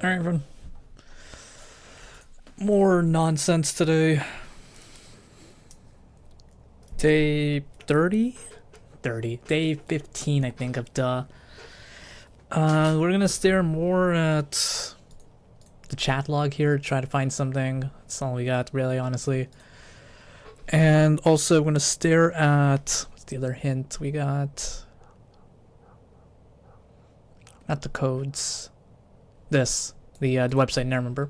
Alright, everyone. More nonsense today. Day 30? 30. Day 15, I think, of Duh. We're gonna stare more at the chat log here, try to find something. That's all we got, really, honestly. And also, we're gonna stare at... what's the other hint we got? Not the codes. This. The website, now remember.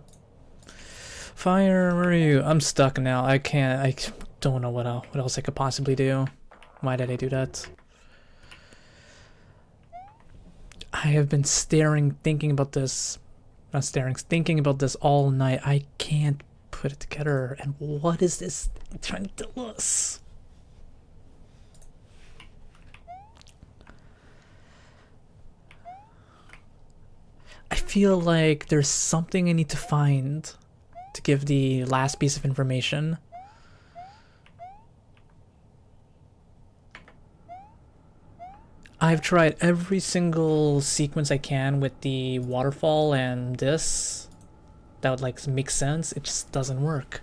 Fire, where are you? I'm stuck now. I don't know what else I could possibly do. Why did I do that? I have been thinking about this. Not staring, thinking about this all night. I can't put it together. And what is this trying to tell us? I feel like there's something I need to find to give the last piece of information. I've tried every single sequence I can with the waterfall and this. That would like make sense. It just doesn't work.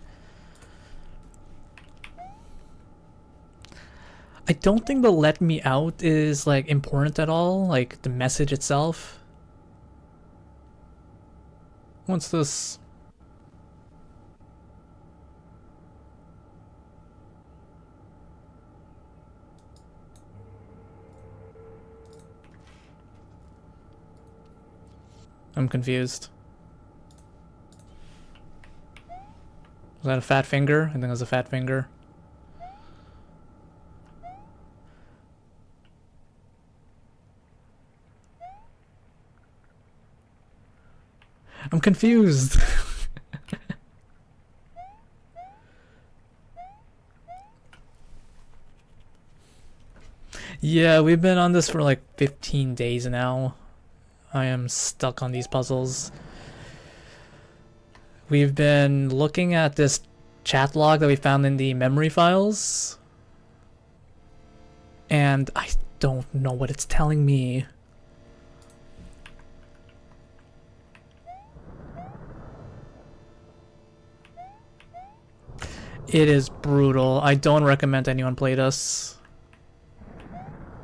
I don't think the let me out is like important at all, like the message itself. What's this? I'm confused. Was that a fat finger? I think it was a fat finger. I'm confused. Yeah, we've been on this for like 15 days now. I am stuck on these puzzles. We've been looking at this chat log that we found in the memory files. And I don't know what it's telling me. It is brutal. I don't recommend anyone play this.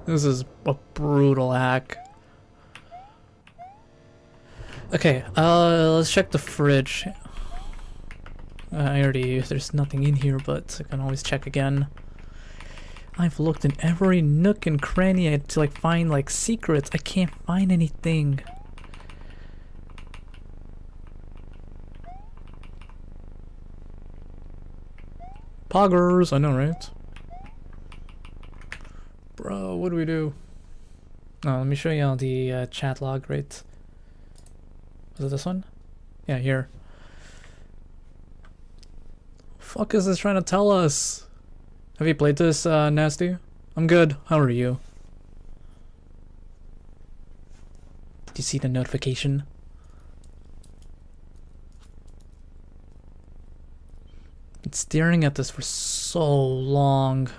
This is a brutal hack. Okay, let's check the fridge. There's nothing in here, but I can always check again. I've looked in every nook and cranny to like find like secrets. I can't find anything. Poggers, I know, right? Bro, what do we do? Oh, let me show you all the chat log, right? Was it this one? Yeah, here. Fuck is this trying to tell us? Have you played this, Nasty? I'm good. How are you? Did you see the notification? Been staring at this for so long.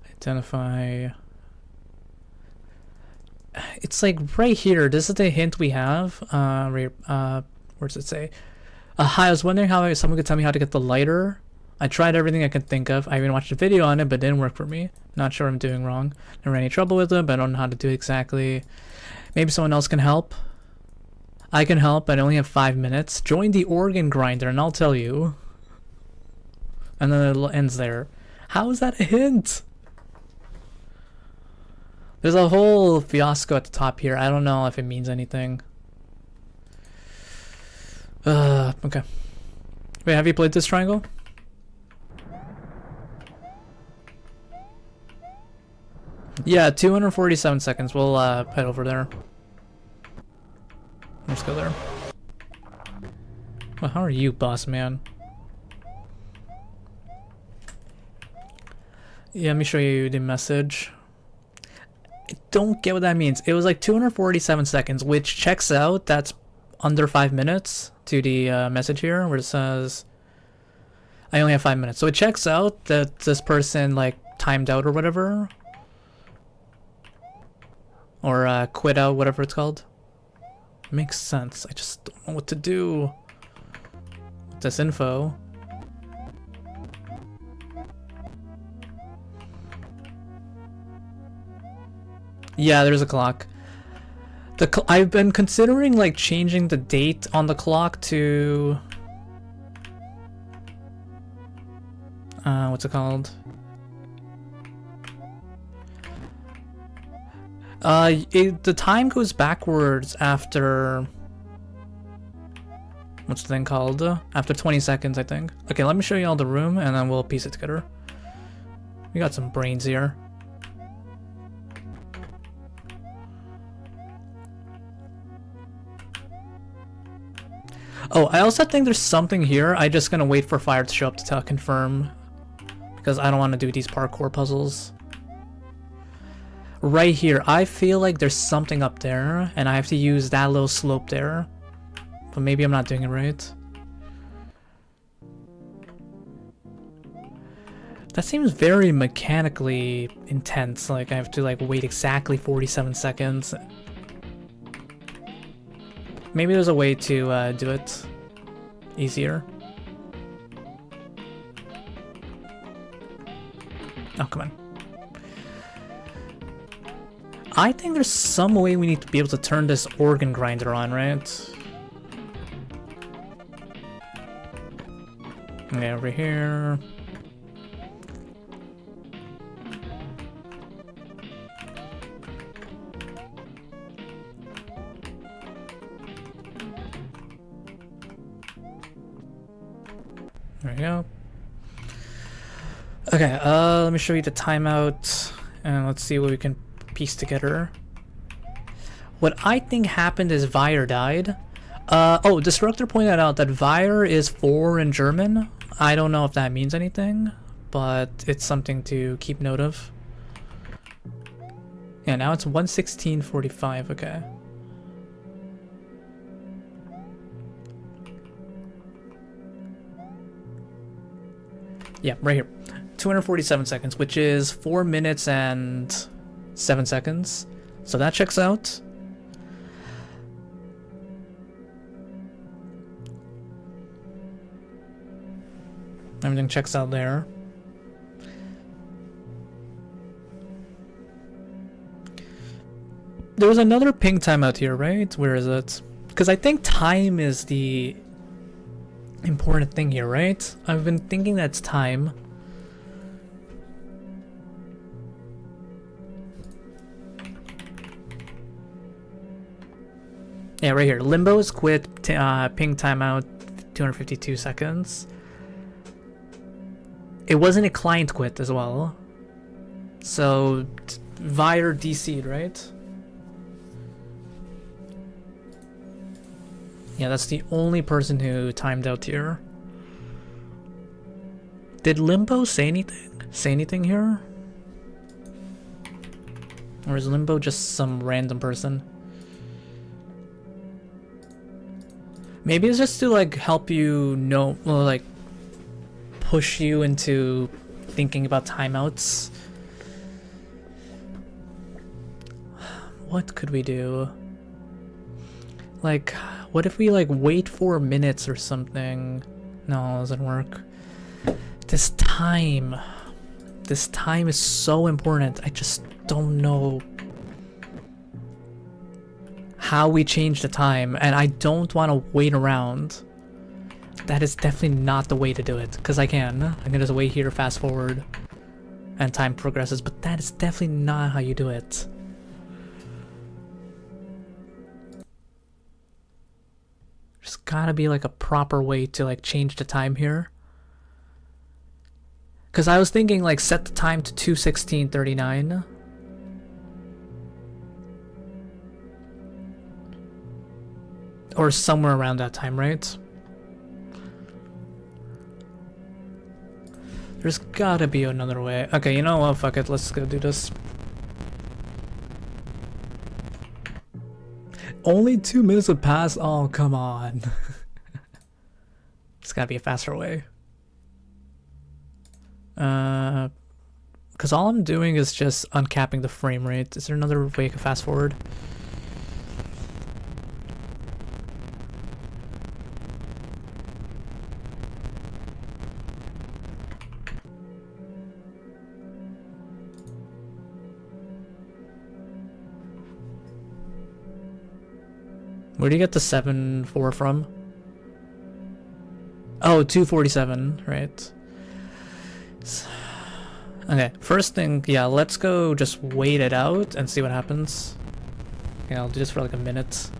Identify. It's like right here. This is the hint we have. Where does it say? Hi, I was wondering how someone could tell me how to get the lighter. I tried everything I could think of. I even watched a video on it, but it didn't work for me. Not sure I'm doing wrong. Never had any trouble with it, but I don't know how to do it exactly. Maybe someone else can help. I can help, but I only have 5 minutes. Join the organ grinder, and I'll tell you. And then it ends there. How is that a hint? There's a whole fiasco at the top here. I don't know if it means anything. Okay. Wait, have you played this triangle? Yeah, 247 seconds. We'll head over there. Let's go there. Well, how are you, boss man? Yeah, let me show you the message. I don't get what that means. It was like 247 seconds, which checks out. That's under 5 minutes to the message here where it says I only have 5 minutes. So it checks out that this person like timed out or whatever. Or quit out, whatever it's called. Makes sense. I just don't know what to do with this info. Yeah, there's a clock. I've been considering like changing the date on the clock to what's it called? The time goes backwards after what's the thing called? After 20 seconds, I think. Okay, let me show you all the room and then we'll piece it together. We got some brains here. Oh, I also think there's something here. I'm just gonna wait for fire to show up to confirm, because I don't want to do these parkour puzzles. Right here, I feel like there's something up there, and I have to use that little slope there. But maybe I'm not doing it right. That seems very mechanically intense, like I have to like wait exactly 47 seconds. Maybe there's a way to do it easier. Oh, come on. I think there's some way we need to be able to turn this organ grinder on, right? Okay, over here. There we go. Okay, let me show you the timeout, and let's see what we can piece together. What I think happened is Vire died. Oh, Destructor pointed out that Vire is 4 in German. I don't know if that means anything, but it's something to keep note of. Yeah, now it's 1:16:45, okay. Yeah, right here. 247 seconds, which is 4 minutes and 7 seconds. So that checks out. Everything checks out there. There was another ping timeout here, right? Where is it? Because I think time is the important thing here, right? I've been thinking that's time. Yeah, right here. Limbo is quit, ping timeout, 252 seconds. It wasn't a client quit as well. So, Vire DC'd, right? Yeah, that's the only person who timed out here. Did Limbo say anything? Say anything here? Or is Limbo just some random person? Maybe it's just to like help you know, well, like push you into thinking about timeouts. What could we do? Like, what if we like wait 4 minutes or something? No, it doesn't work. This time is so important. I just don't know how we change the time, and I don't want to wait around. That is definitely not the way to do it, because I can just wait here, fast forward, and time progresses, but that is definitely not how you do it. There's gotta be like a proper way to like change the time here. Because I was thinking like set the time to 2:16:39. Or somewhere around that time, right? There's gotta be another way. Okay, you know what? Fuck it. Let's go do this. Only 2 minutes would pass? Oh, come on. There's gotta be a faster way. Because all I'm doing is just uncapping the frame rate. Is there another way I can fast forward? Where do you get the 7-4 from? Oh, 247, right. Okay, first thing, yeah, let's go just wait it out and see what happens. Yeah, I'll do this for like a minute.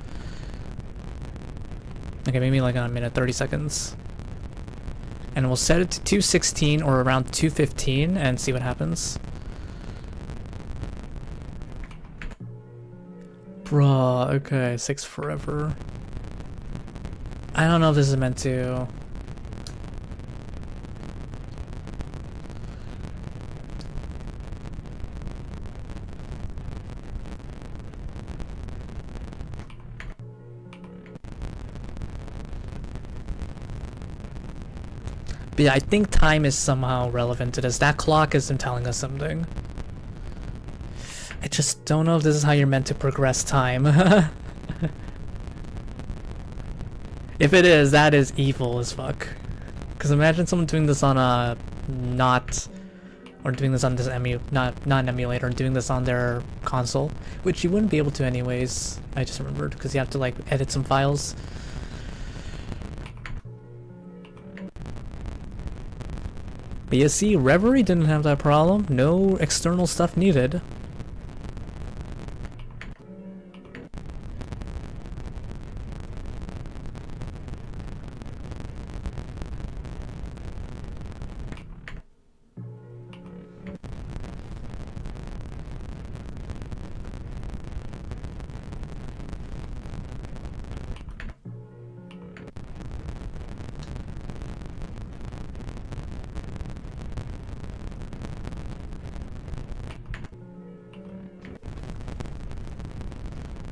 Okay, maybe like a minute, 30 seconds. And we'll set it to 216 or around 215 and see what happens. Bruh, okay, 6 forever. I don't know if this is meant to. But yeah, I think time is somehow relevant to this. That clock isn't telling us something. I just don't know if this is how you're meant to progress time. If it is, that is evil as fuck. Because imagine someone doing this on a or doing this on this not an emulator, doing this on their console, which you wouldn't be able to anyways. I just remembered because you have to like edit some files. But you see, Reverie didn't have that problem. No external stuff needed.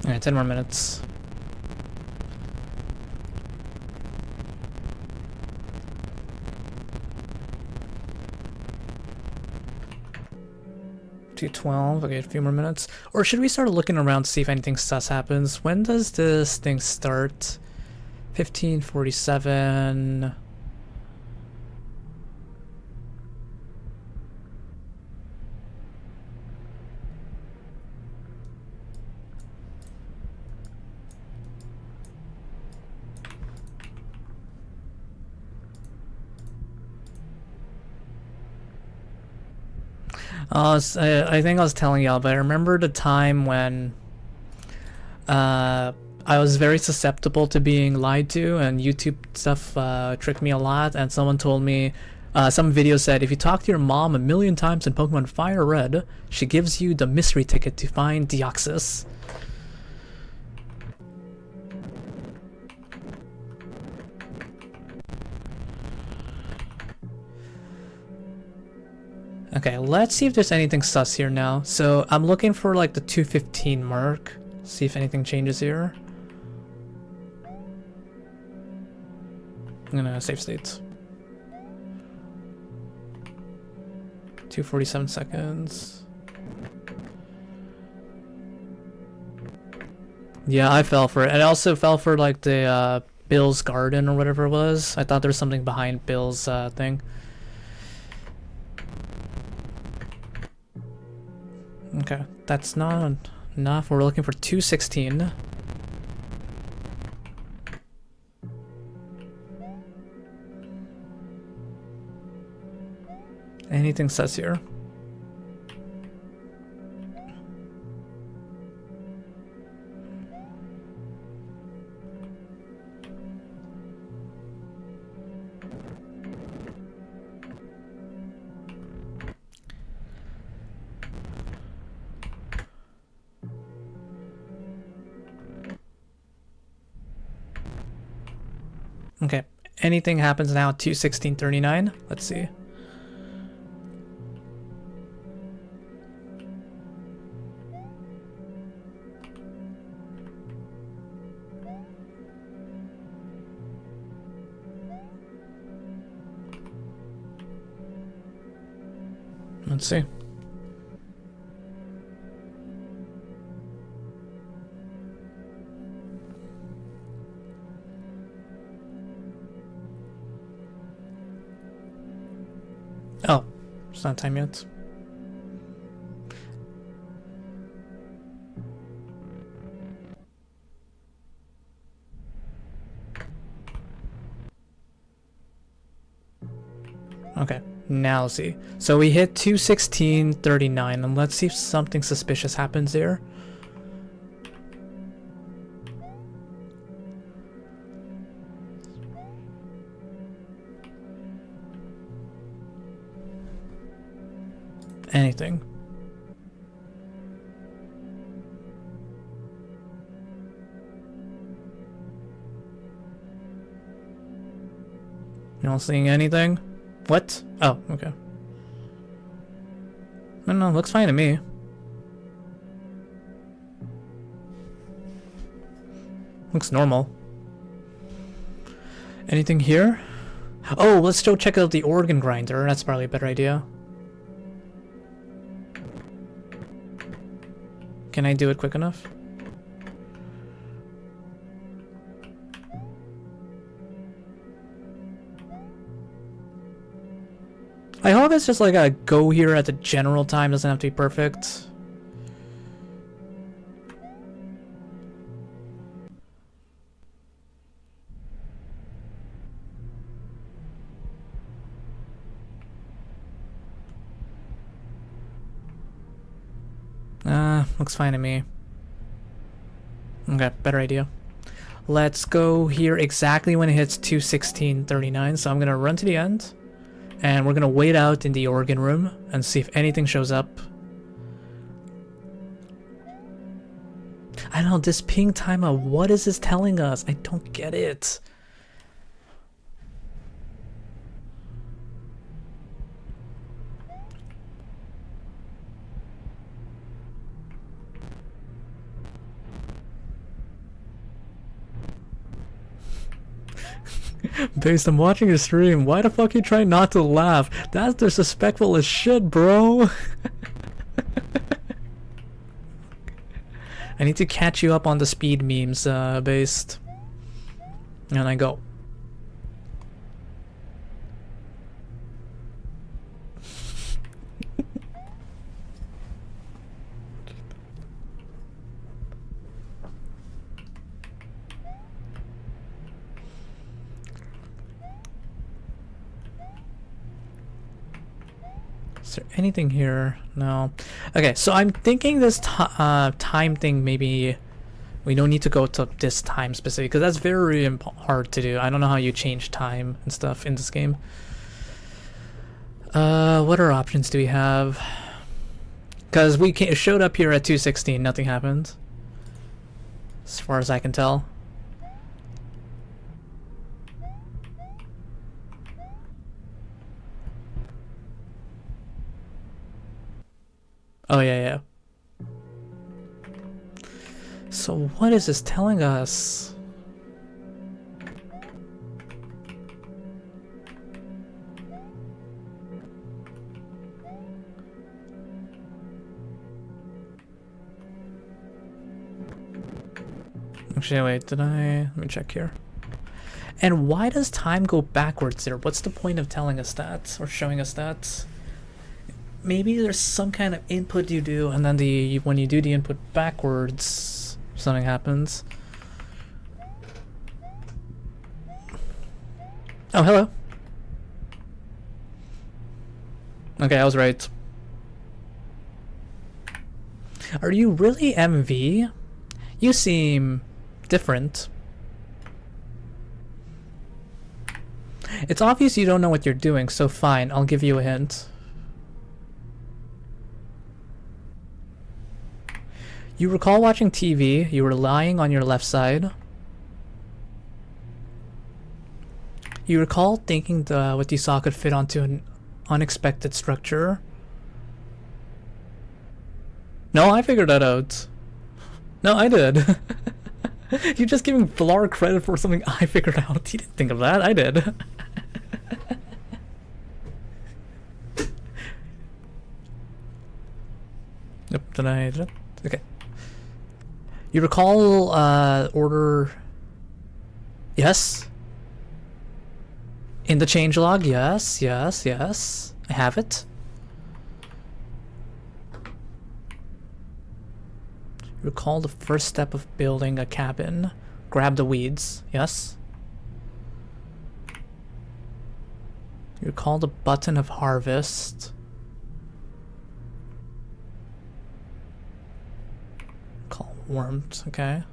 Alright, 10 more minutes. $212, okay, a few more minutes. Or should we start looking around to see if anything sus happens? When does this thing start? 1547. I think I was telling y'all, but I remember the time when I was very susceptible to being lied to, and YouTube stuff tricked me a lot, and someone told me, some video said, if you talk to your mom 1,000,000 times in Pokemon Fire Red, she gives you the mystery ticket to find Deoxys. Okay, let's see if there's anything sus here now. So I'm looking for like the 215 mark. See if anything changes here. I'm gonna save states. 247 seconds. Yeah, I fell for it. I also fell for like the Bill's Garden or whatever it was. I thought there was something behind Bill's thing. Okay, that's not enough. We're looking for 216. Anything says here? Okay, anything happens now, 21639. Let's see. Let's see. Oh, it's not time yet. Okay, now let's see. So we hit 216.39, and let's see if something suspicious happens here. Anything. You not seeing anything? What? Oh, okay. No, looks fine to me. Looks normal. Anything here? Oh, let's go check out the organ grinder. That's probably a better idea. Can I do it quick enough? I hope it's just like a go here at the general time, doesn't have to be perfect. Looks fine to me. Okay, better idea. Let's go here exactly when it hits 216.39, so I'm gonna run to the end. And we're gonna wait out in the organ room and see if anything shows up. I don't know, this ping timer, what is this telling us? I don't get it. Based on watching your stream, why the fuck you trying not to laugh? That's disrespectful as shit, bro. I need to catch you up on the speed memes, Based. And I go. Is there anything here? No. Okay, so I'm thinking this time thing, maybe we don't need to go to this time specific, because that's very hard to do. I don't know how you change time and stuff in this game. What other options do we have? Because we showed up here at 216, nothing happened. As far as I can tell. Oh, yeah. So what is this telling us? Actually, wait, let me check here. And why does time go backwards there? What's the point of telling us that, or showing us that? Maybe there's some kind of input you do, and then when you do the input backwards, something happens. Oh, hello. Okay, I was right. Are you really MV? You seem different. It's obvious you don't know what you're doing, so fine, I'll give you a hint. You recall watching TV, you were lying on your left side. You recall thinking what you saw could fit onto an unexpected structure. No, I figured that out. No, I did. You're just giving Vlar credit for something I figured out. He didn't think of that, I did. Yep, did I? Okay. You recall order... Yes? In the changelog, yes. I have it. You recall the first step of building a cabin. Grab the weeds, yes? You You're called a button of harvest. Call warmth, okay.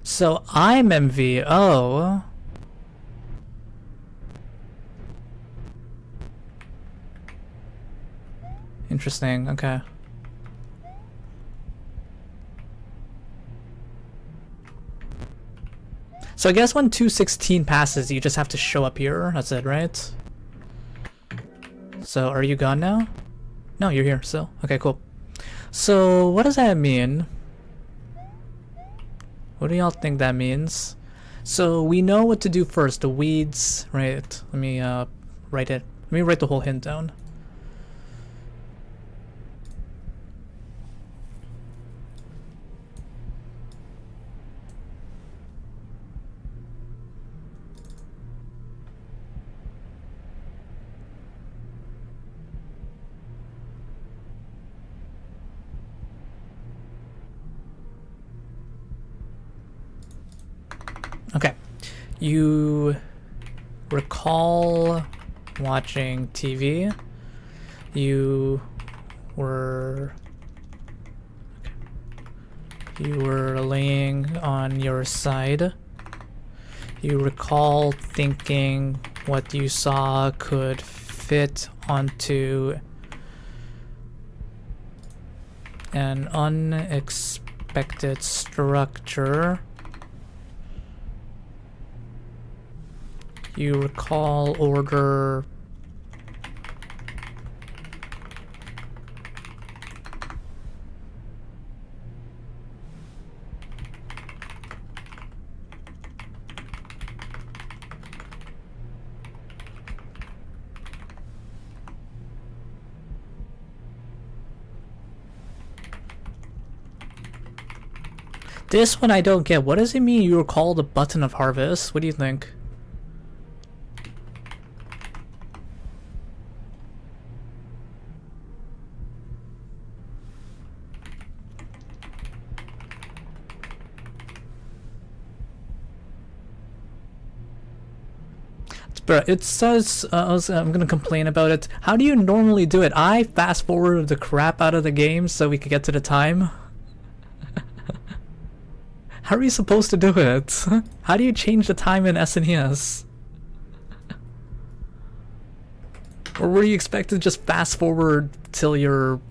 So I'm MVO. Interesting, okay. So I guess when 216 passes, you just have to show up here. That's it, right? So are you gone now? No, you're here still. Okay, cool. So what does that mean? What do y'all think that means? So we know what to do first. The weeds, right? Let me write it. Let me write the whole hint down. Okay, you recall watching TV. You were laying on your side. You recall thinking what you saw could fit onto an unexpected structure. You recall order this one I don't get. What does it mean you recall the button of harvest? What do you think? Bro, it says, I'm gonna complain about it. How do you normally do it? I fast forward the crap out of the game so we could get to the time. How are you supposed to do it? How do you change the time in SNES? Or were you expected to just fast forward till your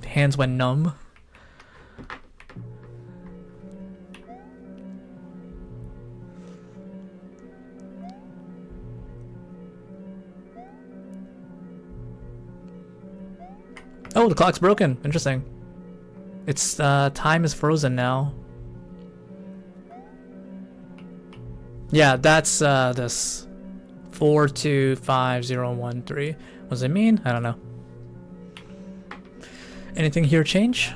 hands went numb? Oh, the clock's broken. Interesting. It's time is frozen now. Yeah, that's this 425013. What does it mean? I don't know. Anything here change?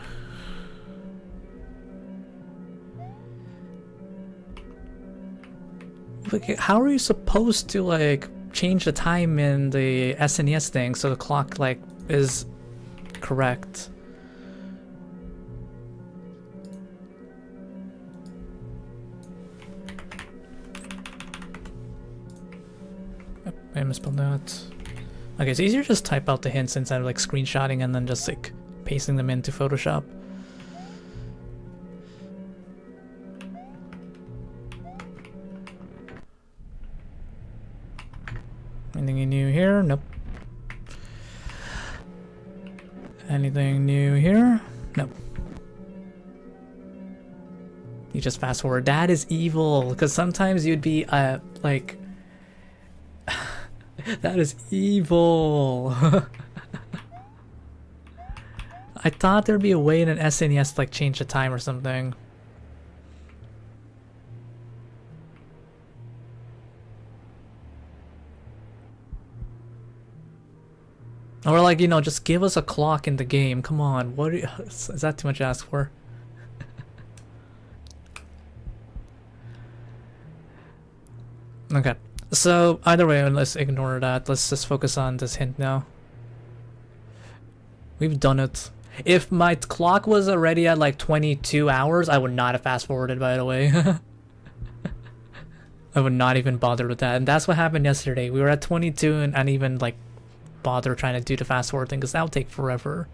Like, how are you supposed to like change the time in the SNES thing so the clock like is correct? I misspelled that. Okay, it's easier to just type out the hints instead of like screenshotting and then just like pasting them into Photoshop. Anything new here? Nope. Anything new here? Nope. You just fast forward. That is evil, because sometimes you'd be like that is evil. I thought there'd be a way in an SNES to like change the time or something. Or like, you know, just give us a clock in the game. Come on, what is that too much to ask for? Okay, so either way, let's ignore that. Let's just focus on this hint now. We've done it. If my clock was already at like 22 hours, I would not have fast forwarded, by the way. I would not even bother with that. And that's what happened yesterday. We were at 22 and I didn't even like bother trying to do the fast forward thing because that would take forever.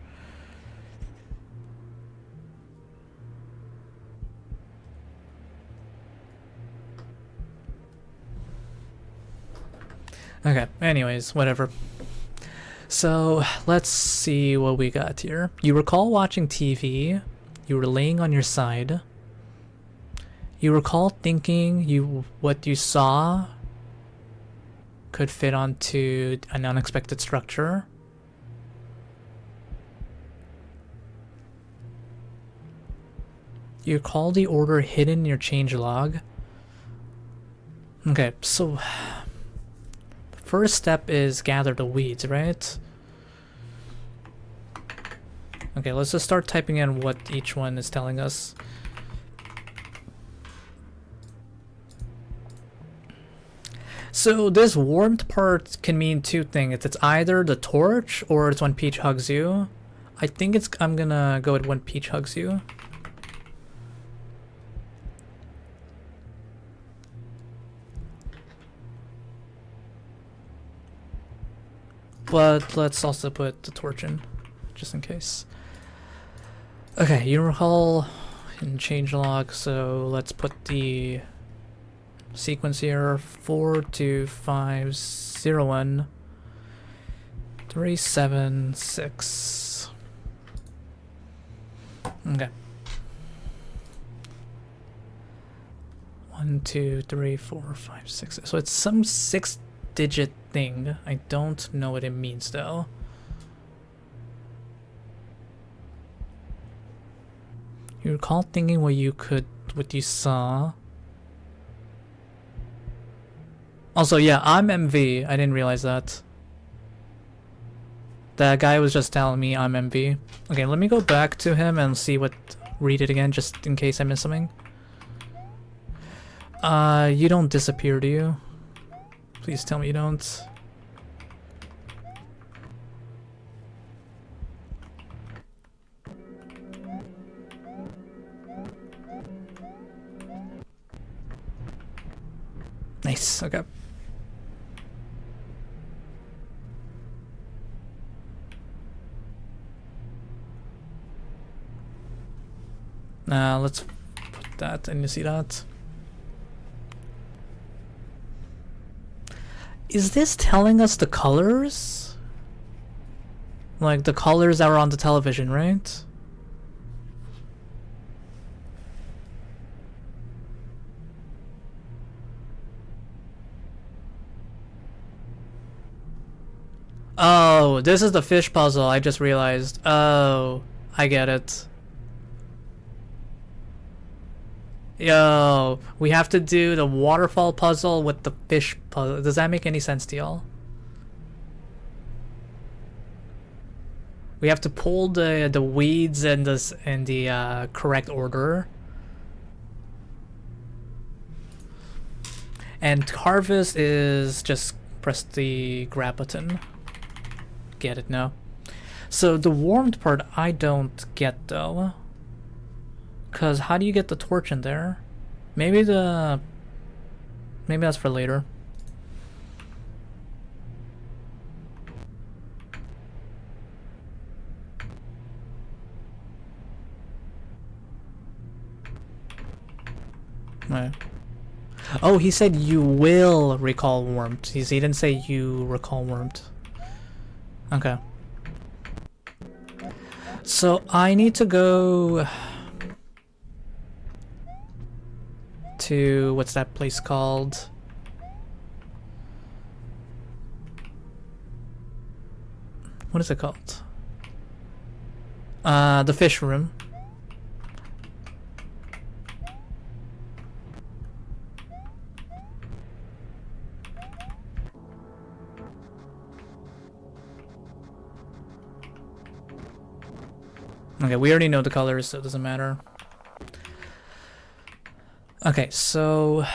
Okay, anyways, whatever. So let's see what we got here. You recall watching TV. You were laying on your side. You recall thinking what you saw could fit onto an unexpected structure. You recall the order hidden in your changelog. Okay, so first step is gather the weeds, right? Okay, let's just start typing in what each one is telling us. So this warmed part can mean two things. It's either the torch or it's when Peach hugs you. I think I'm gonna go with when Peach hugs you. But let's also put the torch in, just in case. Okay, you recall in changelog, so let's put the sequence here: 42501 376. Okay. 1, 2, 3, 4, 5, 6. So it's some 6-digit thing. I don't know what it means though. You recall thinking what you saw. Also, yeah, I'm MV. I didn't realize that. That guy was just telling me I'm MV. Okay, let me go back to him and read it again, just in case I miss something. You don't disappear, do you? Please tell me you don't. Nice, okay. Let's put that, and you see that? Is this telling us the colors? Like the colors that were on the television, right? Oh, this is the fish puzzle, I just realized. Oh, I get it. Yo, we have to do the waterfall puzzle with the fish puzzle. Does that make any sense to y'all? We have to pull the weeds in the correct order. And harvest is just press the grab button. Get it now? So the warmed part I don't get though. Cause how do you get the torch in there? Maybe that's for later. Right. Oh, he said you will recall warmth. He didn't say you recall warmth. Okay. So I need to go to what's that place called? What is it called? The fish room. Okay, we already know the colors, so it doesn't matter. Okay, so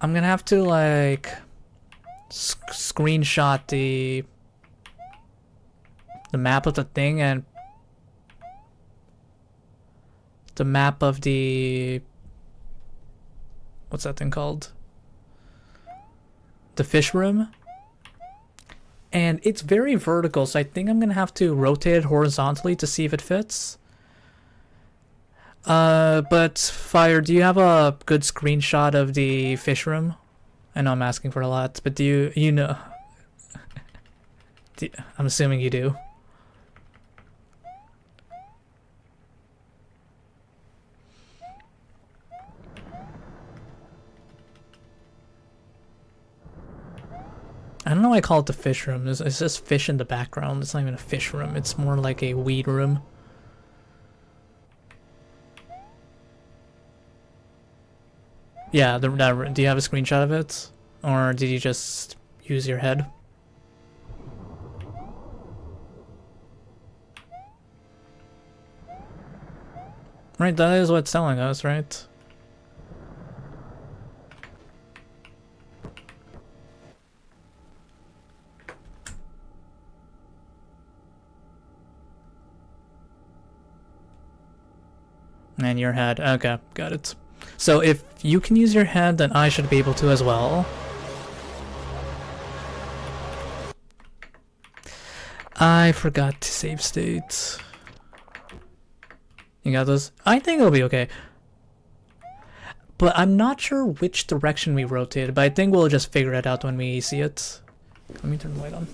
I'm gonna have to like screenshot the map of the thing and the map of the, what's that thing called? The fish room. And it's very vertical, so I think I'm gonna have to rotate it horizontally to see if it fits. But Fire, do you have a good screenshot of the fish room? I know I'm asking for a lot, but do you know? I'm assuming you do. I don't know why I call it the fish room. It's just fish in the background. It's not even a fish room. It's more like a weed room. Yeah, do you have a screenshot of it? Or did you just use your head? Right, that is what it's telling us, right? And your head. Okay, got it. So if you can use your head, then I should be able to as well. I forgot to save states. You got this? I think it'll be okay. But I'm not sure which direction we rotated, but I think we'll just figure it out when we see it. Let me turn the light on.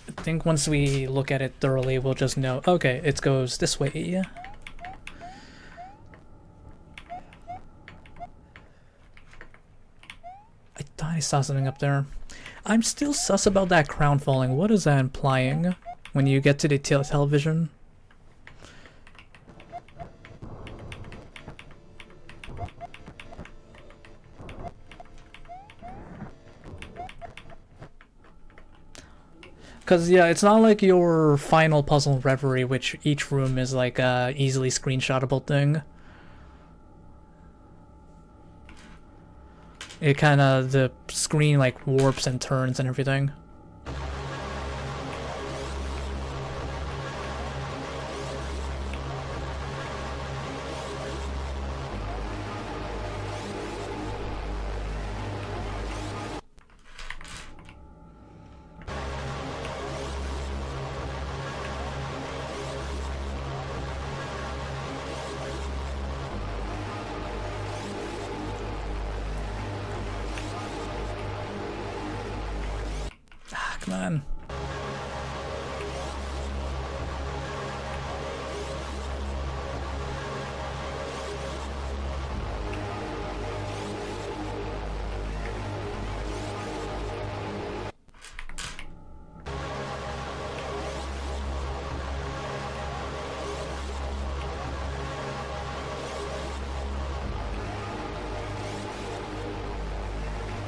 I think once we look at it thoroughly, we'll just know, okay, it goes this way. I thought I saw something up there. I'm still sus about that crown falling. What is that implying when you get to the television? Because, yeah, it's not like your final puzzle reverie, which each room is like a easily screenshotable thing. It kind of, the screen like warps and turns and everything. Come on.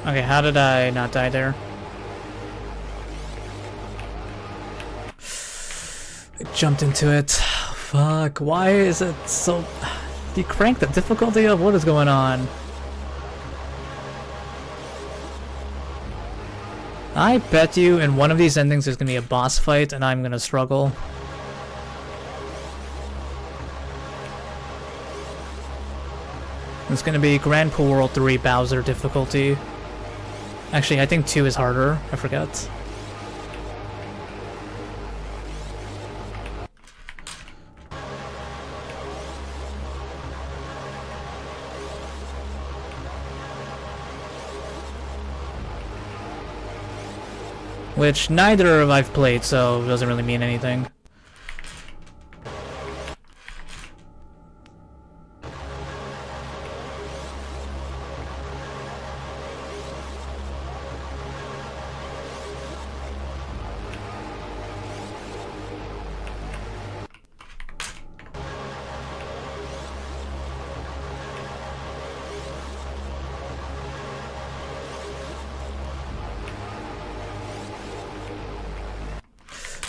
Okay, how did I not die there? I jumped into it. Fuck, why is it so... You crank the difficulty up? What is going on? I bet you in one of these endings there's gonna be a boss fight and I'm gonna struggle. It's gonna be Grand Pool World 3 Bowser difficulty. Actually, I think 2 is harder. I forget. Which neither of I've played, so it doesn't really mean anything.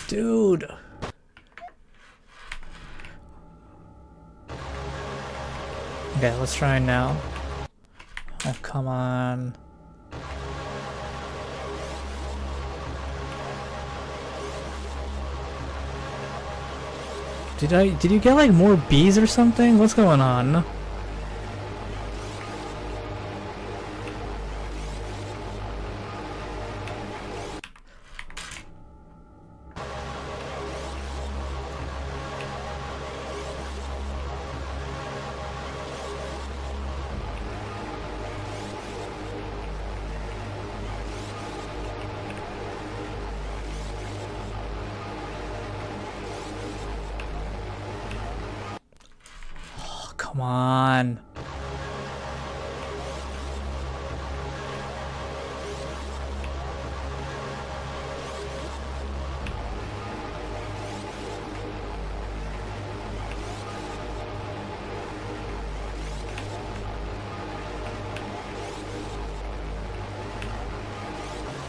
Dude. Okay, let's try now. Oh, come on. Did you get like more bees or something? What's going on? Come on.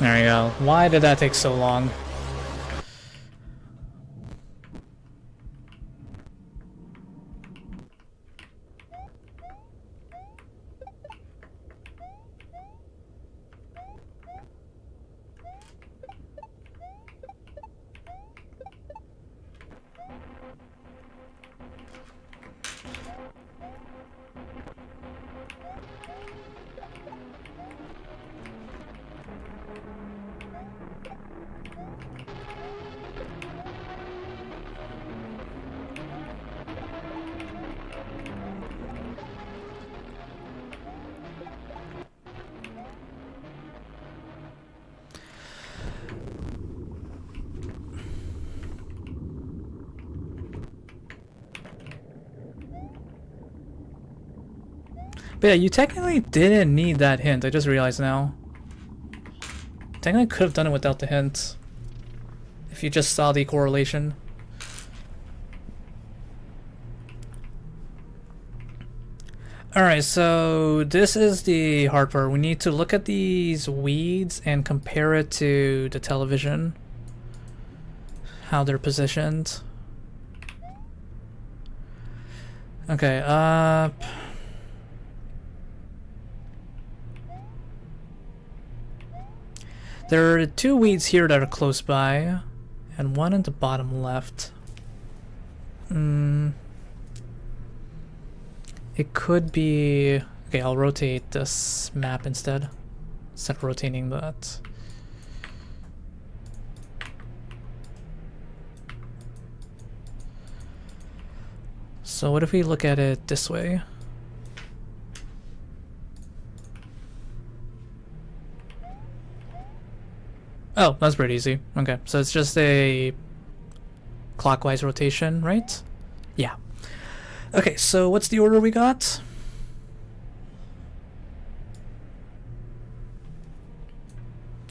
There we go. Why did that take so long? But yeah, you technically didn't need that hint. I just realized now. Technically could have done it without the hint. If you just saw the correlation. Alright, so this is the hard part. We need to look at these weeds and compare it to the television. How they're positioned. Okay, there are two weeds here that are close by, and one in the bottom left. It could be... Okay, I'll rotate this map instead of rotating that. So what if we look at it this way? Oh, that's pretty easy. Okay, so it's just a clockwise rotation, right? Yeah. Okay, so what's the order we got?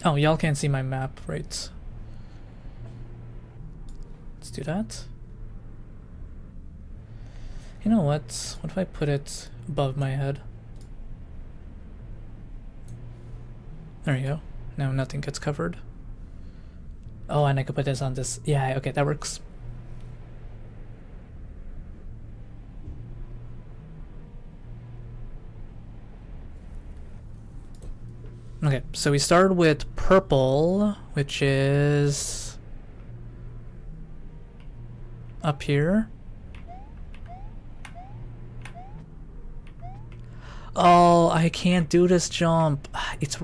Oh, y'all can't see my map, right? Let's do that. You know what? What if I put it above my head? There you go. Now nothing gets covered. Oh, and I could put this on this. Yeah, okay, that works. Okay, so we start with purple, which is up here. Oh, I can't do this jump. It's...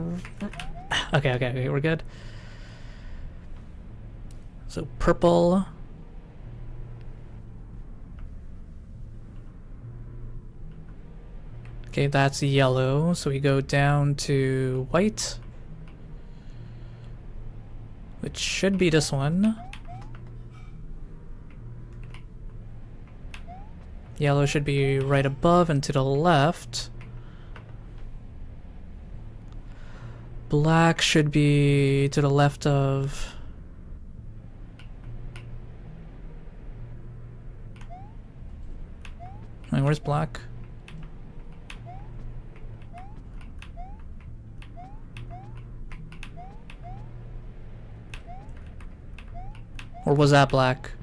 Okay, we're good. So purple. Okay, that's yellow. So we go down to white, which should be this one. Yellow should be right above and to the left. Black should be to the left of... Wait, where's black? Or was that black?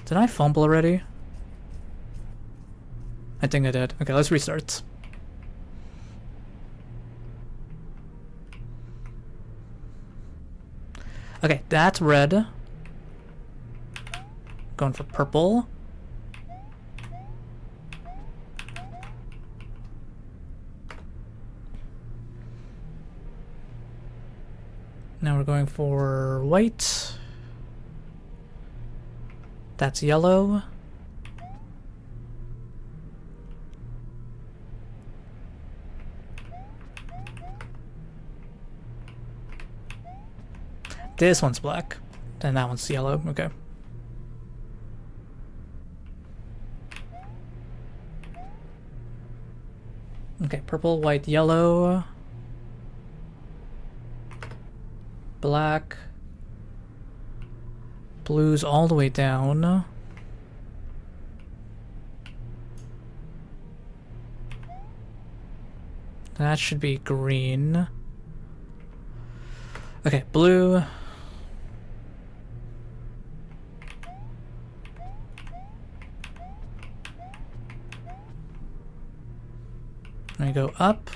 Did I fumble already? I think I did. Okay, let's restart. Okay, that's red. Going for purple. Now we're going for white. That's yellow. This one's black. And that one's yellow. Okay. Okay, purple, white, yellow. Black. Blue's all the way down. That should be green. Okay, blue. Let me go up.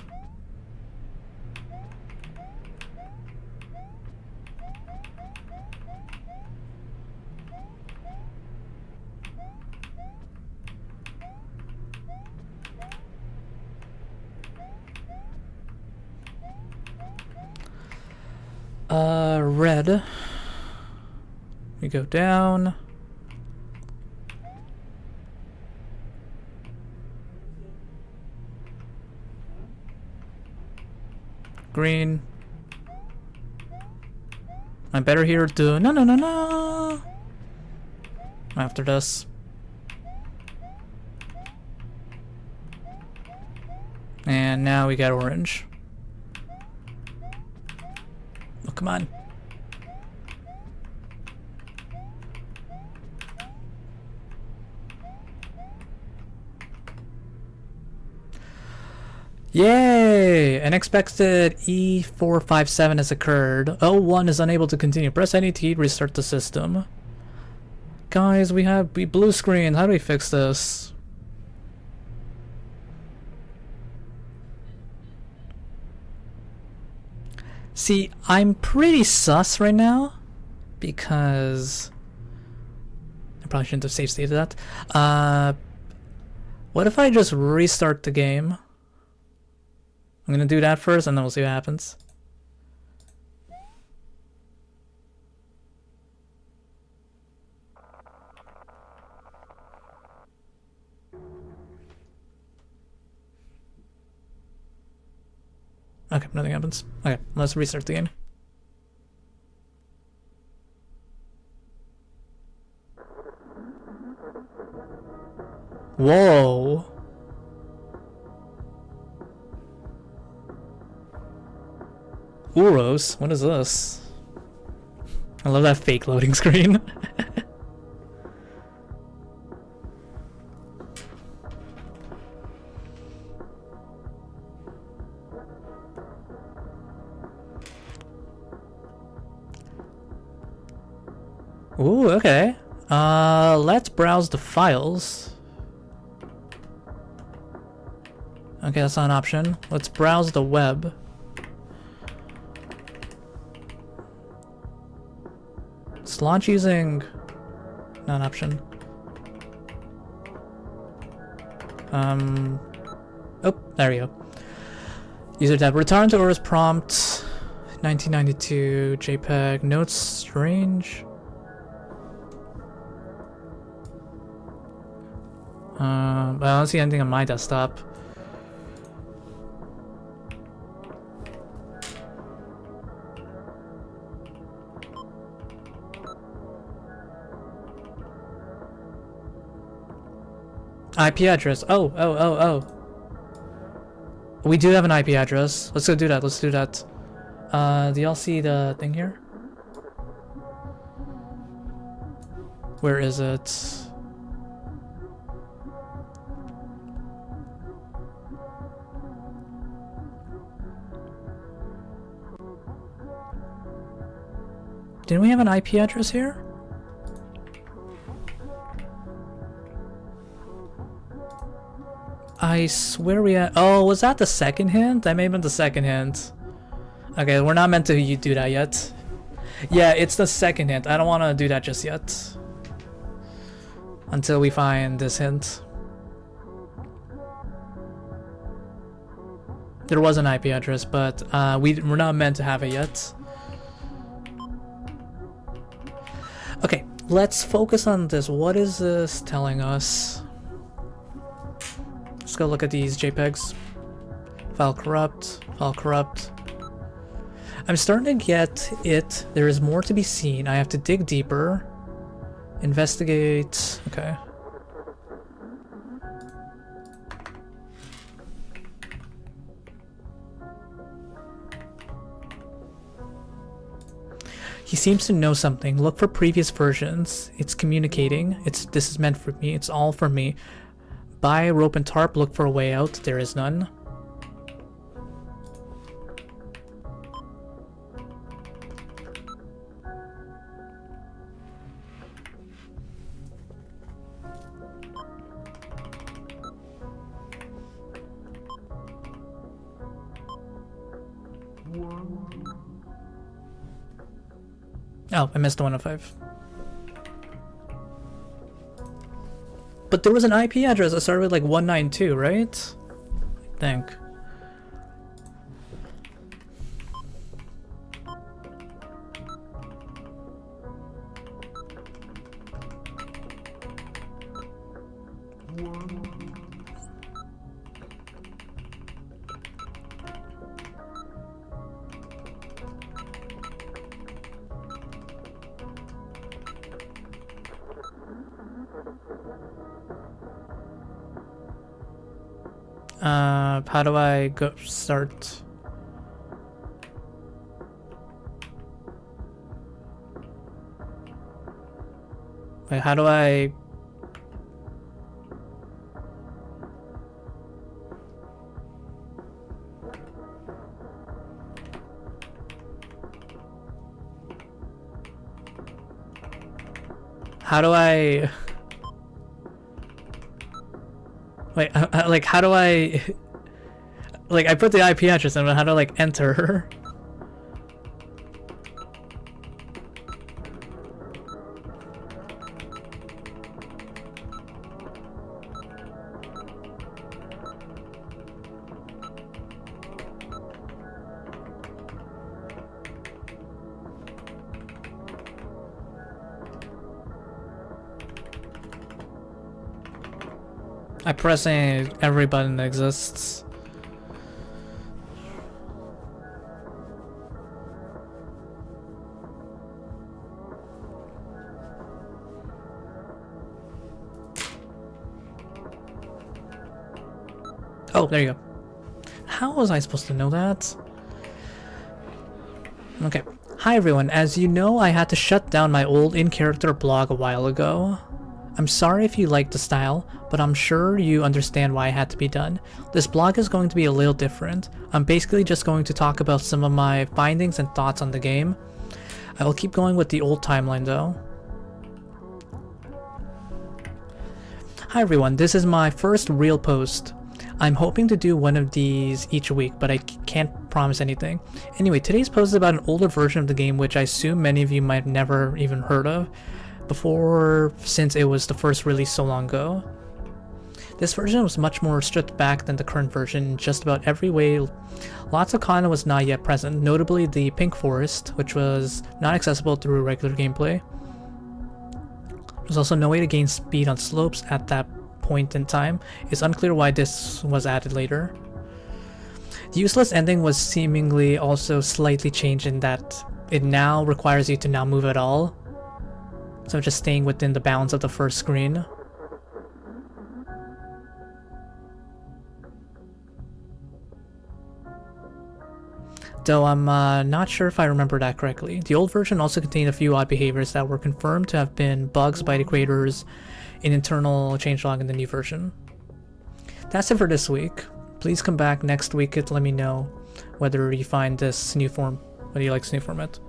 Red. We go down. Green. I'm better here to no. After this. And now we got orange. Oh, come on. Yay! An expected E457 has occurred. O1 is unable to continue. Press any key to restart the system. Guys, we blue screen. How do we fix this? See, I'm pretty sus right now because I probably shouldn't have safe stated that. What if I just restart the game? I'm gonna do that first and then we'll see what happens. Okay, nothing happens. Okay, let's restart the game. Whoa. Uros? What is this? I love that fake loading screen. Ooh, okay. Let's browse the files. Okay, that's not an option. Let's browse the web. Let's launch using... not an option. Oh, there we go. User tab. Return to ORS prompt. 1992 JPEG. Notes strange. But I don't see anything on my desktop. IP address. Oh. We do have an IP address. Let's go do that. Let's do that. Do y'all see the thing here? Where is it? Didn't we have an IP address here? I swear we had... oh, was that the second hint? That may have been the second hint. Okay, we're not meant to do that yet. Yeah, it's the second hint. I don't want to do that just yet. Until we find this hint. There was an IP address, but we're not meant to have it yet. Okay, let's focus on this. What is this telling us? Let's go look at these JPEGs. File corrupt, file corrupt. I'm starting to get it. There is more to be seen. I have to dig deeper. Investigate. Okay. He seems to know something. Look for previous versions. It's communicating. This is meant for me. It's all for me. Buy rope and tarp. Look for a way out. There is none. Oh, I missed 105. But there was an IP address that started with like 192, right? I think. How do I go start? Wait, how do I? How do I? Wait, like, how do I? Like, I put the IP address in, but how do I, like, enter? I press every button that exists. Oh, there you go. How was I supposed to know that? Okay. Hi everyone, as you know, I had to shut down my old in-character blog a while ago. I'm sorry if you like the style, but I'm sure you understand why it had to be done. This blog is going to be a little different. I'm basically just going to talk about some of my findings and thoughts on the game. I will keep going with the old timeline though. Hi everyone, this is my first real post. I'm hoping to do one of these each week, but I can't promise anything. Anyway, today's post is about an older version of the game which I assume many of you might have never even heard of before, since it was the first release so long ago. This version was much more stripped back than the current version in just about every way. Lots of content was not yet present, notably the Pink Forest, which was not accessible through regular gameplay. There's also no way to gain speed on slopes at that point in time. It's unclear why this was added later. The useless ending was seemingly also slightly changed in that it now requires you to not move at all, so just staying within the bounds of the first screen. Though I'm not sure if I remember that correctly. The old version also contained a few odd behaviors that were confirmed to have been bugs by the creators in internal changelog in the new version. That's it for this week. Please come back next week and let me know whether you find this new form, whether you like this new format.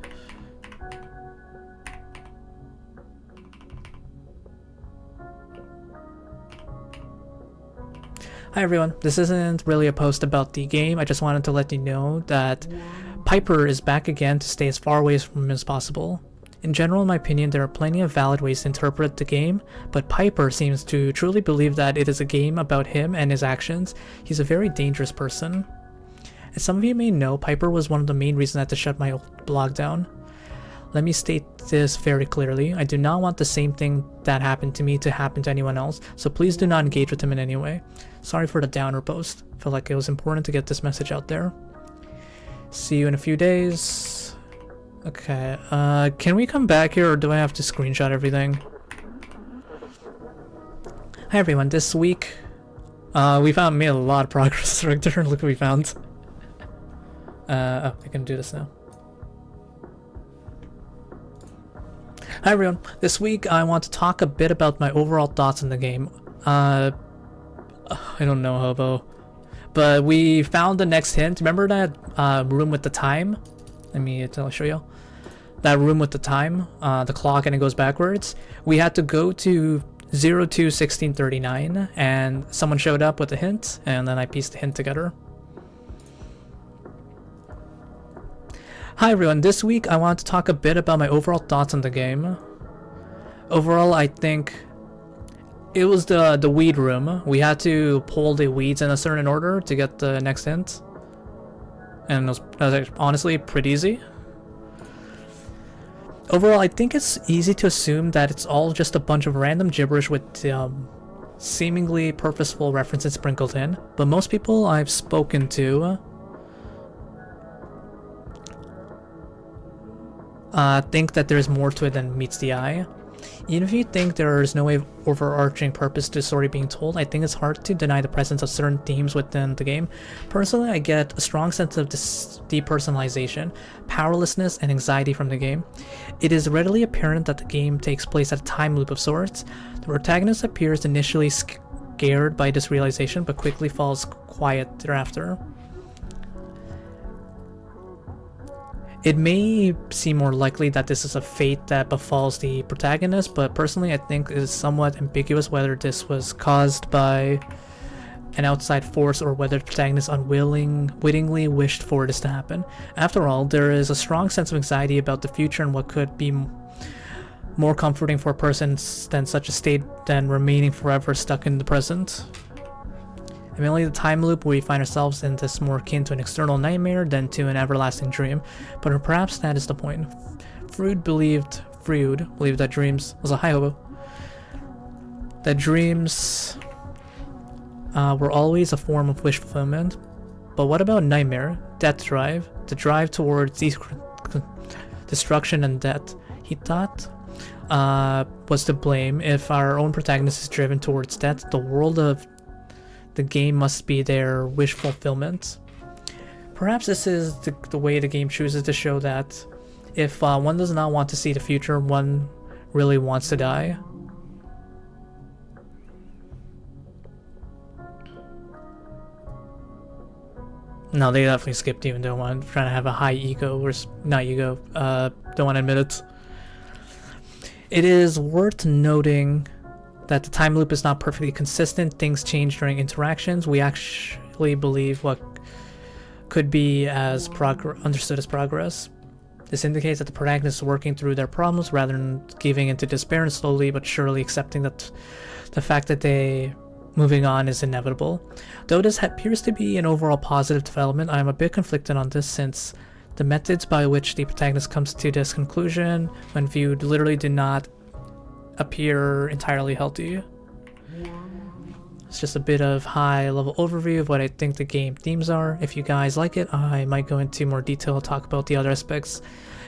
Hi everyone, this isn't really a post about the game, I just wanted to let you know that Piper is back again to stay as far away from him as possible. In general, in my opinion, there are plenty of valid ways to interpret the game, but Piper seems to truly believe that it is a game about him and his actions. He's a very dangerous person. As some of you may know, Piper was one of the main reasons I had to shut my old blog down. Let me state this very clearly. I do not want the same thing that happened to me to happen to anyone else, so please do not engage with him in any way. Sorry for the downer post. I felt like it was important to get this message out there. See you in a few days. Okay, can we come back here or do I have to screenshot everything? Hi everyone, this week, we made a lot of progress right there. Look what we found. Oh, I can do this now. Hi everyone, this week I want to talk a bit about my overall thoughts on the game. I don't know, Hobo. But we found the next hint. Remember that room with the time? Let me show you. That room with the time, the clock, and it goes backwards. We had to go to 02-1639 and someone showed up with a hint, and then I pieced the hint together. Hi everyone, this week I want to talk a bit about my overall thoughts on the game. Overall, I think it was the weed room. We had to pull the weeds in a certain order to get the next hint. And that was honestly pretty easy. Overall, I think it's easy to assume that it's all just a bunch of random gibberish with seemingly purposeful references sprinkled in. But most people I've spoken to think that there's more to it than meets the eye. Even if you think there is no overarching purpose to the story being told, I think it's hard to deny the presence of certain themes within the game. Personally, I get a strong sense of depersonalization, powerlessness, and anxiety from the game. It is readily apparent that the game takes place at a time loop of sorts. The protagonist appears initially scared by this realization, but quickly falls quiet thereafter. It may seem more likely that this is a fate that befalls the protagonist, but personally I think it is somewhat ambiguous whether this was caused by an outside force or whether the protagonist unwittingly wished for this to happen. After all, there is a strong sense of anxiety about the future and what could be more comforting for a person than such a state than remaining forever stuck in the present. Admittedly, the time loop where we find ourselves in this more akin to an external nightmare than to an everlasting dream, but perhaps that is the point. Freud believed that dreams was a high hobo. That dreams were always a form of wish fulfillment. But what about nightmare, death drive, the drive towards destruction and death? He thought was to blame. If our own protagonist is driven towards death, the world of the game must be their wish fulfillment. Perhaps this is the way the game chooses to show that if one does not want to see the future, one really wants to die. No, they definitely skipped even though I'm trying to have a high ego, or not ego, don't want to admit it. It is worth noting that the time loop is not perfectly consistent. Things change during interactions. We actually believe what could be as understood as progress. This indicates that the protagonist is working through their problems rather than giving into despair and slowly but surely accepting that the fact that they moving on is inevitable. Though this appears to be an overall positive development, I am a bit conflicted on this since the methods by which the protagonist comes to this conclusion, when viewed, literally do not appear entirely healthy. It's just a bit of high-level overview of what I think the game themes are. If you guys like it, I might go into more detail and talk about the other aspects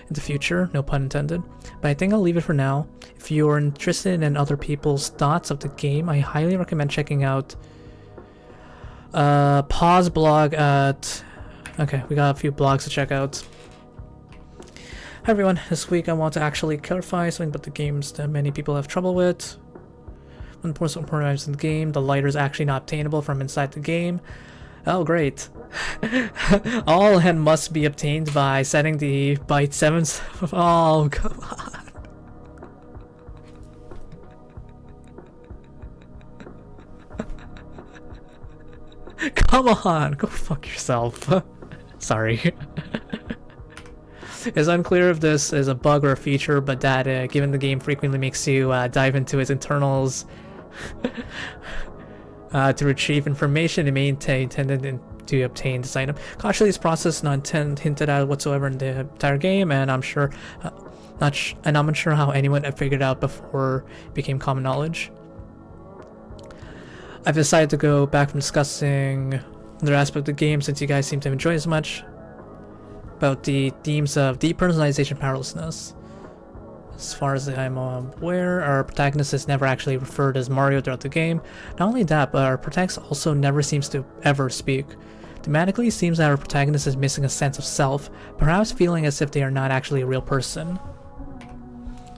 in the future, no pun intended. But I think I'll leave it for now. If you are interested in other people's thoughts of the game, I highly recommend checking out Pause blog at... Okay, we got a few blogs to check out. Hi everyone, this week I want to actually clarify something about the games that many people have trouble with. One important items in the game, the lighter is actually not obtainable from inside the game. Oh great. All and must be obtained by setting the byte 7. Oh come on. Come on, go fuck yourself. Sorry. It's unclear if this is a bug or a feature, but that given the game frequently makes you dive into its internals to retrieve information, it may intended to obtain this item. Cautiously, this process not hinted at whatsoever in the entire game, and I'm unsure how anyone had figured out before it became common knowledge. I've decided to go back from discussing other aspect of the game, since you guys seem to enjoy as much, about the themes of depersonalization powerlessness. As far as I'm aware, our protagonist is never actually referred as Mario throughout the game. Not only that, but our protagonist also never seems to ever speak. Thematically, it seems that our protagonist is missing a sense of self, perhaps feeling as if they are not actually a real person.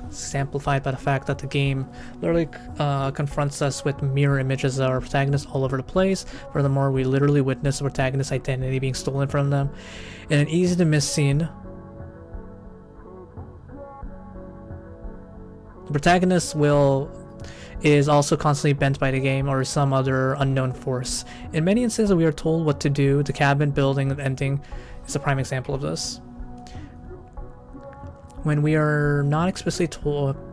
It's amplified by the fact that the game literally confronts us with mirror images of our protagonist all over the place. Furthermore, we literally witness the protagonist's identity being stolen from them in an easy to miss scene. The protagonist is also constantly bent by the game or some other unknown force. In many instances, we are told what to do. The cabin, building, and ending is a prime example of this. When we are not explicitly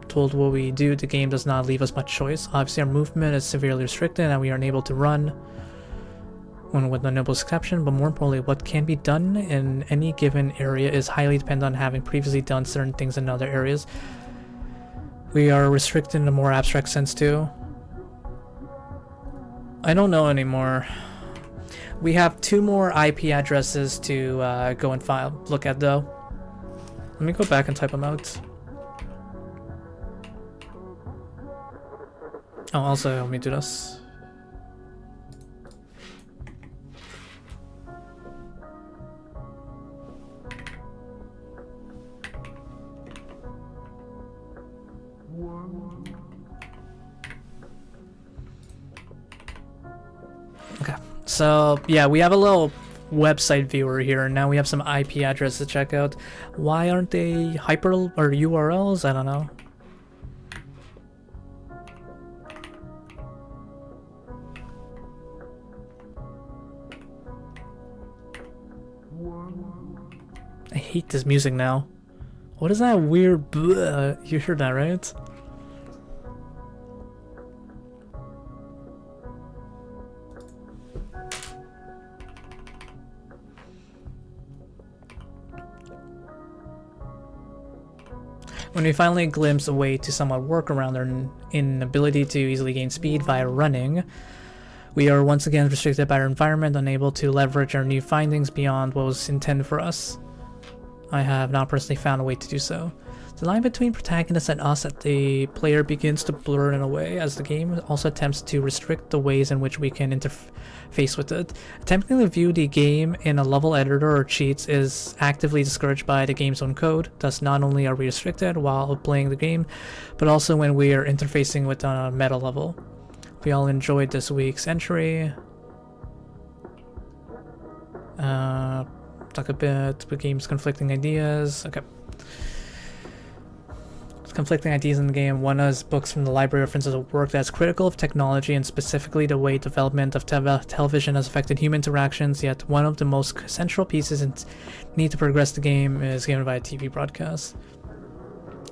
told what we do, the game does not leave us much choice. Obviously, our movement is severely restricted and we are unable to run, one with the noble exception, but more importantly, what can be done in any given area is highly dependent on having previously done certain things in other areas. We are restricted in a more abstract sense too. I don't know anymore. We have 2 more IP addresses to go and look at though. Let me go back and type them out. Oh, also let me do this. Okay, so yeah, we have a little website viewer here, and now we have some IP addresses to check out. Why aren't they hyper or URLs? I don't know. I hate this music now. What is that weird bleh? You heard that, right? When we finally glimpse a way to somewhat work around our inability to easily gain speed via running, we are once again restricted by our environment, unable to leverage our new findings beyond what was intended for us. I have not personally found a way to do so. The line between protagonists and us at the player begins to blur in a way, as the game also attempts to restrict the ways in which we can interface with it. Attempting to view the game in a level editor or cheats is actively discouraged by the game's own code. Thus, not only are we restricted while playing the game, but also when we are interfacing with a meta level. We all enjoyed this week's entry. Talk a bit with game's conflicting ideas. Okay. Conflicting ideas in the game. One is books from the library references a work that's critical of technology and specifically the way development of television has affected human interactions, yet one of the most central pieces in need to progress the game is given by a TV broadcast.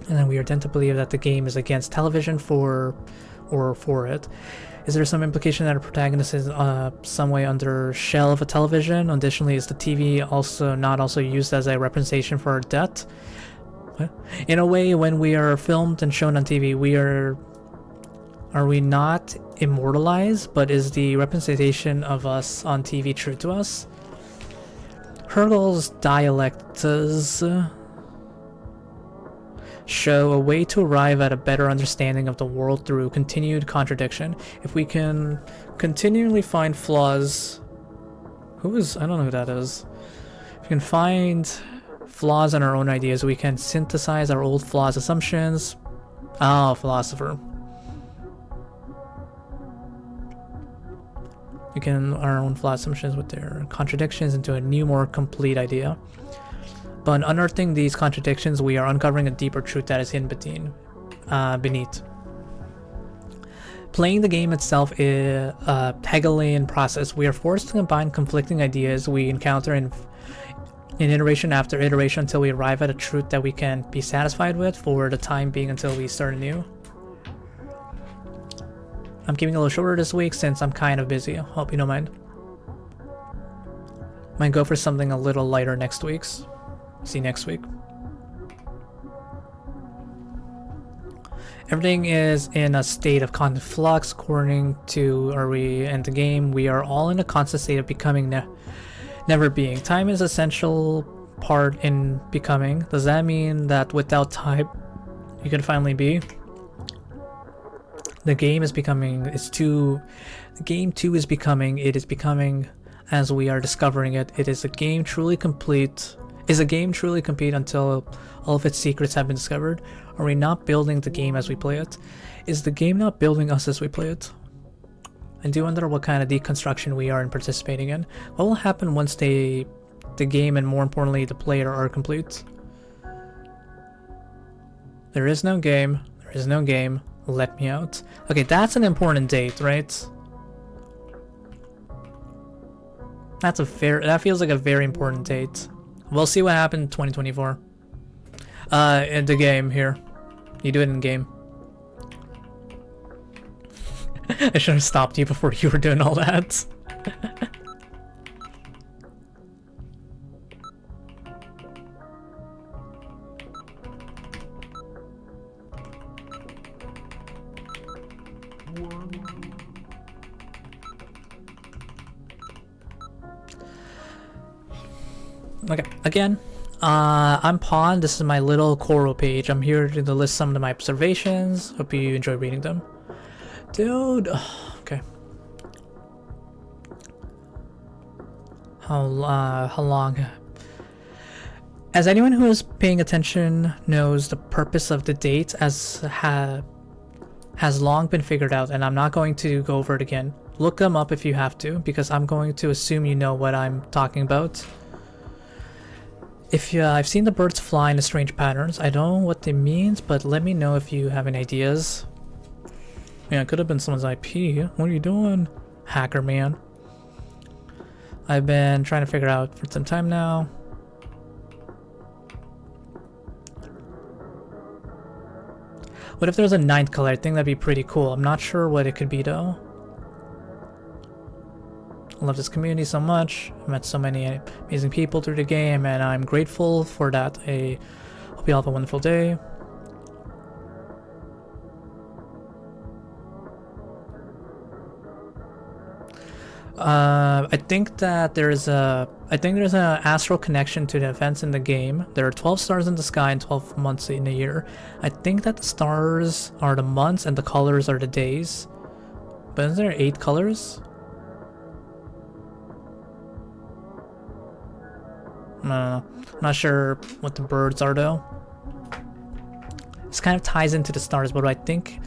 And then we are tend to believe that the game is against television for it. Is there some implication that a protagonist is some way under shell of a television? Additionally, is the TV also used as a representation for our debt? In a way, when we are filmed and shown on TV, are we not immortalized, but is the representation of us on TV true to us? Hergel's dialectics show a way to arrive at a better understanding of the world through continued contradiction. If we can continually find flaws... I don't know who that is. If we can find flaws in our own ideas, we can synthesize our old flaws assumptions. Oh, philosopher. We can our own flaw assumptions with their contradictions into a new, more complete idea. But in unearthing these contradictions, we are uncovering a deeper truth that is hidden beneath. Playing the game itself is a Hegelian process. We are forced to combine conflicting ideas we encounter in in iteration after iteration until we arrive at a truth that we can be satisfied with for the time being until we start anew. I'm keeping it a little shorter this week since I'm kind of busy. Hope you don't mind. Might go for something a little lighter next week's. See you next week. Everything is in a state of constant flux according to are we in the game. We are all in a constant state of becoming, never being. Time is essential part in becoming. Does that mean that without time you can finally be? The game is becoming, the game too is becoming, it is becoming as we are discovering it. It is a game truly complete. Is a game truly complete until all of its secrets have been discovered? Are we not building the game as we play it? Is the game not building us as we play it? I do wonder what kind of deconstruction we are in participating in. What will happen once the game and more importantly the player are complete? There is no game. There is no game. Let me out. Okay, that's an important date, right? That feels like a very important date. We'll see what happened in 2024. In the game here. You do it in game. I should have stopped you before you were doing all that. Okay, again, I'm Pawn. This is my little Coro page. I'm here to list some of my observations. Hope you enjoy reading them. Dude, okay. How long? As anyone who is paying attention knows, the purpose of the date has long been figured out, and I'm not going to go over it again. Look them up if you have to, because I'm going to assume you know what I'm talking about. If I've seen the birds fly in strange patterns. I don't know what they means, but let me know if you have any ideas. Yeah, it could have been someone's IP. What are you doing, hacker man? I've been trying to figure out for some time now. What if there's a ninth color? I think that'd be pretty cool. I'm not sure what it could be though. I love this community so much. I've met so many amazing people through the game, and I'm grateful for that. I hope you all have a wonderful day. I think that there's an astral connection to the events in the game. There are 12 stars in the sky and 12 months in a year. I think that the stars are the months and the colors are the days. But isn't there 8 colors? I'm not sure what the birds are though. This kind of ties into the stars, but I think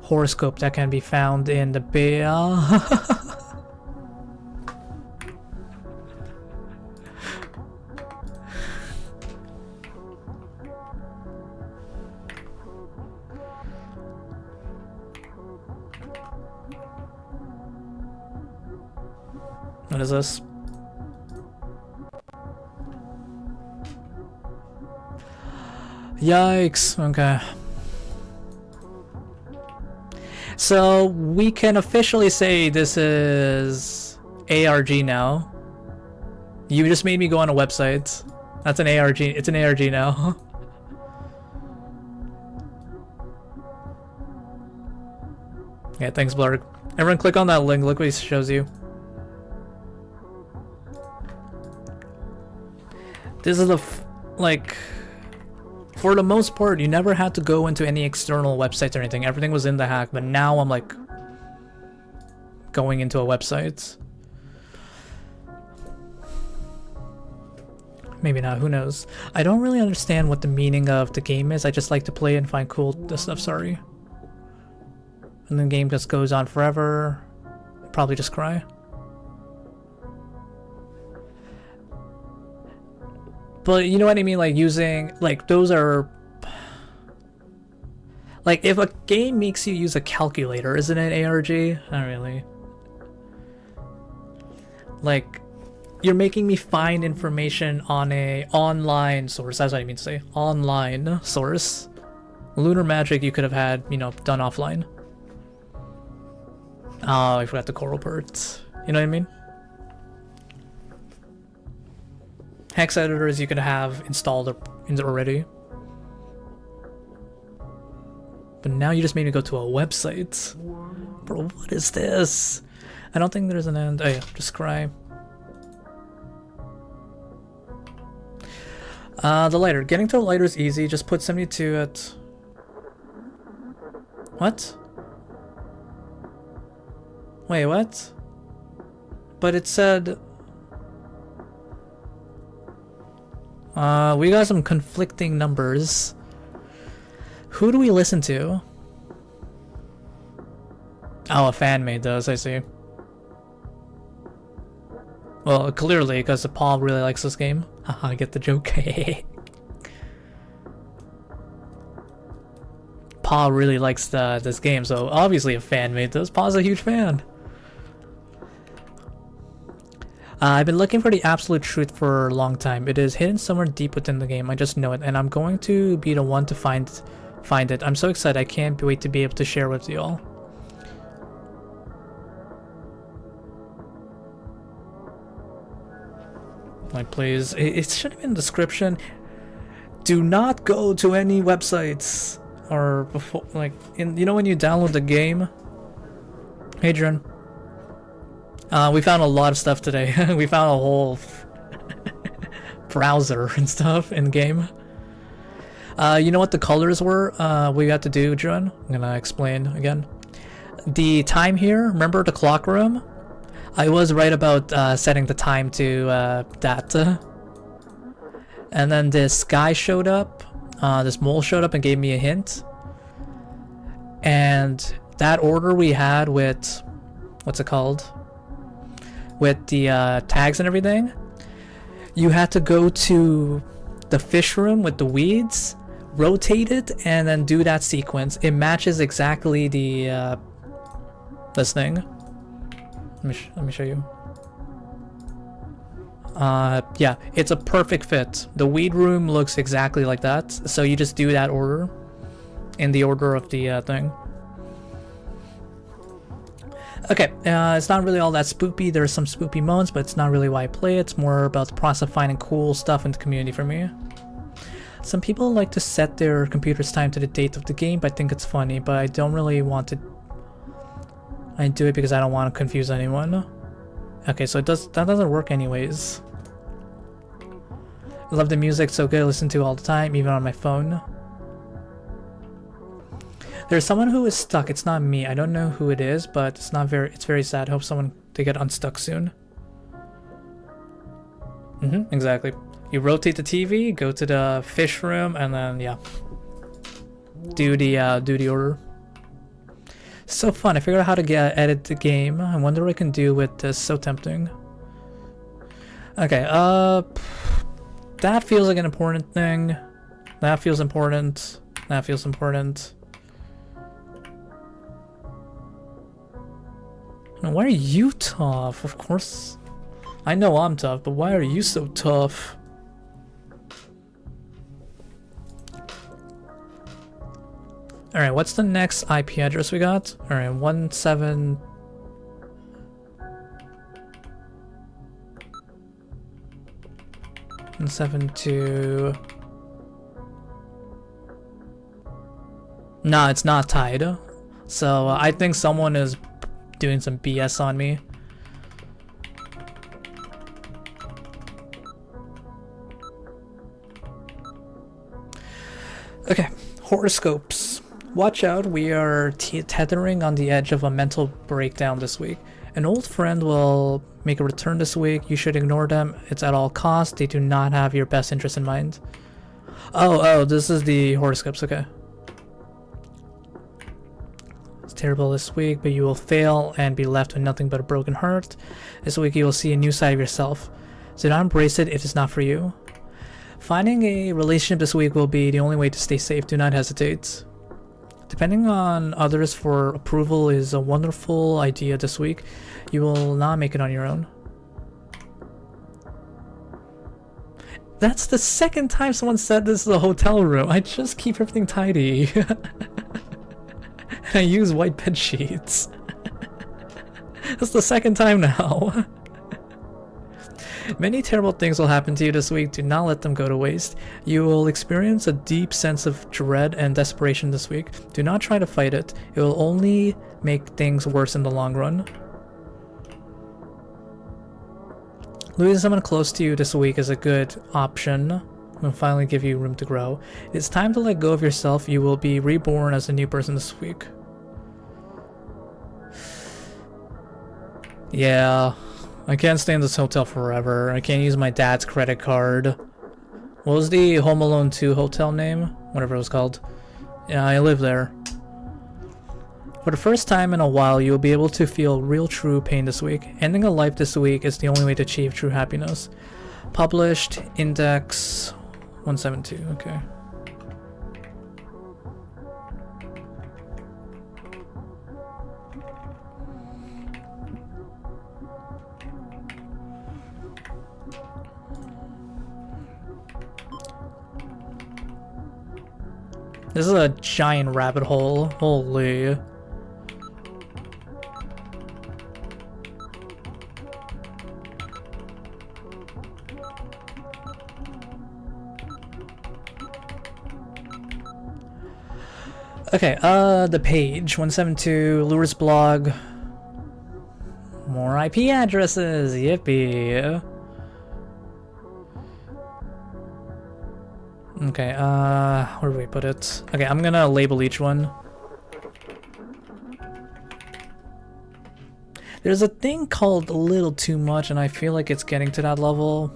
horoscope that can be found in the Bea. What is this? Yikes, okay. So we can officially say this is ARG now. You just made me go on a website. That's an ARG, it's an ARG now. Yeah, thanks Blarg. Everyone click on that link, look what it shows you. This is for the most part, you never had to go into any external websites or anything. Everything was in the hack, but now I'm like going into a website. Maybe not, who knows. I don't really understand what the meaning of the game is. I just like to play and find cool stuff, sorry. And the game just goes on forever. I'd probably just cry. But you know what I mean, like using, like those are, like if a game makes you use a calculator, isn't it ARG? Not really. Like, You're making me find information on a online source. That's what I mean to say. Online source. Lunar magic you could have had, you know, done offline. Oh, I forgot the coral part. You know what I mean? Hex editors you could have installed already. But now you just made me go to a website. Bro, what is this? I don't think there's an end. Oh yeah, just cry. The lighter. Getting to the lighter is easy. Just put 72 at... What? Wait, what? But it said... we got some conflicting numbers. Who do we listen to? Oh, a fan made those, I see. Well, clearly, because Paul really likes this game. Haha, get the joke. Paul really likes this game, so obviously a fan made those. Paul's a huge fan. I've been looking for the absolute truth for a long time. It is hidden somewhere deep within the game. I just know it, and I'm going to be the one to find it. I'm so excited. I can't wait to be able to share with you all. Like, please, it should have been in the description. Do not go to any websites or before, like, you know when you download the game. Adrian, we found a lot of stuff today. We found a whole browser and stuff in game. You know what the colors were? We had to do, Adrian. I'm gonna explain again. The time here. Remember the clock room? I was right about setting the time to that. And then this guy showed up, this mole showed up and gave me a hint. And that order we had with, what's it called? With the tags and everything, you had to go to the fish room with the weeds, rotate it, and then do that sequence. It matches exactly the this thing. Let me show you. Yeah, it's a perfect fit. The weed room looks exactly like that. So you just do that order in the order of the thing. Okay, it's not really all that spoopy. There's some spoopy moments, but it's not really why I play it. It's more about the process of finding cool stuff in the community for me. Some people like to set their computer's time to the date of the game, but I think it's funny, but I don't really want to. I do it because I don't want to confuse anyone. Okay, so that doesn't work anyways. I love the music, so good to listen to all the time, even on my phone. There's someone who is stuck. It's not me. I don't know who it is, but it's very sad. I hope they get unstuck soon. Exactly. You rotate the TV, go to the fish room, and then yeah, do the order. So fun. I figured out how to edit the game. I wonder what I can do with this. So tempting. Okay, that feels like an important thing. That feels important. That feels important. Now, why are you tough? Of course. I know I'm tough, but why are you so tough? Alright, what's the next IP address we got? Alright, 172. No, it's not tied. So I think someone is doing some BS on me. Okay, horoscopes. Watch out, we are tethering on the edge of a mental breakdown this week. An old friend will make a return this week. You should ignore them. It's at all costs. They do not have your best interest in mind. Oh, this is the horoscopes, okay. It's terrible this week, but you will fail and be left with nothing but a broken heart. This week you will see a new side of yourself. So don't embrace it if it's not for you. Finding a relationship this week will be the only way to stay safe. Do not hesitate. Depending on others for approval is a wonderful idea this week. You will not make it on your own. That's the second time someone said this is a hotel room. I just keep everything tidy. And I use white bed sheets. That's the second time now. Many terrible things will happen to you this week. Do not let them go to waste. You will experience a deep sense of dread and desperation this week. Do not try to fight it. It will only make things worse in the long run. Losing someone close to you this week is a good option. Will finally give you room to grow. It's time to let go of yourself. You will be reborn as a new person this week. Yeah, I can't stay in this hotel forever. I can't use my dad's credit card. What was the Home Alone 2 hotel name? Whatever it was called. Yeah, I live there. For the first time in a while, you'll be able to feel real true pain this week. Ending a life this week is the only way to achieve true happiness. Published, index 172, okay. This is a giant rabbit hole. Holy. Okay, the page 172, Lures blog. More IP addresses, yippee. Okay, where do we put it? Okay, I'm gonna label each one. There's a thing called a little too much, and I feel like it's getting to that level.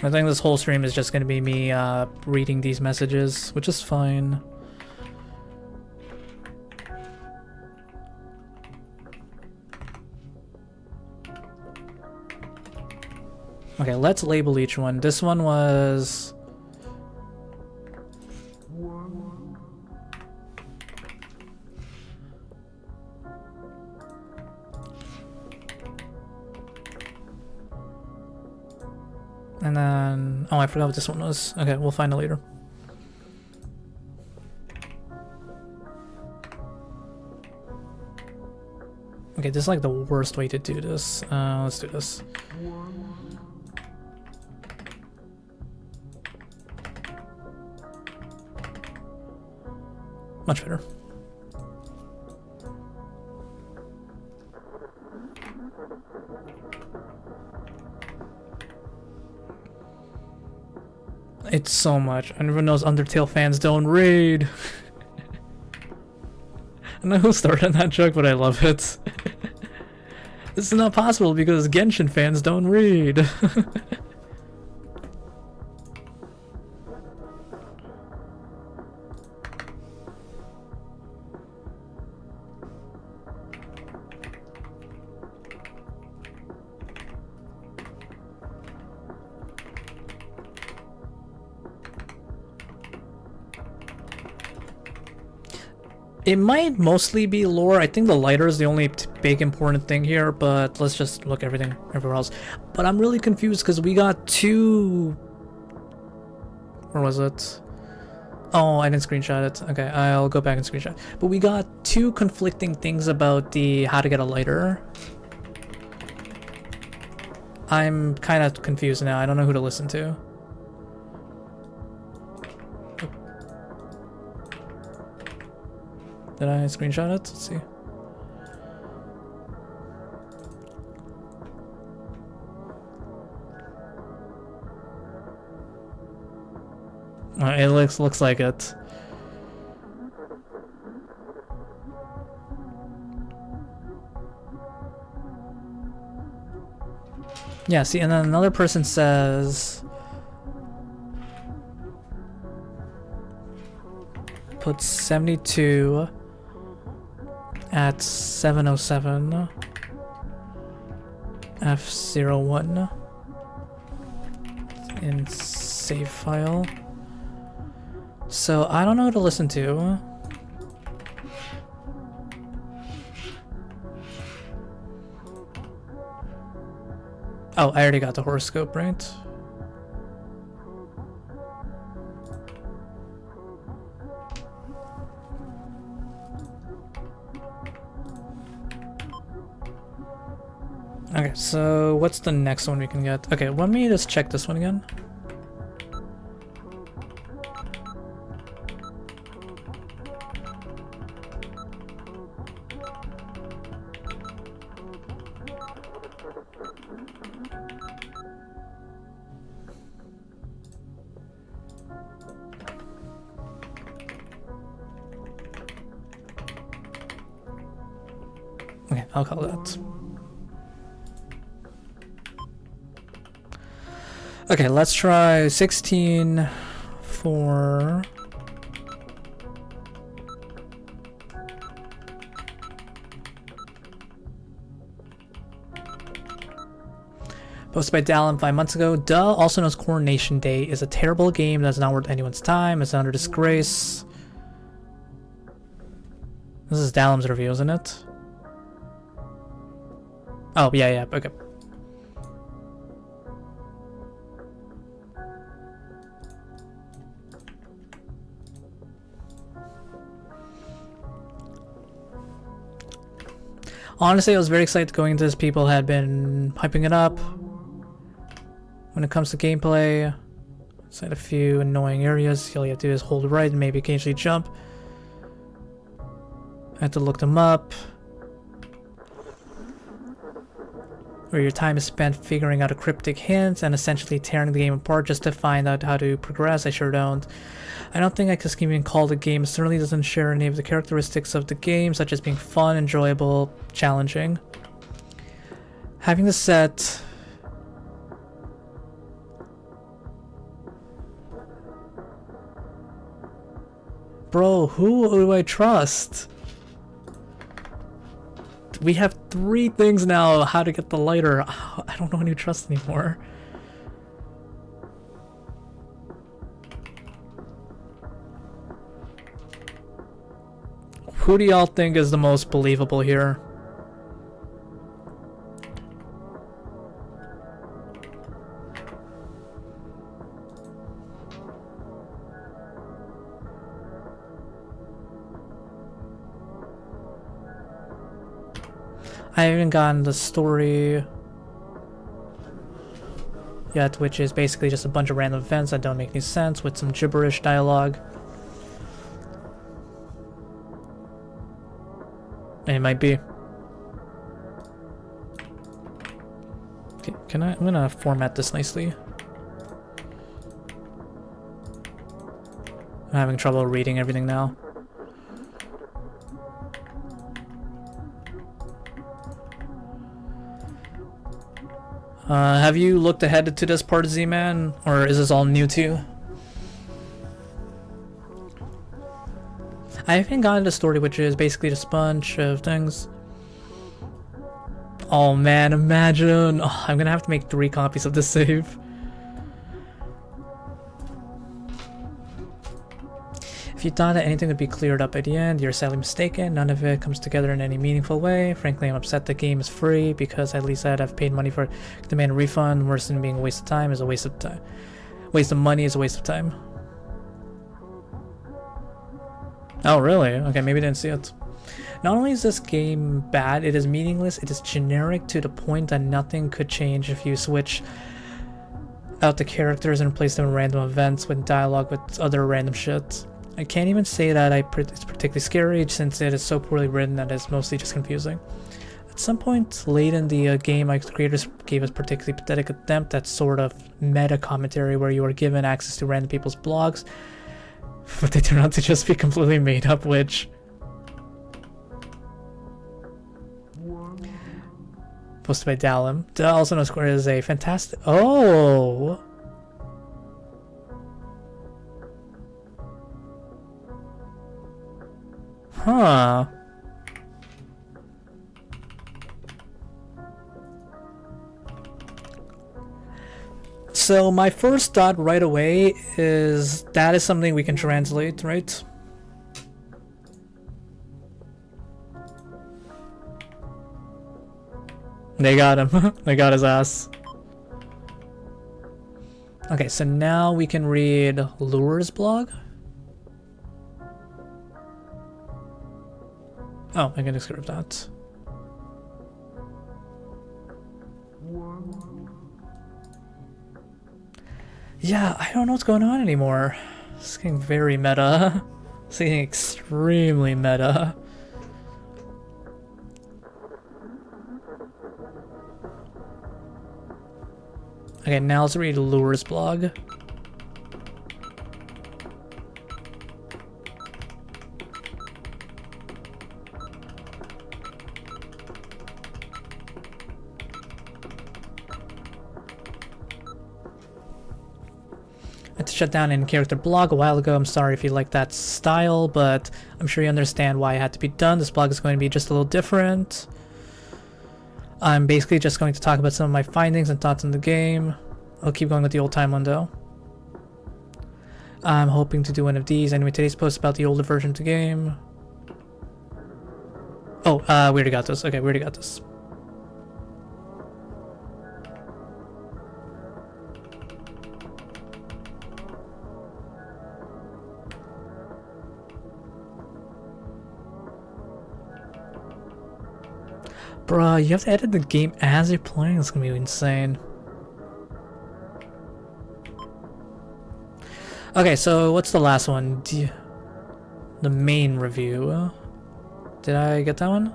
I think this whole stream is just gonna be me reading these messages, which is fine. Okay, let's label each one. This one was... And then... Oh, I forgot what this one was. Okay, we'll find it later. Okay, this is like the worst way to do this. Let's do this. Much better. It's so much. Everyone knows Undertale fans don't raid. I don't know who started that joke, but I love it. This is not possible because Genshin fans don't read. It might mostly be lore. I think the lighter is the only big important thing here, but let's just look everywhere else. But I'm really confused because we got two... Where was it? Oh, I didn't screenshot it. Okay, I'll go back and screenshot. But we got two conflicting things about the how to get a lighter. I'm kind of confused now. I don't know who to listen to. Did I screenshot it? Let's see. It looks like it. Yeah, see, and then another person says... Put 72 at 707 F01 in save file. So I don't know what to listen to. Oh, I already got the horoscope, right? Okay, so what's the next one we can get? Okay, let me just check this one again. Okay, I'll call that. Okay, let's try 16 for... Posted by Dallin 5 months ago. Duh also knows Coronation Day is a terrible game that's not worth anyone's time. It's under disgrace. This is Dallim's review, isn't it? Oh, yeah, okay. Honestly, I was very excited going into this. People had been hyping it up. When it comes to gameplay, inside a few annoying areas, all you have to do is hold right and maybe occasionally jump. I had to look them up. Where your time is spent figuring out a cryptic hint and essentially tearing the game apart just to find out how to progress. I sure don't. I don't think I can even call the game. It certainly doesn't share any of the characteristics of the game, such as being fun, enjoyable, challenging. Having this set... Bro, who do I trust? We have 3 things now how to get the lighter. I don't know who to trust anymore. Who do y'all think is the most believable here? I haven't gotten the story yet, which is basically just a bunch of random events that don't make any sense with some gibberish dialogue. And it might be. Okay, I'm gonna format this nicely. I'm having trouble reading everything now. Have you looked ahead to this part, Z-Man? Or is this all new to you? I haven't gotten the story, which is basically just a bunch of things. Oh man, imagine! Oh, I'm gonna have to make 3 copies of this save. If you thought that anything would be cleared up at the end, you're sadly mistaken. None of it comes together in any meaningful way. Frankly, I'm upset the game is free because at least I've paid money for it. Demand a refund. Worse than being a waste of time is a waste of time. Waste of money is a waste of time. Oh really? Okay, maybe I didn't see it. Not only is this game bad, it is meaningless. It is generic to the point that nothing could change if you switch out the characters and replace them with random events with dialogue with other random shit. I can't even say that it's particularly scary since it is so poorly written that it's mostly just confusing. At some point late in the game, my creators gave us particularly pathetic attempt at sort of meta commentary where you are given access to random people's blogs, but they turn out to just be completely made up, which... Posted by Dallim. Also known Square is a fantastic... Oh! Huh. So my first thought right away is that is something we can translate, right? They got him. They got his ass. Okay, so now we can read Lure's blog. Oh, I can describe that. Yeah, I don't know what's going on anymore. It's getting very meta. It's getting extremely meta. Okay, now let's read Lure's blog. I had to shut down in-character blog a while ago. I'm sorry if you like that style, but I'm sure you understand why it had to be done. This blog is going to be just a little different. I'm basically just going to talk about some of my findings and thoughts on the game. I'll keep going with the old time one though. I'm hoping to do one of these. Anyway, today's post about the older version of the game. Oh, we already got this. Okay, we already got this. Bruh, you have to edit the game as you're playing. It's gonna be insane. Okay, so what's the last one? The main review. Did I get that one?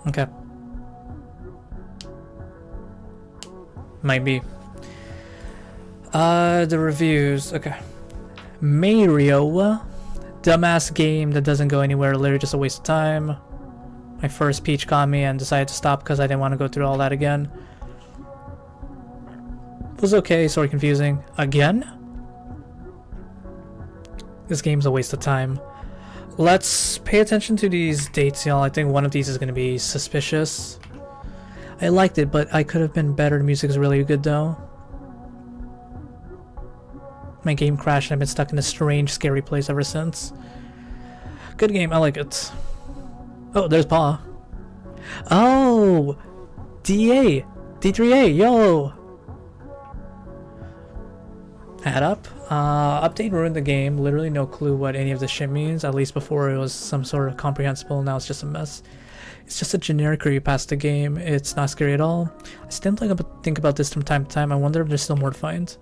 Okay. Might be. The reviews. Okay. Mario. Dumbass game that doesn't go anywhere. Literally just a waste of time. My first Peach got me and decided to stop because I didn't want to go through all that again. It was okay, sort of confusing. Again? This game's a waste of time. Let's pay attention to these dates, y'all. I think one of these is going to be suspicious. I liked it, but I could have been better. The music is really good, though. My game crashed and I've been stuck in a strange, scary place ever since. Good game. I like it. Oh, there's Paw. Oh! DA! D3A! Yo! Add up. Update ruined the game. Literally no clue what any of this shit means. At least before it was some sort of comprehensible. Now it's just a mess. It's just a generic creepypasta game. It's not scary at all. I still think about this from time to time. I wonder if there's still more to find.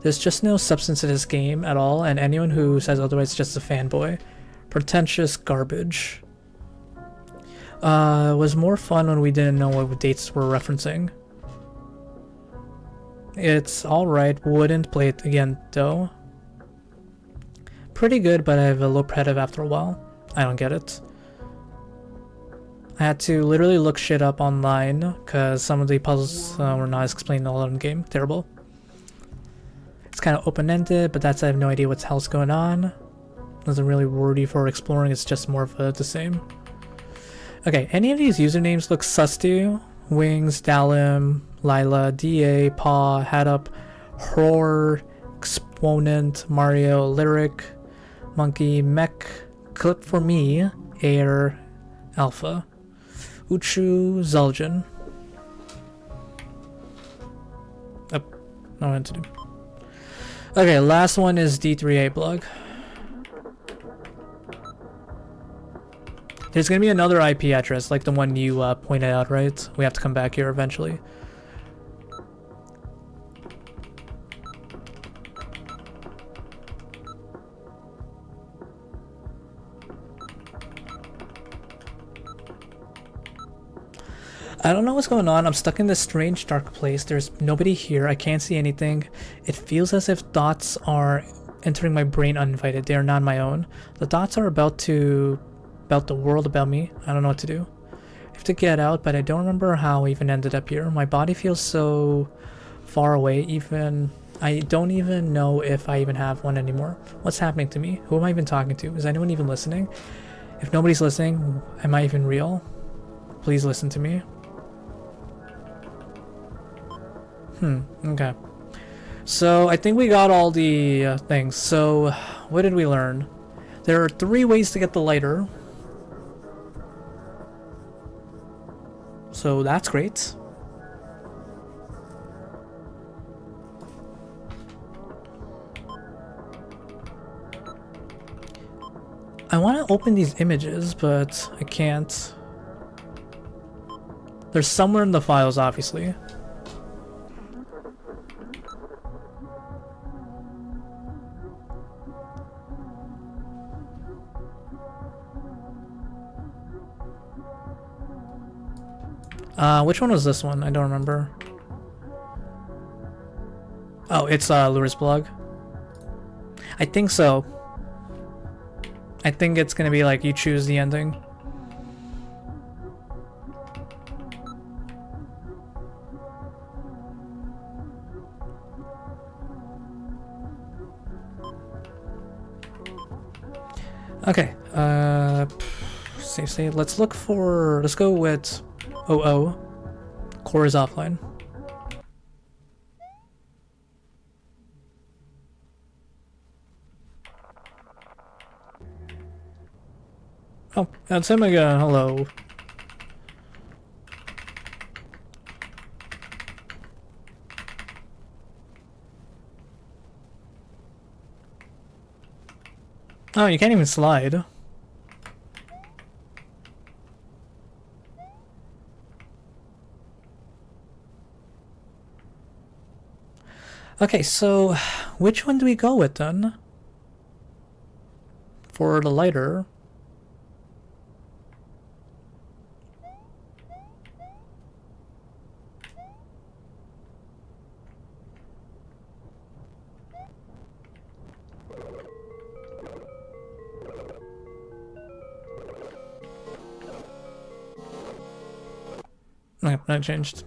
There's just no substance to this game at all, and anyone who says otherwise is just a fanboy. Pretentious garbage. It was more fun when we didn't know what dates we're referencing. It's alright, wouldn't play it again though. Pretty good, but I have a low repetitive after a while. I don't get it. I had to literally look shit up online because some of the puzzles were not explained all in the game. Terrible. It's kind of open-ended, but that's I have no idea what the hell's going on. Doesn't really reward you for exploring, it's just more of the same. Okay, any of these usernames look sus to you? Wings, Dalim, Lila, DA, Paw, Hadup, Horror, Exponent, Mario, Lyric, Monkey, Mech, Clip for Me, Air, Alpha, Uchu, Zul'jin. Oh, no one to do. Okay, last one is D3A blog. There's gonna be another IP address, like the one you pointed out, right? We have to come back here eventually. I don't know what's going on. I'm stuck in this strange dark place. There's nobody here. I can't see anything. It feels as if thoughts are entering my brain uninvited. They are not my own. The thoughts are about the world, about me. I don't know what to do. I have to get out, but I don't remember how I even ended up here. My body feels so far away. I don't even know if I even have one anymore. What's happening to me? Who am I even talking to? Is anyone even listening? If nobody's listening, am I even real? Please listen to me. Okay. So I think we got all the things. So what did we learn? There are 3 ways to get the lighter. So that's great. I want to open these images, but I can't. They're somewhere in the files, obviously. Which one was this one? I don't remember. Oh, it's Lure's blog. I think so. I think it's gonna be like you choose the ending. Okay. Save. Let's look for. Let's go with OO. Core is offline. Oh, that's him again. Hello. Oh, you can't even slide. Okay, so which one do we go with then? For the lighter. Okay, that changed.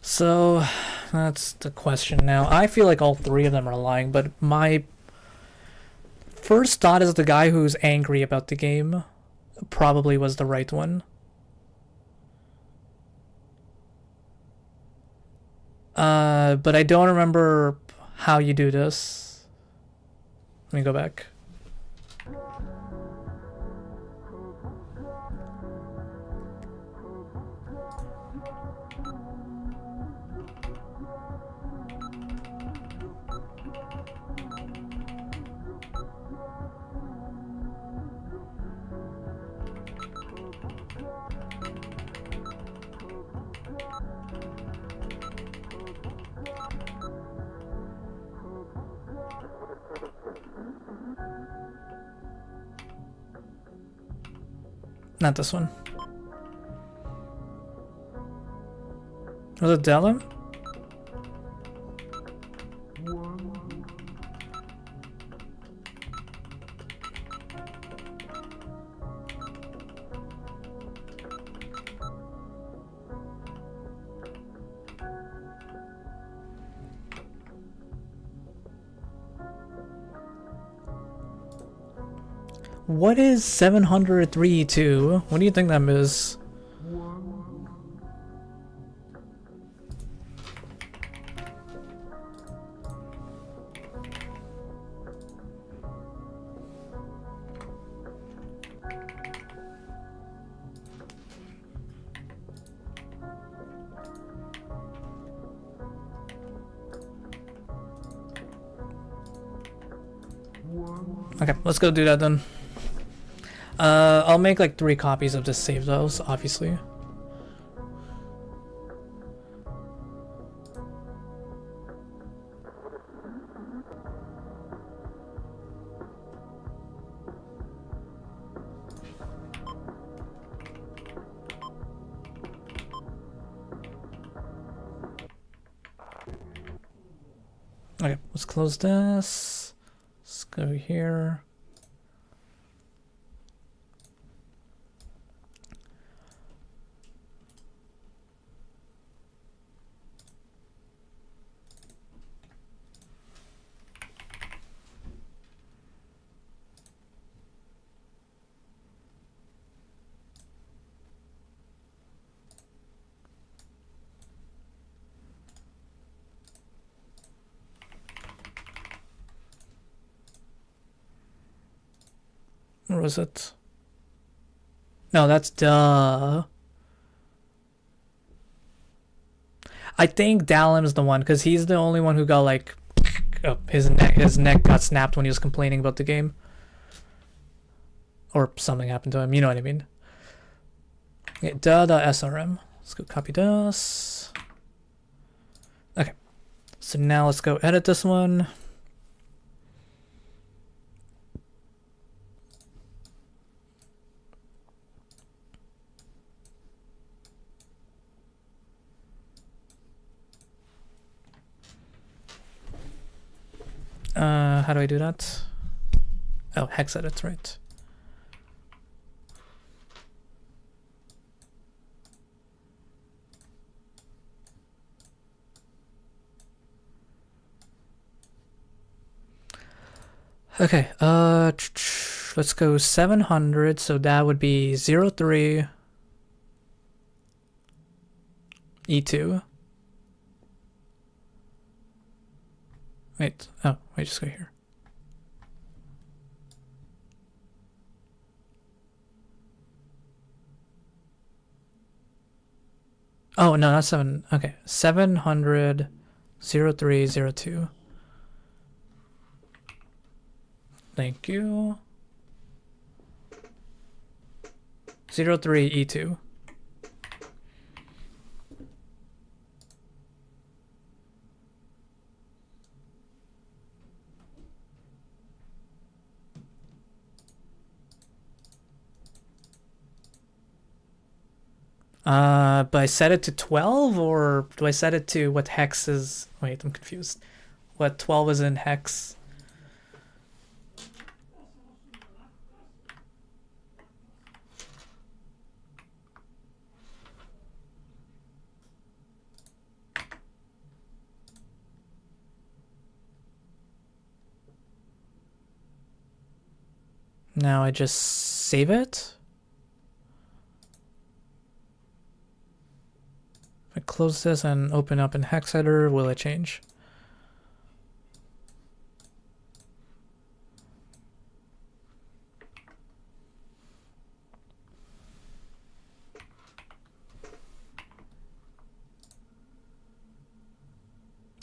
So that's the question now. I feel like all 3 of them are lying, but my first thought is the guy who's angry about the game probably was the right one. But I don't remember how you do this. Let me go back. Not this one. Was it Delum? What is 703.2? What do you think that is? Okay, let's go do that then. I'll make like 3 copies of this save those, obviously. Okay, let's close this. Let's go here. Or was it? No, that's duh. I think Dalim's the one because he's the only one who got like his neck got snapped when he was complaining about the game, or something happened to him. You know what I mean? Okay, SRM. Let's go copy this. Okay, so now let's go edit this one. How do I do that? Oh, hex edit, right. Okay, let's go 700, so that would be 03 E2. Wait, oh, wait, just go here. Oh, no, not 7, okay, 700, 0302. Thank you. 03 E2. But I set it to 12, or do I set it to what hex is? Wait, I'm confused. What 12 is in hex? Now I just save it. If I close this and open up in hex editor, will it change?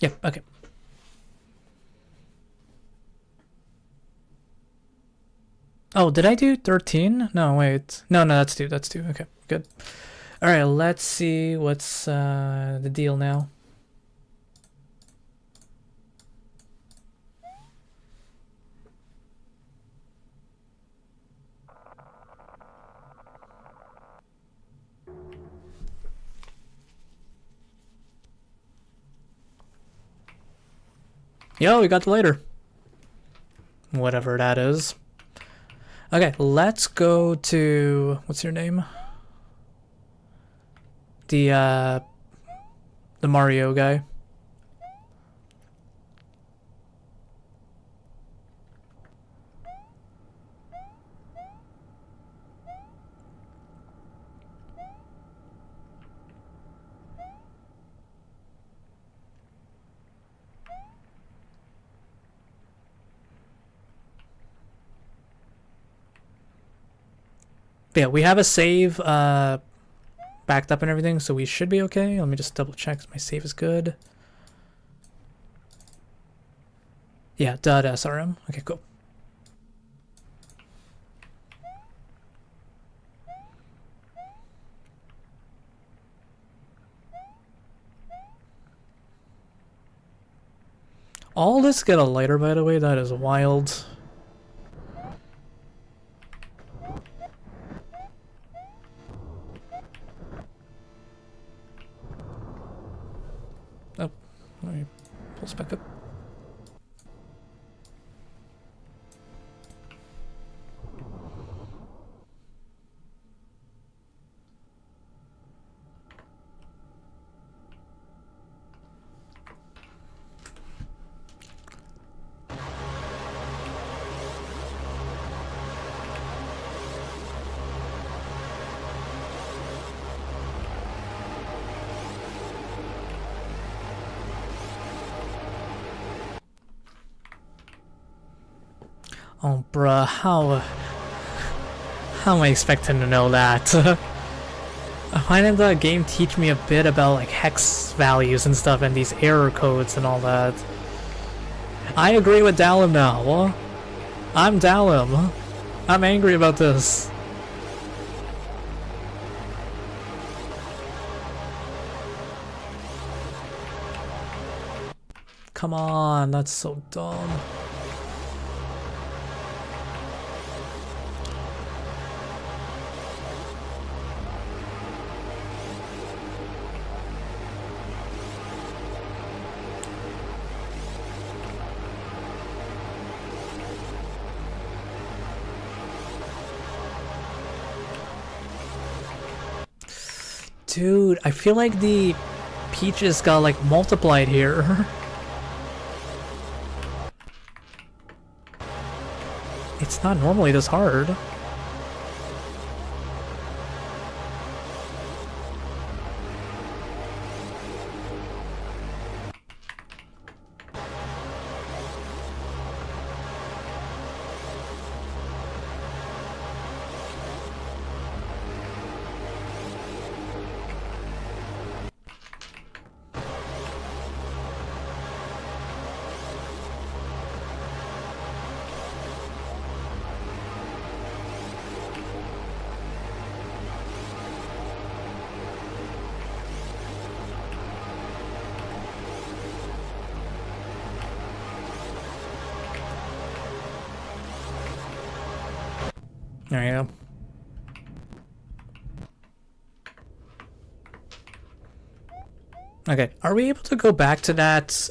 Yep, okay. Oh, did I do 13? No, wait. No, that's 2. That's 2. Okay, good. All right, let's see what's the deal now. Yo, we got the lighter. Whatever that is. Okay, let's go to, what's your name? The Mario guy. But yeah, we have a save backed up and everything, so we should be okay. Let me just double check my save is good. Yeah, .srm. Okay, cool. All this get a lighter, by the way. That is wild. Oh, let me pull this back up. Oh, bruh, how? How am I expecting to know that? Why didn't the game teach me a bit about like hex values and stuff and these error codes and all that? I agree with Dalim now. I'm Dalim. I'm angry about this. Come on, that's so dumb. Dude, I feel like the peaches got like multiplied here. It's not normally this hard. There you go. Okay, are we able to go back to that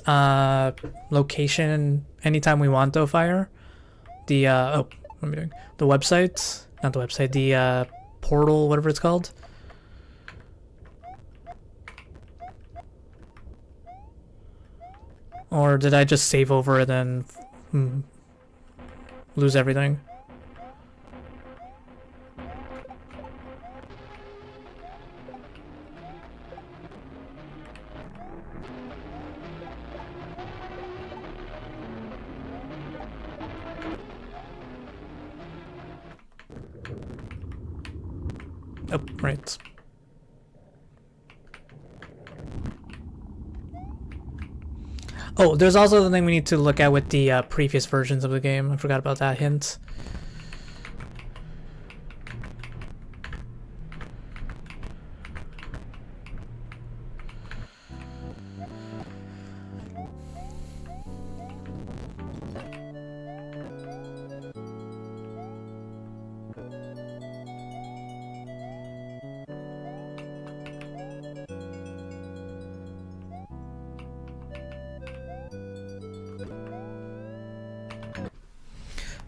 location anytime we want though, Fire? The oh, what am I doing? The website? Not the website, the portal, whatever it's called. Or did I just save over and then lose everything? Oh, right. Oh, there's also the thing we need to look at with the previous versions of the game. I forgot about that hint.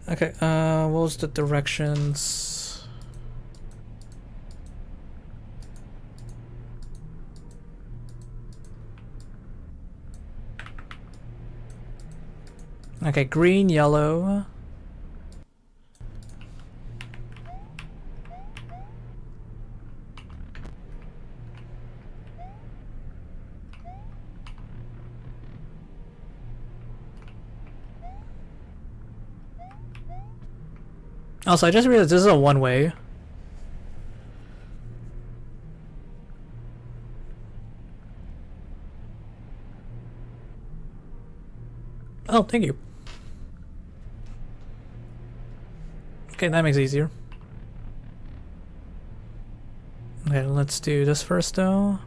Okay, what was the directions? Okay, green, yellow. Also, I just realized this is a one-way. Oh, thank you. Okay, that makes it easier. Okay, let's do this first though.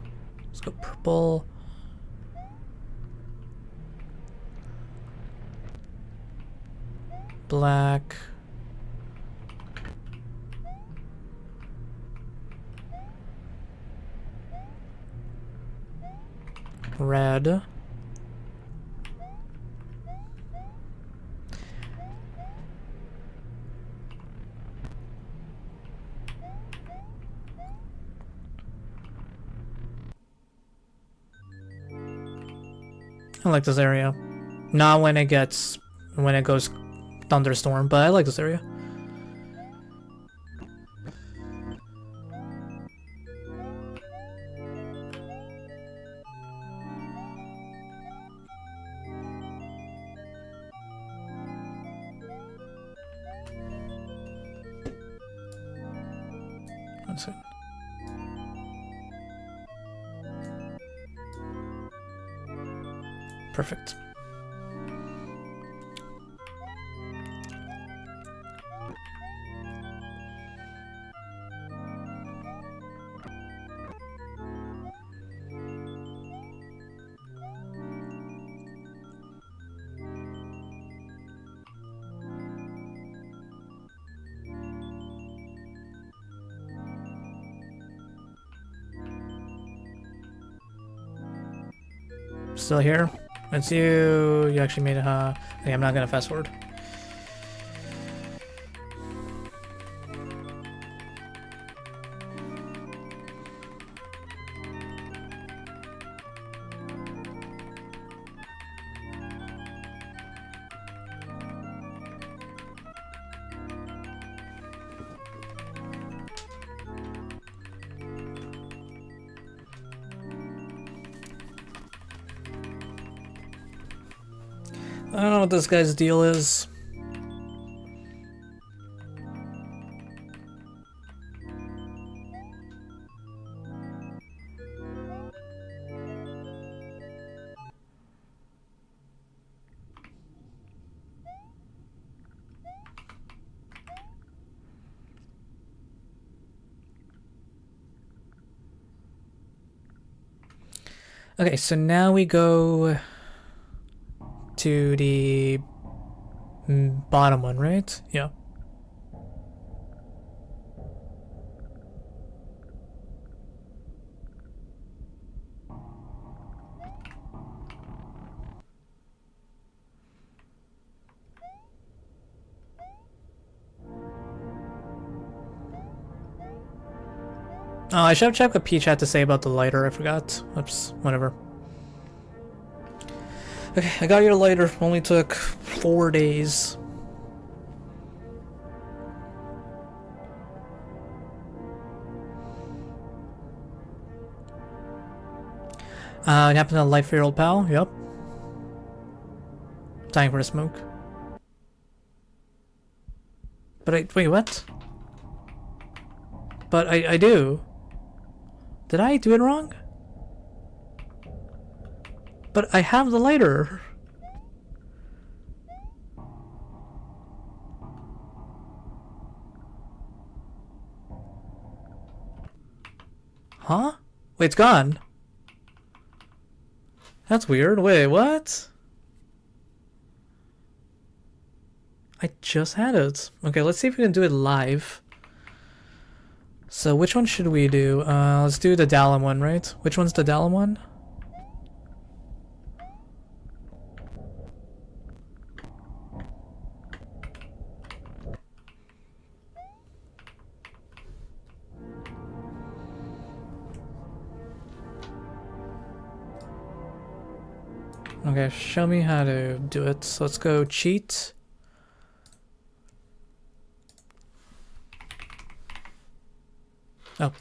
Let's go purple. Black. Red. I like this area. Not when it goes thunderstorm, but I like this area. Perfect. Still here? It's you. You actually made it, huh? Okay, I'm not gonna fast forward. I don't know what this guy's deal is. Okay, so now we go to the bottom one, right? Yeah. Oh, I should have checked what Peach had to say about the lighter. I forgot. Oops, whatever. Okay, I got your lighter. Only took 4 days. It happened to light for your old pal? Yep. Dying for a smoke. But wait, what? But I do. Did I do it wrong? But I have the lighter. Huh? Wait, it's gone. That's weird. Wait, what? I just had it. Okay, let's see if we can do it live. So which one should we do? Let's do the Dallin one, right? Which one's the Dallin one? Okay, show me how to do it. So let's go cheat. Oh.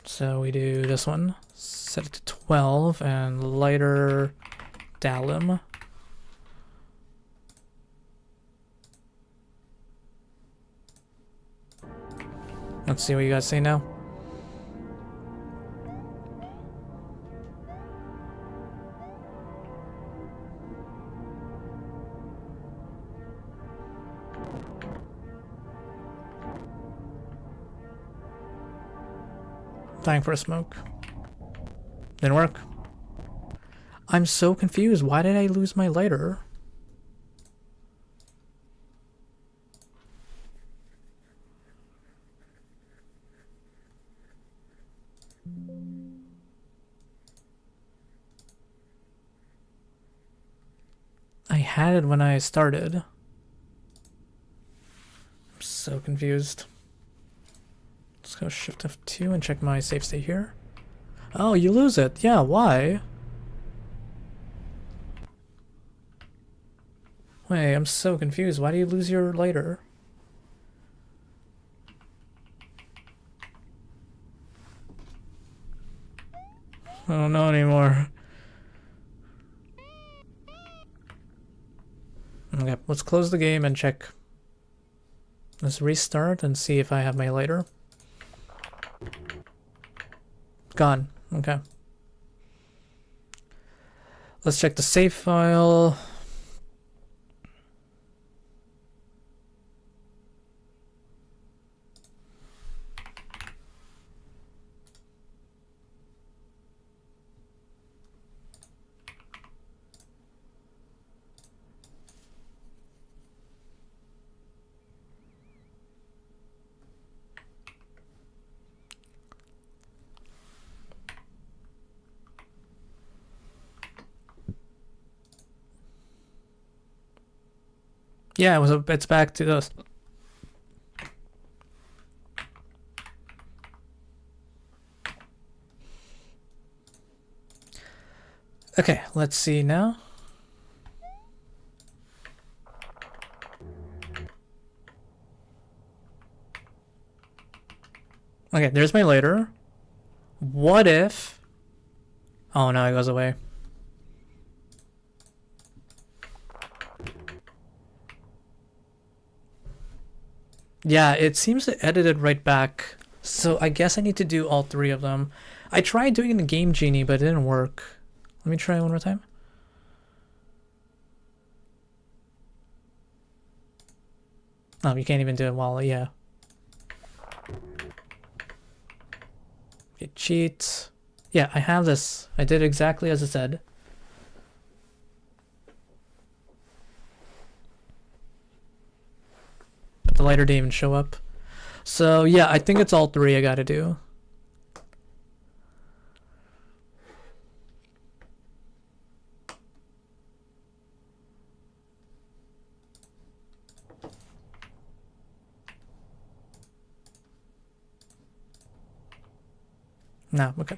So we do this one. Set it to 12 and lighter Dalim. Let's see what you guys say now. Dying for a smoke. Didn't work. I'm so confused. Why did I lose my lighter? I had it when I started. I'm so confused. Let's go Shift F2 and check my save state here. Oh, you lose it. Yeah, why? Wait, I'm so confused. Why do you lose your lighter? I don't know anymore. Okay, let's close the game and check. Let's restart and see if I have my lighter. Gone. Okay. Let's check the save file. Yeah, it's back to this. Okay, let's see now. Okay, there's my later. What if... Oh no, it goes away. Yeah, it seems to edit it right back. So I guess I need to do all three of them. I tried doing it in Game Genie, but it didn't work. Let me try one more time. Oh, you can't even do it while, yeah. It cheats. Yeah, I have this. I did exactly as it said. But the lighter didn't even show up. So yeah, I think it's all three I gotta do. No, okay.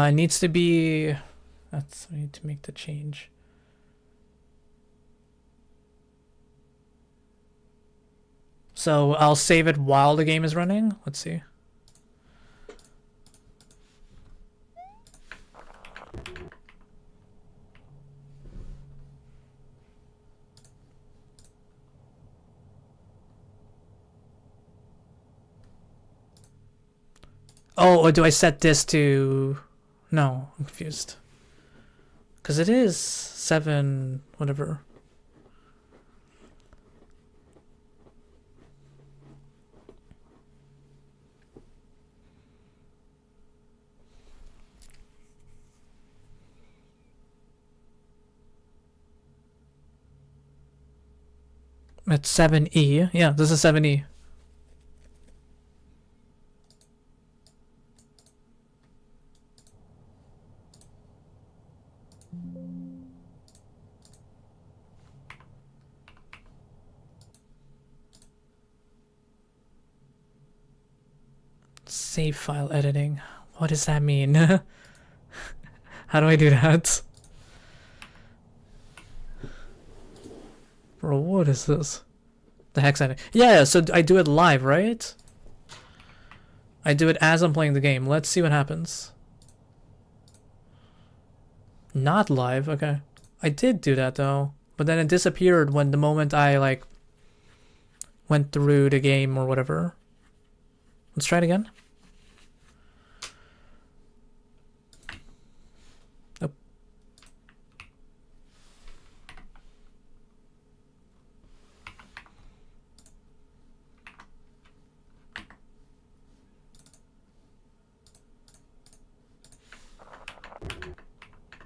It needs to be... I need to make the change. So I'll save it while the game is running. Let's see. Oh, or do I set this to... No, I'm confused. Because it is 7, whatever. It's 7E. Yeah, this is 7E. Save file editing. What does that mean? How do I do that? Bro, what is this? The hex editing. Yeah, so I do it live, right? I do it as I'm playing the game. Let's see what happens. Not live, okay. I did do that though. But then it disappeared when the moment I like went through the game or whatever. Let's try it again. Nope.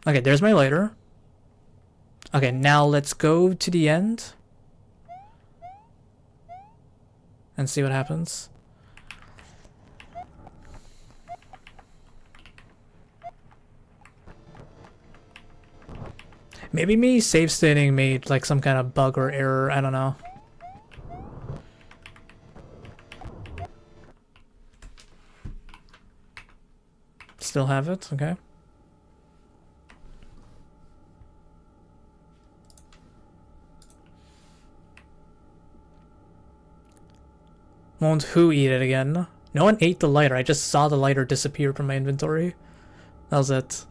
Okay, there's my later. Okay, now let's go to the end and see what happens. Maybe me save stating made like some kind of bug or error, I don't know. Still have it, okay. Won't who eat it again? No one ate the lighter. I just saw the lighter disappear from my inventory. That was it.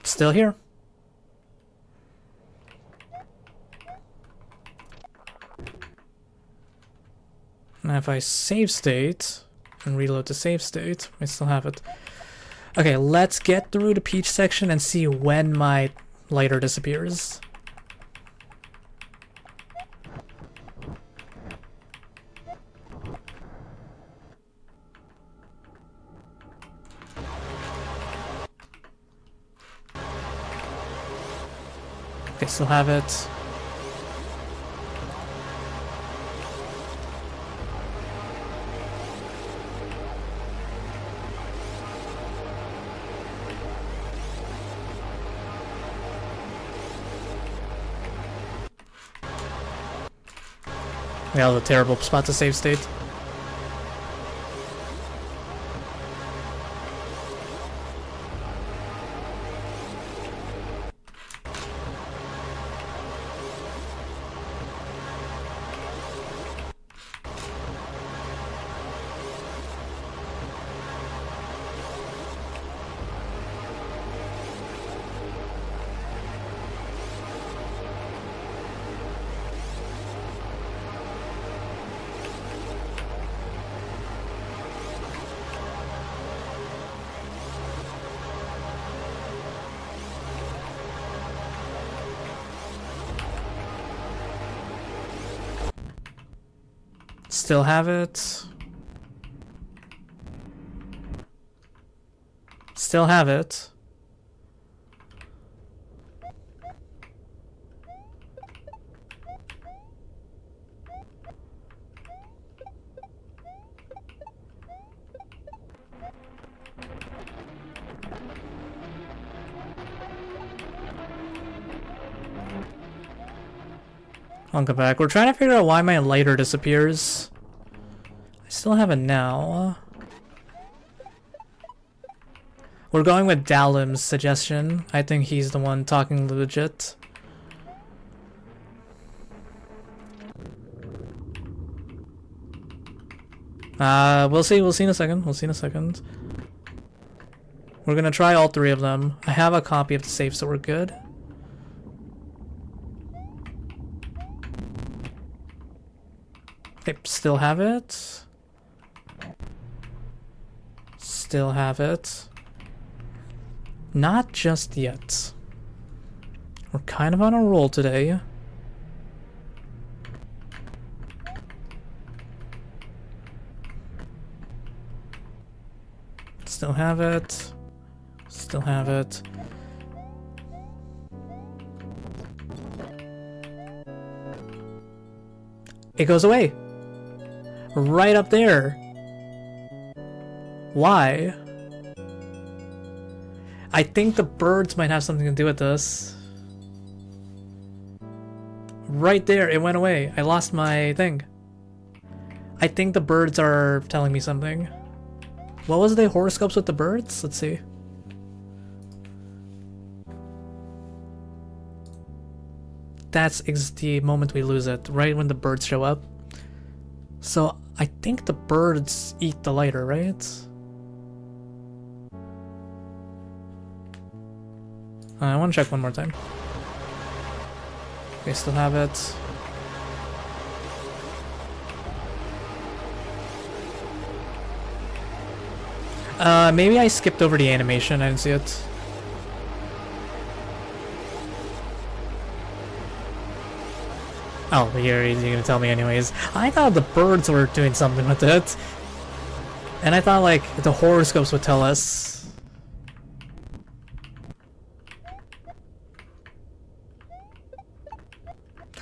Still here. Now if I save state and reload the save state, I still have it. Okay, let's get through the peach section and see when my lighter disappears. Okay, still have it. Yeah, that was a terrible spot to save state. Still have it. Still have it. I'll go back. We're trying to figure out why my lighter disappears. I still have it now. We're going with Dalim's suggestion. I think he's the one talking legit. We'll see in a second. We'll see in a second. We're gonna try all three of them. I have a copy of the safe, so we're good. Okay, still have it. Still have it. Not just yet. We're kind of on a roll today. Still have it. Still have it. It goes away. Right up there. Why? I think the birds might have something to do with this. Right there, it went away. I lost my thing. I think the birds are telling me something. What was the horoscopes with the birds? Let's see. That's the moment we lose it, right when the birds show up. So I think the birds eat the lighter, right? I want to check one more time. Okay, still have it. Maybe I skipped over the animation, I didn't see it. Oh, you're gonna tell me anyways. I thought the birds were doing something with it. And I thought, like, the horoscopes would tell us.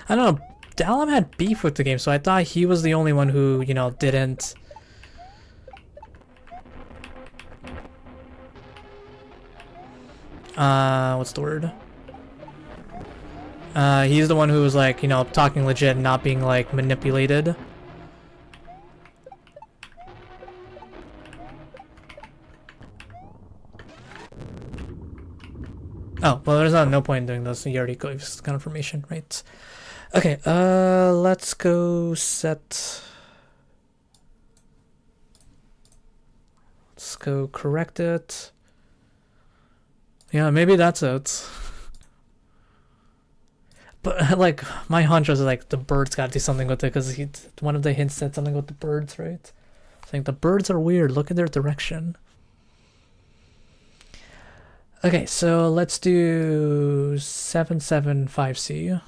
I don't know. Dalam had beef with the game, so I thought he was the only one who, you know, didn't. What's the word? He's the one who was like, you know, talking legit, not being like manipulated. Oh, well, there's no point in doing this. You already gave this confirmation, right? Okay, let's go set. Let's go correct it. Yeah, maybe that's it. But like, my hunch was like the birds got to do something with it because one of the hints said something with the birds, right? I think the birds are weird. Look at their direction. Okay, so let's do 775C.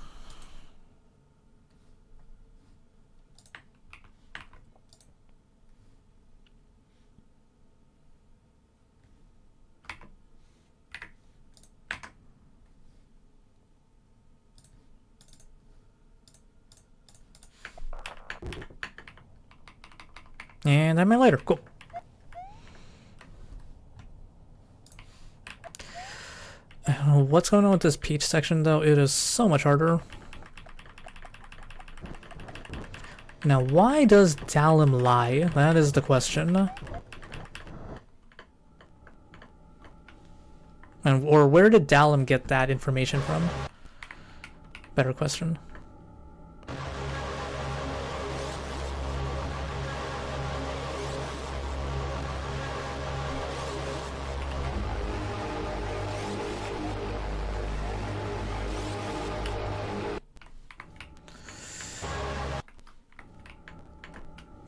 And I have my lighter. Cool. I don't know what's going on with this peach section, though. It is so much harder. Now, why does Dalam lie? That is the question. Or where did Dalam get that information from? Better question.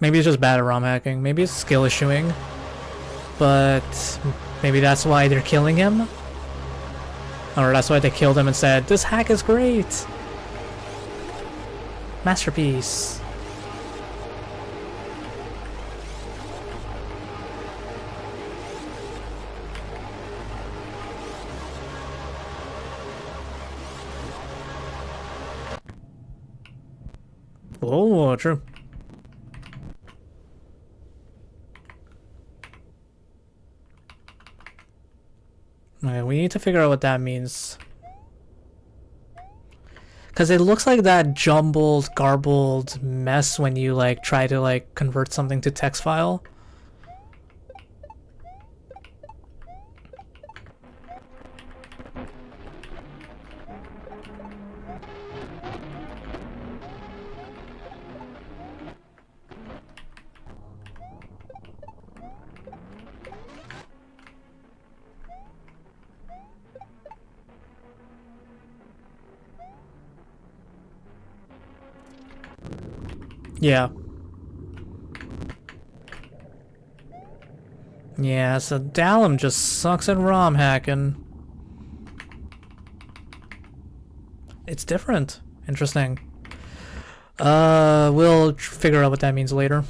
Maybe it's just bad at ROM hacking. Maybe it's skill issuing. But maybe that's why they're killing him. Or that's why they killed him and said, this hack is great! Masterpiece. Oh, true. Okay, we need to figure out what that means. Because it looks like that jumbled, garbled mess when you like try to like convert something to text file. Yeah. Yeah, so Dalam just sucks at ROM hacking. It's different. Interesting. We'll figure out what that means later.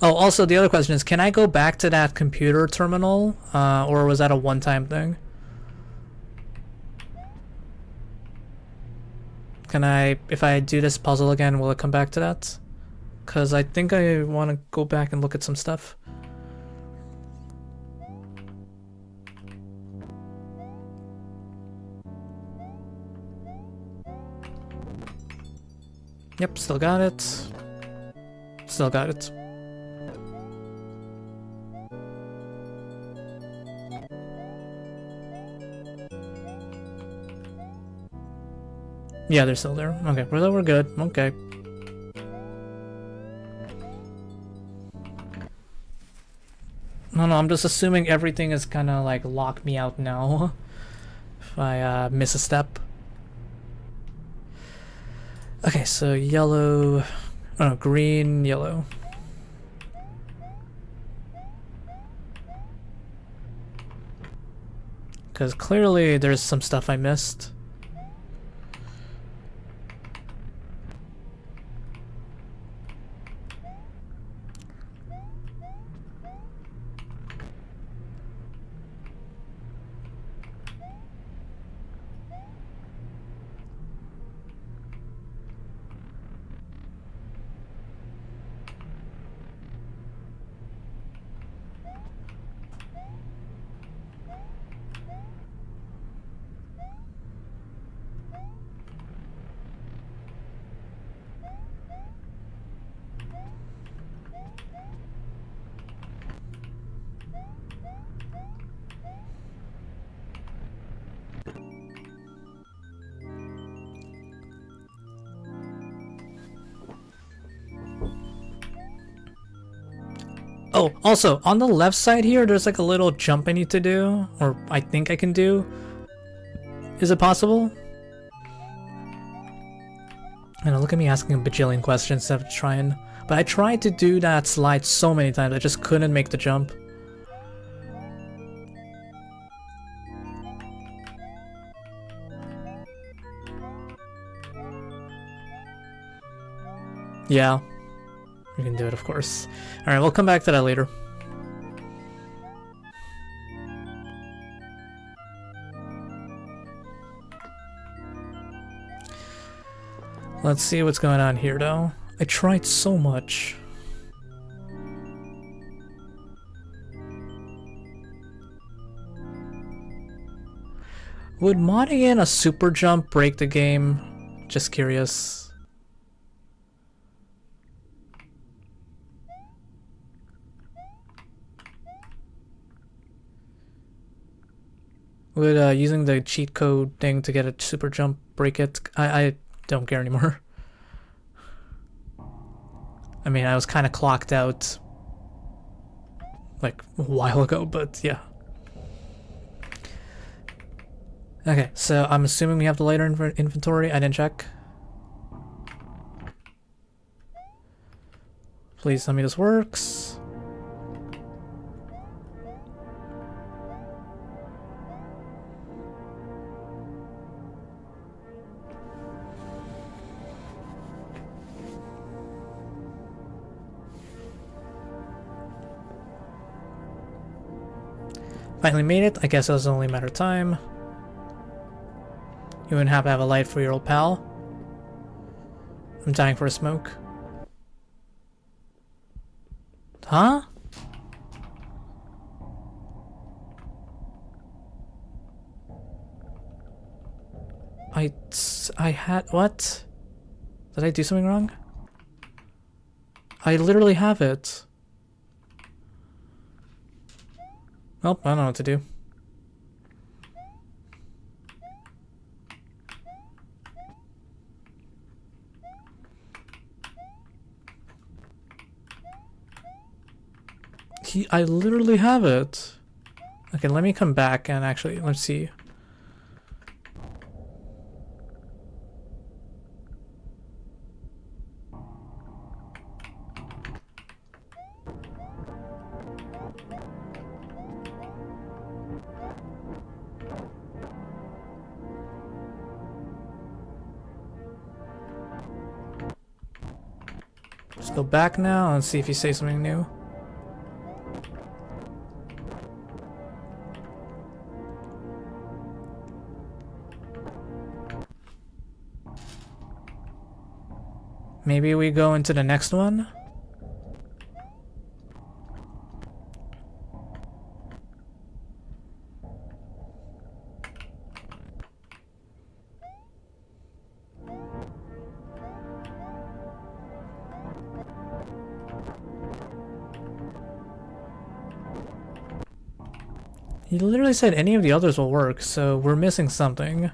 Oh, also the other question is, can I go back to that computer terminal? Or was that a one-time thing? Can I, if I do this puzzle again, will it come back to that? Because I think I want to go back and look at some stuff. Yep, still got it. Still got it. Yeah, they're still there. Okay, we're good. Okay. No, I'm just assuming everything is kind of like lock me out now. If I miss a step. Okay, so yellow... Oh, no, green, yellow. Because clearly there's some stuff I missed. Oh, also, on the left side here, there's like a little jump I need to do, or I think I can do. Is it possible? And look at me asking a bajillion questions instead of trying. But I tried to do that slide so many times, I just couldn't make the jump. Yeah, you can do it, of course. Alright, we'll come back to that later. Let's see what's going on here, though. I tried so much. Would modding in a super jump break the game? Just curious. Would using the cheat code thing to get a super jump break it? I don't care anymore. I mean, I was kind of clocked out like a while ago, but yeah. Okay, so I'm assuming we have the lighter inventory. I didn't check. Please tell me this works. Finally made it. I guess it was only a matter of time. You wouldn't have to have a light for your old pal. I'm dying for a smoke. Huh? I had what? Did I do something wrong? I literally have it. Well, I don't know what to do. I literally have it. Okay, let me come back and actually, let's see. Let's go back now and see if you say something new. Maybe we go into the next one? He literally said any of the others will work, so we're missing something.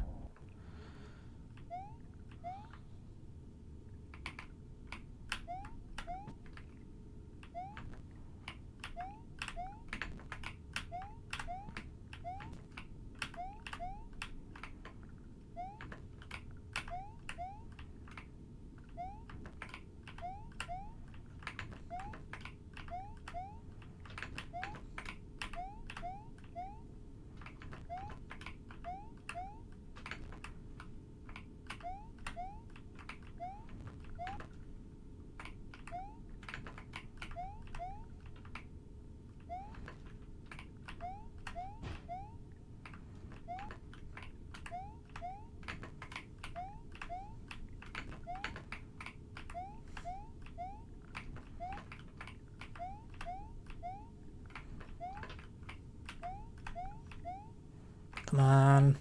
Come on.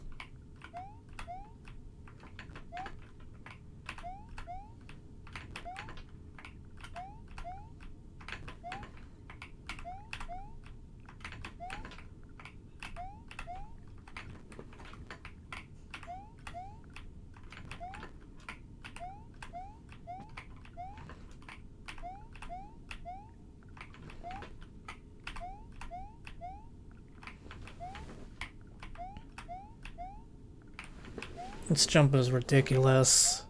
This jump is ridiculous.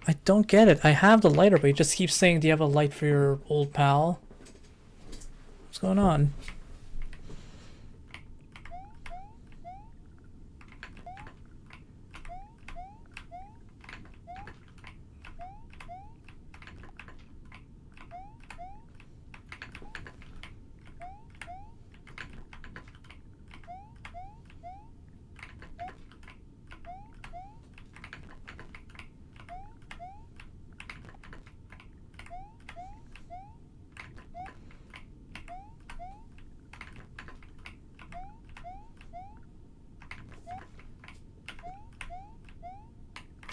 I don't get it. I have the lighter, but he just keeps saying, do you have a light for your old pal? What's going on?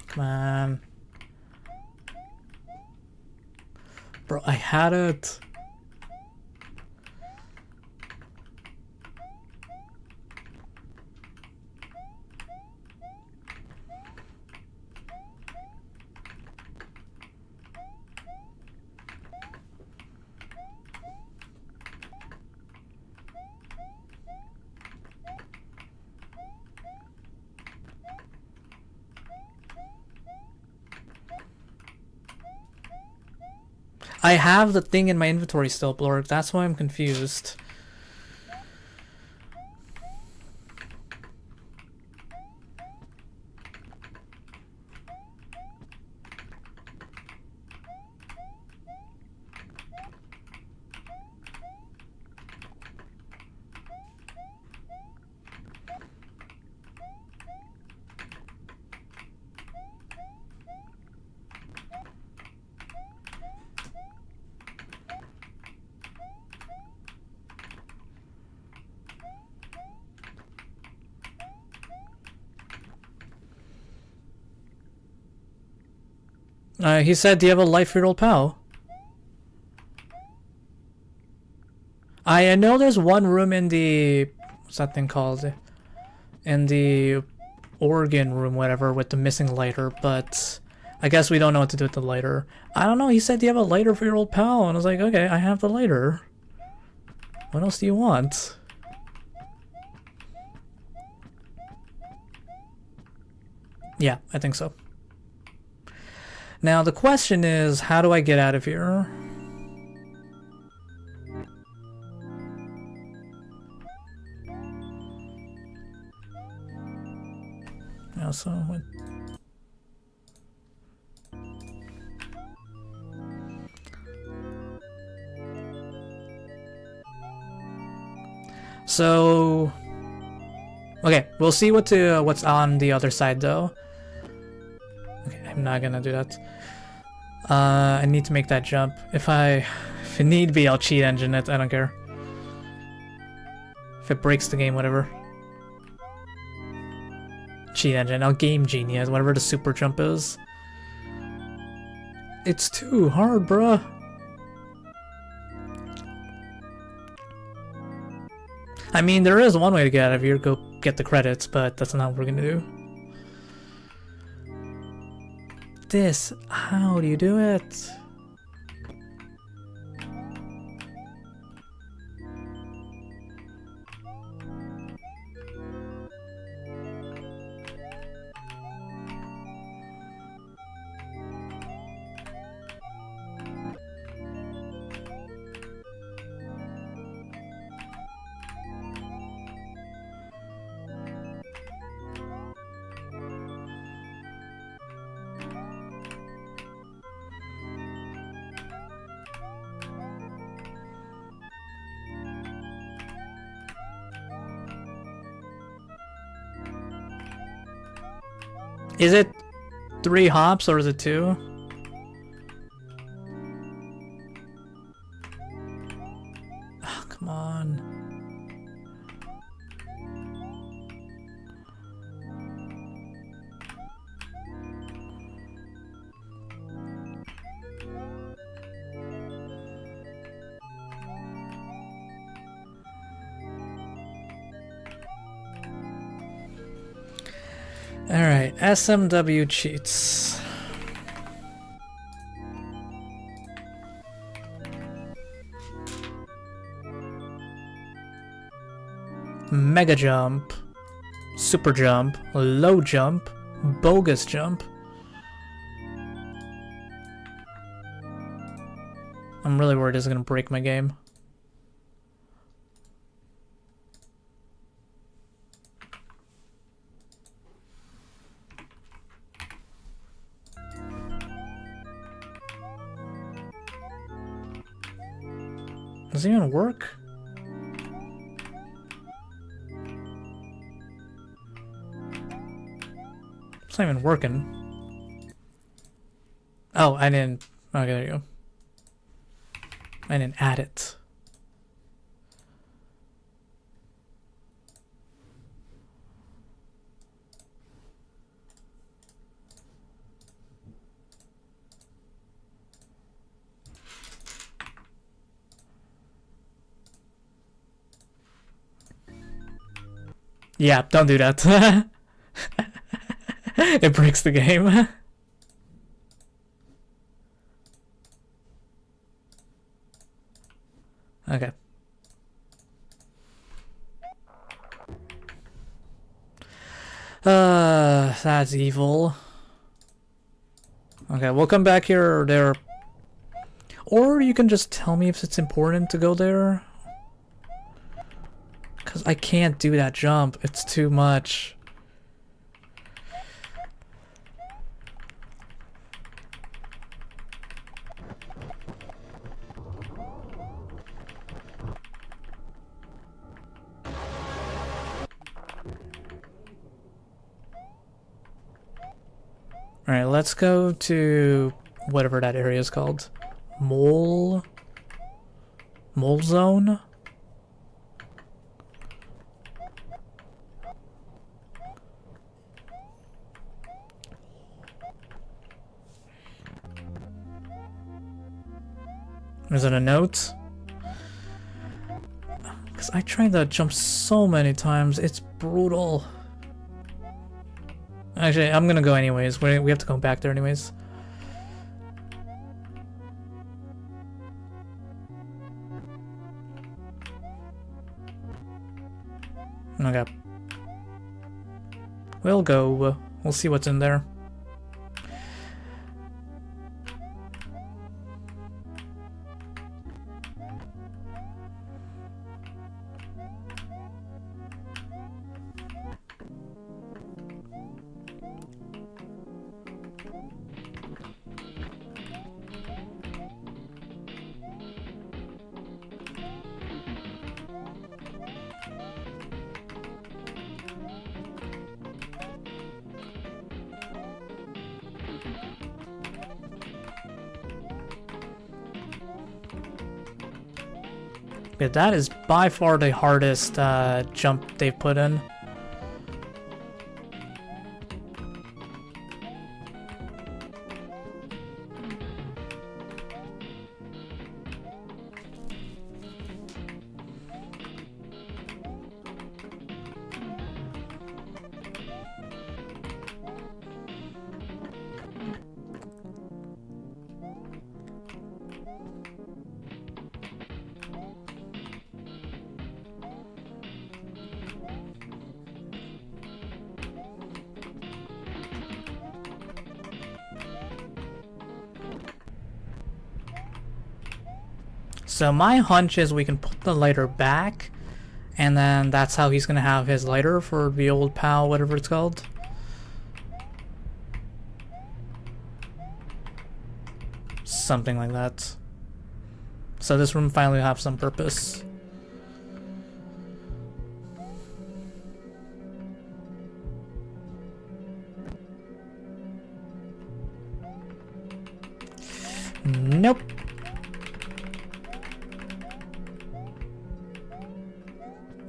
Come on. Bro, I had it. I have the thing in my inventory still, Blork. That's why I'm confused. He said, do you have a light for your old pal? I know there's one room in the... What's that thing called? In the organ room, whatever, with the missing lighter, but... I guess we don't know what to do with the lighter. I don't know, he said, do you have a lighter for your old pal? And I was like, okay, I have the lighter. What else do you want? Yeah, I think so. Now the question is, how do I get out of here? Yeah, so what? So okay, we'll see what's on the other side though. Okay, I'm not gonna do that. I need to make that jump. If it need be, I'll cheat engine it. I don't care. If it breaks the game, whatever. Cheat engine. I'll game genius. Whatever the super jump is. It's too hard, bruh. I mean, there is one way to get out of here. Go get the credits, but that's not what we're gonna do. This, how do you do it? Is it 3 hops or is it 2? Oh, come on. Alright, SMW cheats. Mega jump. Super jump. Low jump. Bogus jump. I'm really worried this is gonna break my game. Does it even work? It's not even working. Oh, I didn't. Okay, there you go. I didn't add it. Yeah, don't do that. It breaks the game. Okay. That's evil. Okay, we'll come back here or there. Or you can just tell me if it's important to go there. Because I can't do that jump. It's too much. Alright, let's go to whatever that area is called. Mole Zone? Is it a note? Because I tried that jump so many times, it's brutal. Actually, I'm gonna go anyways. We have to go back there anyways. Okay. We'll go. We'll see what's in there. Yeah, that is by far the hardest jump they've put in. So my hunch is we can put the lighter back, and then that's how he's gonna have his lighter for the old pal, whatever it's called. Something like that. So this room finally will have some purpose. Nope.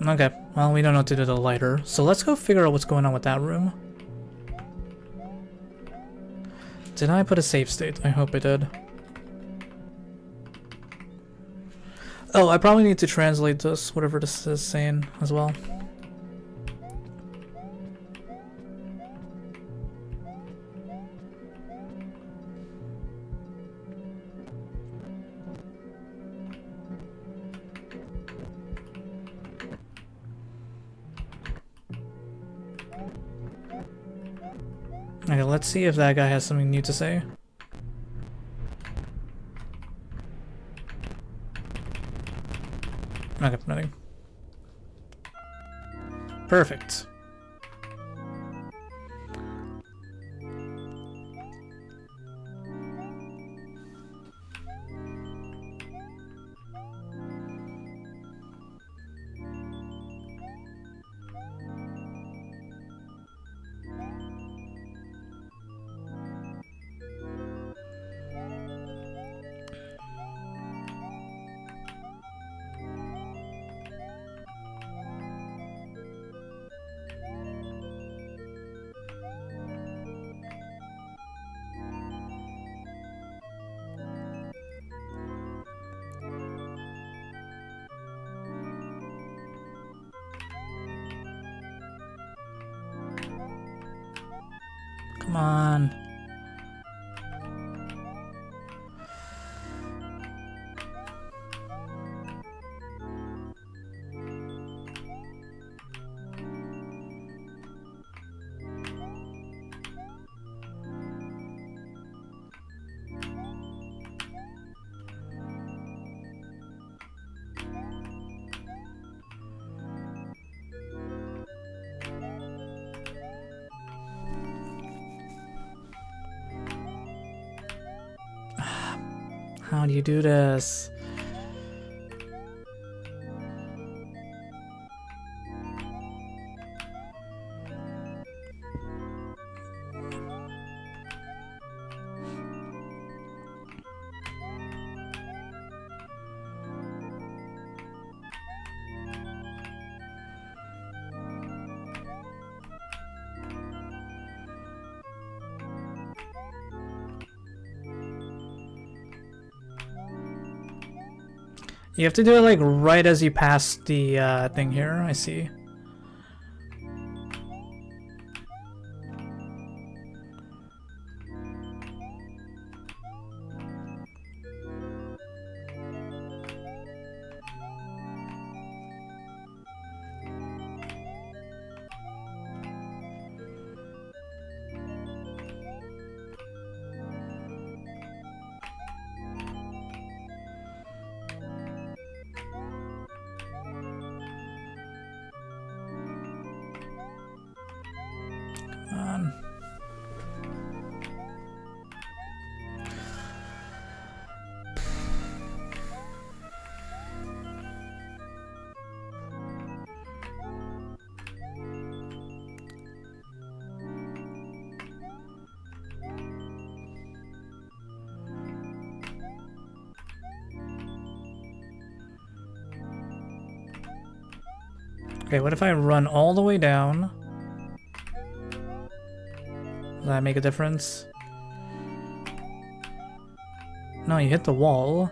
Okay, well, we don't know what to do to the lighter, so let's go figure out what's going on with that room. Did I put a save state? I hope I did. Oh, I probably need to translate this, whatever this is saying as well. let's see if that guy has something new to say. Okay, nothing. Perfect. Come on. How do you do this? You have to do it like right as you pass the thing here, I see. Okay, what if I run all the way down? Does that make a difference? No, you hit the wall.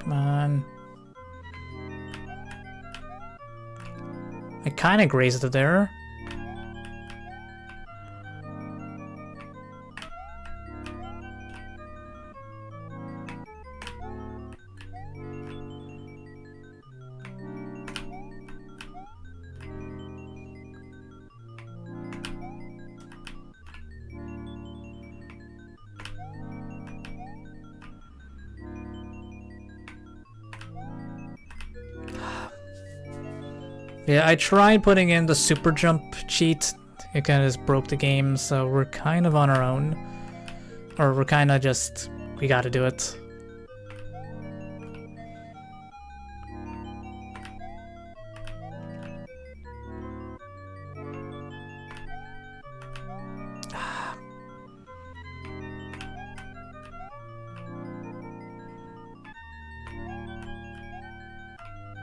Come on. I kind of grazed it there. Yeah, I tried putting in the super jump cheat. It kind of just broke the game, so we're kind of on our own. Or we're kind of just... we gotta do it.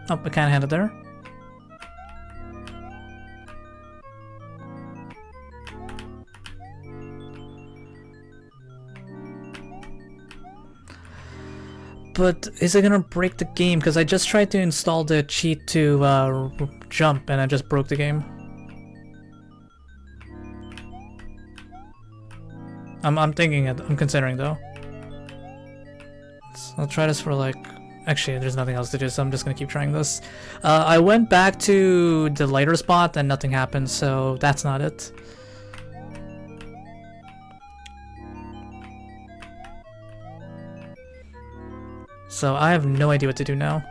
Oh, I kinda had it there. But is it gonna break the game? Because I just tried to install the cheat to jump and I just broke the game. I'm thinking it. I'm considering though. So I'll try this for like... actually, there's nothing else to do, so I'm just gonna keep trying this. I went back to the lighter spot and nothing happened, so that's not it. So I have no idea what to do now.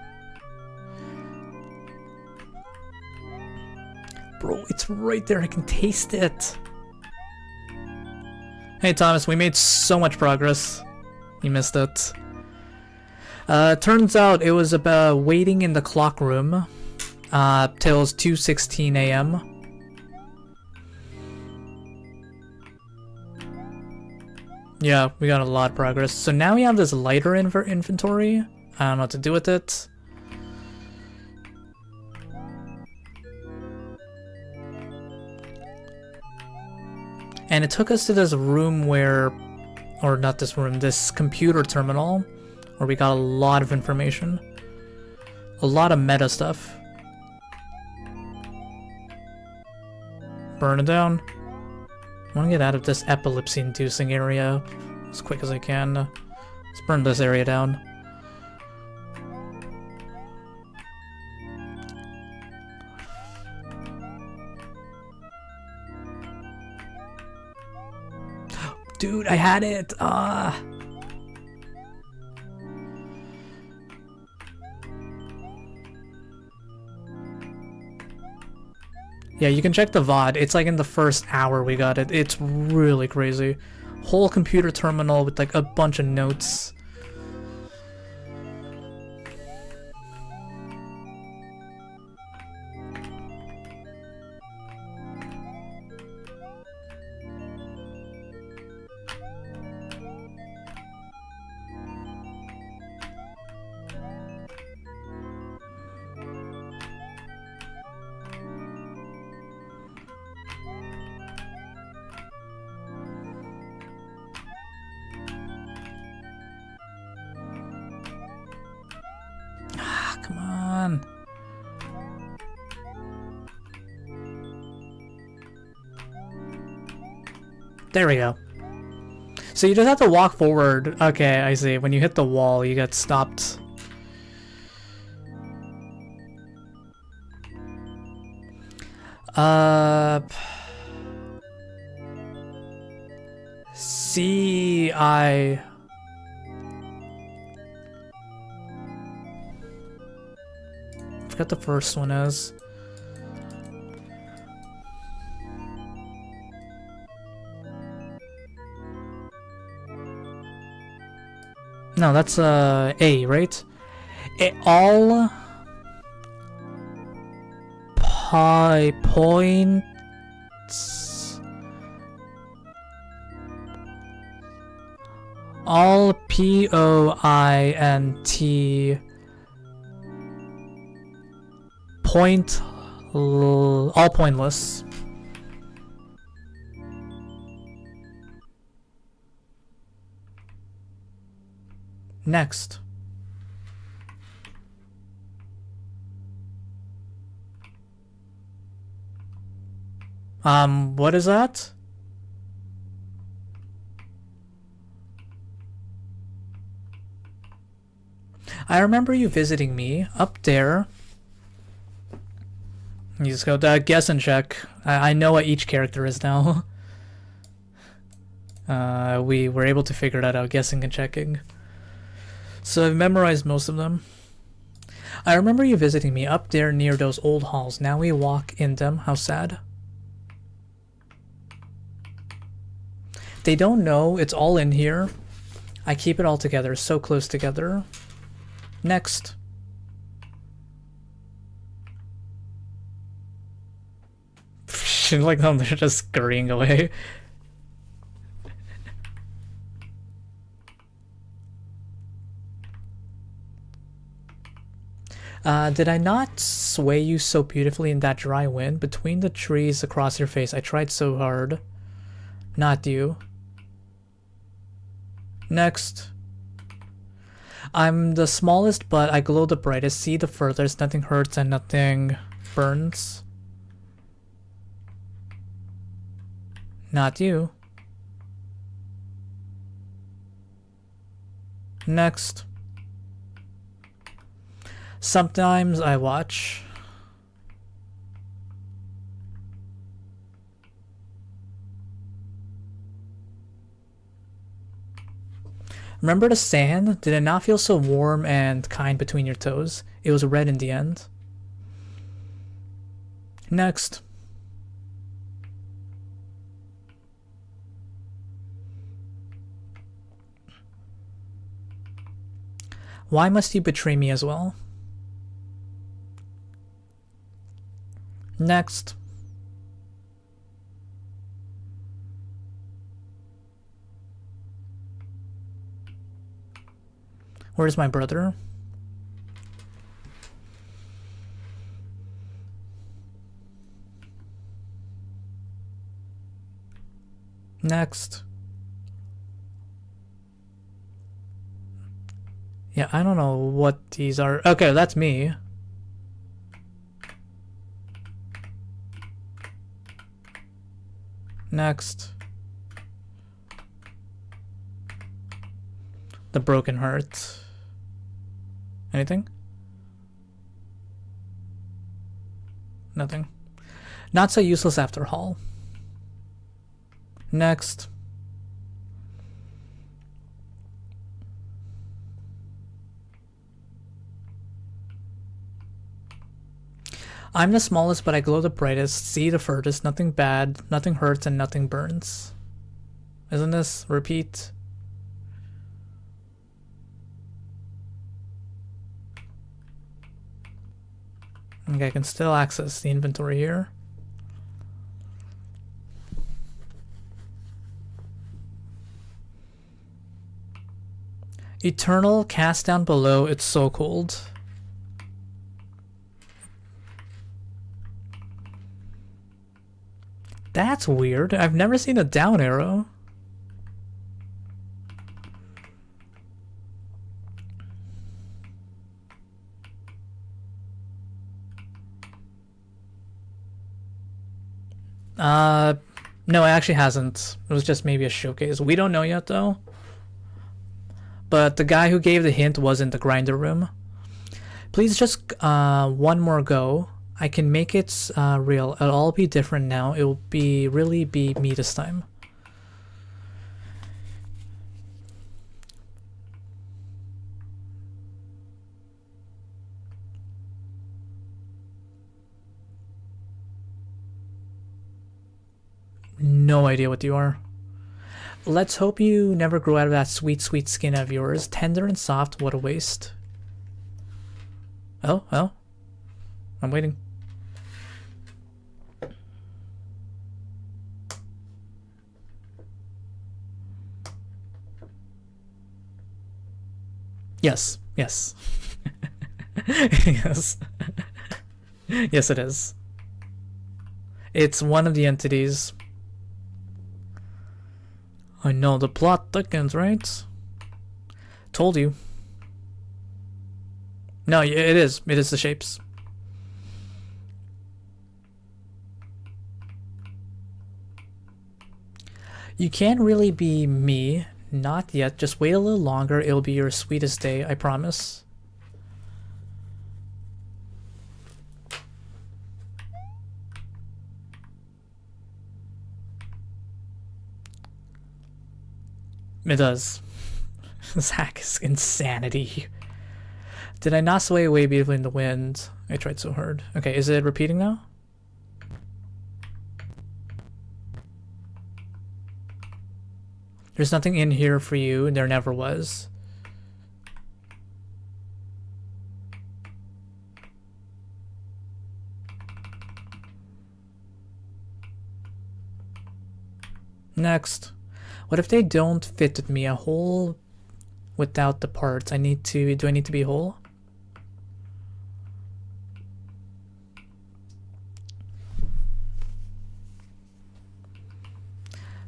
Bro, it's right there. I can taste it. Hey Thomas, we made so much progress. You missed it. Turns out it was about waiting in the clock room till 2:16 a.m. Yeah, we got a lot of progress. So now we have this lighter inventory. I don't know what to do with it. And it took us to this room where... or not this room, this computer terminal where we got a lot of information. A lot of meta stuff. Burn it down. I want to get out of this epilepsy-inducing area as quick as I can. Let's burn this area down. Dude, I had it! Ah! Yeah, you can check the VOD. It's like in the first hour we got it. It's really crazy. Whole computer terminal with like a bunch of notes. Come on. There we go. So you just have to walk forward. Okay, I see. When you hit the wall, you get stopped. I forgot the first one is. No, that's A, right? All pi points. All POINT all pointless. Next. What is that? I remember you visiting me up there. You just go guess and check. I know what each character is now. We were able to figure that out, guessing and checking. So I've memorized most of them. I remember you visiting me up there near those old halls. Now we walk in them. How sad. They don't know. It's all in here. I keep it all together. So close together. Next. Like them, they're just scurrying away. Did I not sway you so beautifully in that dry wind? Between the trees across your face, I tried so hard. Not you. Next. I'm the smallest, but I glow the brightest. See the furthest. Nothing hurts and nothing burns. Not you. Next. Sometimes I watch. Remember the sand? Did it not feel so warm and kind between your toes? It was red in the end. Next. Why must you betray me as well? Next. Where's my brother? Next. Yeah, I don't know what these are. Okay, that's me. Next. The broken heart. Anything? Nothing. Not so useless after all. Next. I'm the smallest, but I glow the brightest. See the furthest. Nothing bad, nothing hurts, and nothing burns. Isn't this? Repeat. Okay, I can still access the inventory here. Eternal cast down below. It's so cold. That's weird. I've never seen a down arrow. No, it actually hasn't. It was just maybe a showcase. We don't know yet though. But the guy who gave the hint was in the grinder room. Please just one more go. I can make it real. It'll all be different now. It will really be me this time. No idea what you are. Let's hope you never grow out of that sweet, sweet skin of yours. Tender and soft, what a waste. Oh, oh. I'm waiting. Yes, yes. Yes. Yes, it is. It's one of the entities. I know, the plot thickens, right? Told you. No, it is. It is the shapes. You can't really be me. Not yet. Just wait a little longer. It'll be your sweetest day, I promise. It does. This hack is insanity. Did I not sway away beautifully in the wind? I tried so hard. Okay, is it repeating now? There's nothing in here for you, and there never was. Next. What if they don't fit with me? A hole without the parts. Do I need to be whole?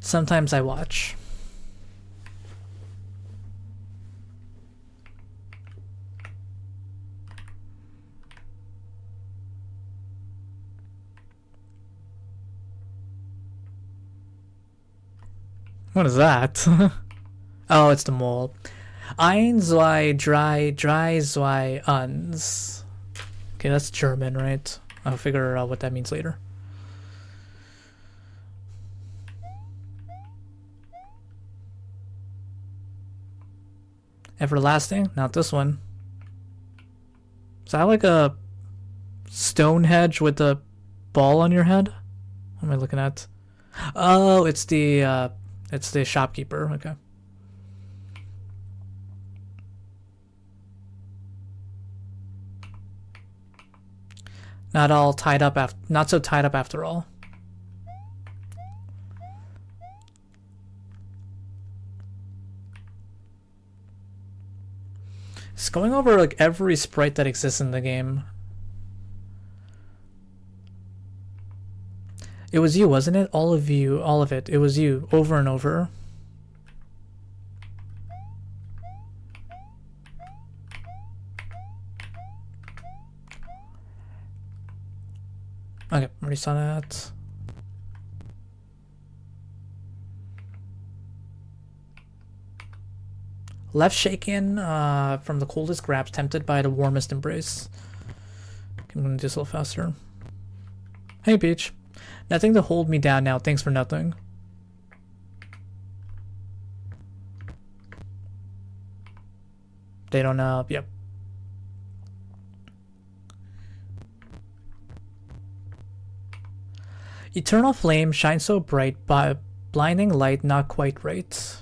Sometimes I watch. What is that? Oh, it's the mole. Ein, zwei, drei, zwei, uns. Okay, that's German, right? I'll figure out what that means later. Everlasting? Not this one. Is that like a Stonehenge with a ball on your head? What am I looking at? Oh, it's the shopkeeper. Okay. Not so tied up after all. It's going over like every sprite that exists in the game. It was you, wasn't it? All of you, all of it. It was you, over and over. Okay, already saw that. Left shaken from the coldest grabs, tempted by the warmest embrace. I'm gonna do this a little faster. Hey, Peach. Nothing to hold me down now. Thanks for nothing. They don't know. Yep. Eternal flame shines so bright, by blinding light not quite right.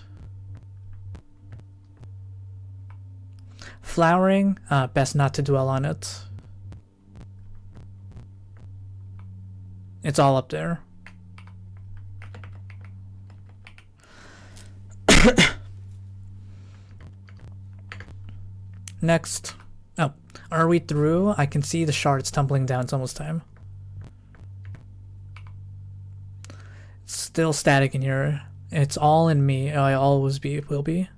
Flowering, best not to dwell on it. It's all up there. Next. Oh, are we through? I can see the shards tumbling down. It's almost time. It's still static in here. It's all in me. I always will be.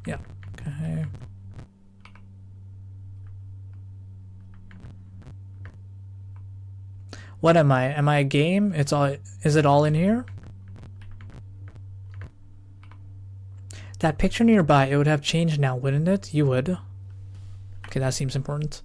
Yeah. Okay. What am I? Am I a game? It's all. Is it all in here? That picture nearby, it would have changed now, wouldn't it? You would. Okay, that seems important.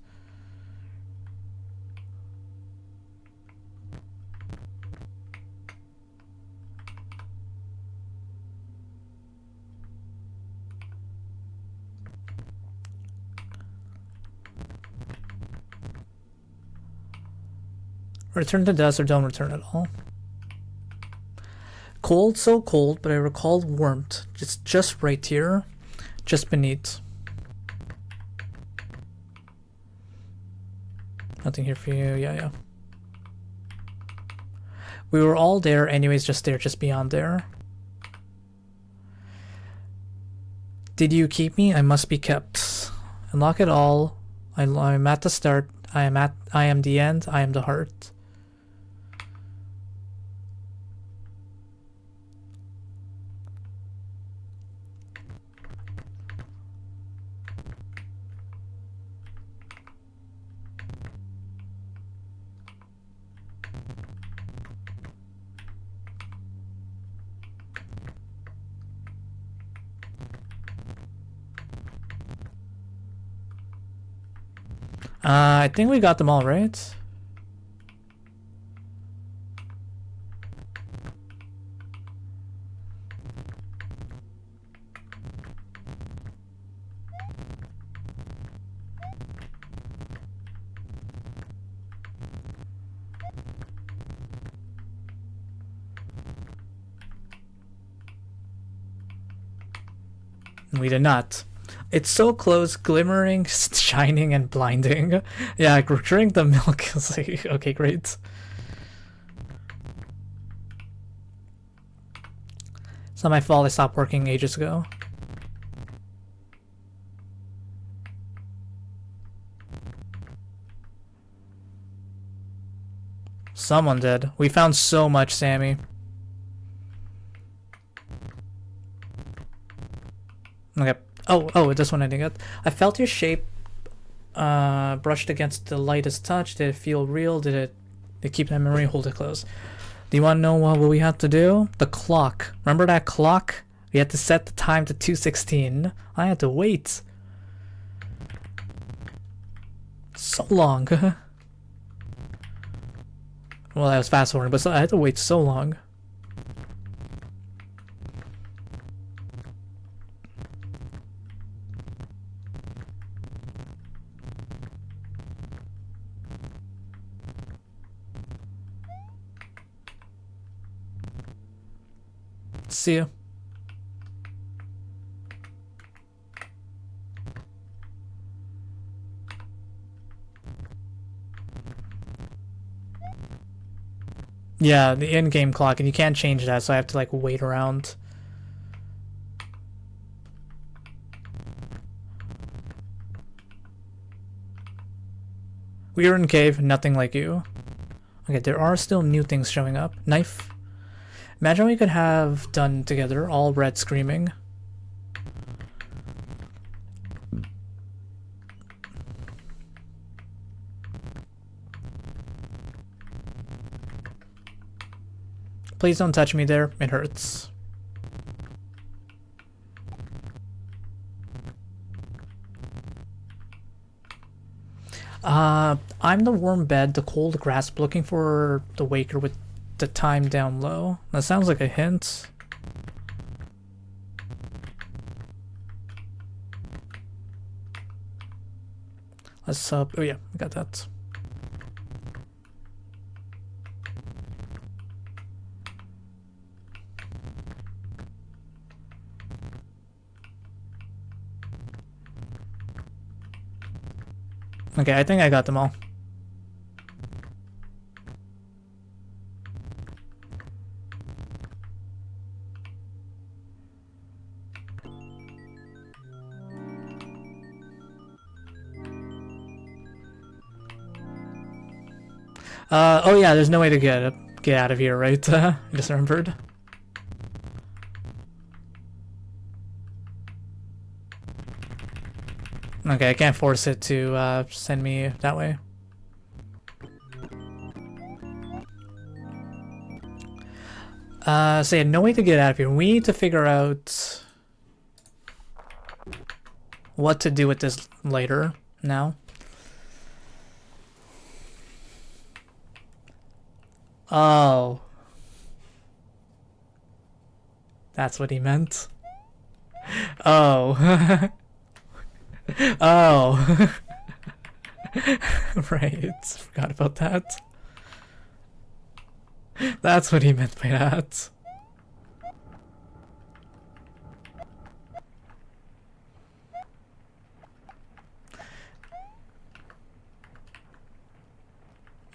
Return to dust or don't return at all. Cold, so cold, but I recalled warmth. It's just right here, just beneath. Nothing here for you. Yeah. We were all there anyways, just there, just beyond there. Did you keep me? I must be kept. Unlock it all. I'm at the start. I am the end. I am the heart. I think we got them all, right? We did not. It's so close, glimmering, shining, and blinding. Yeah, drink the milk is like, okay, great. It's not my fault I stopped working ages ago. Someone did. We found so much, Sammy. Okay. Oh, this one I didn't get. I felt your shape brushed against the lightest touch. Did it feel real? Did it keep that memory? Hold it close. Do you want to know what we had to do? The clock. Remember that clock? We had to set the time to 2:16. I had to wait. So long. Well, I was fast forwarding, but I had to wait so long. See you. Yeah, the in-game clock, and you can't change that, so I have to like wait around. We are in cave, nothing like you. Okay, there are still new things showing up. Knife. Imagine we could have done together, all red screaming. Please don't touch me there, it hurts. I'm the warm bed, the cold grasp, looking for the waker with the time down low. That sounds like a hint. Let's oh yeah, I got that. Okay, I think I got them all. Oh yeah, there's no way to get out of here, right? I just remembered. Okay, I can't force it to send me that way. So yeah, no way to get out of here. We need to figure out what to do with this later now. Oh. That's what he meant. Oh. Oh. Right. Forgot about that. That's what he meant by that.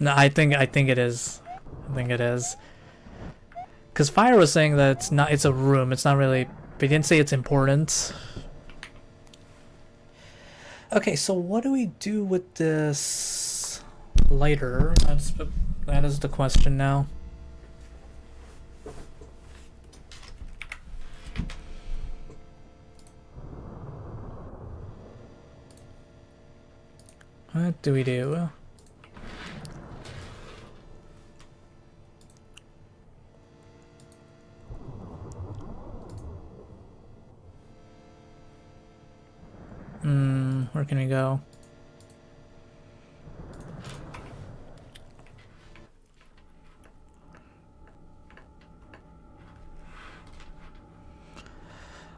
No, I think it is. I think it is. Because Fire was saying that it's a room, it's not really, but he didn't say it's important. Okay, so what do we do with this lighter? That is the question now. What do we do? Where can we go?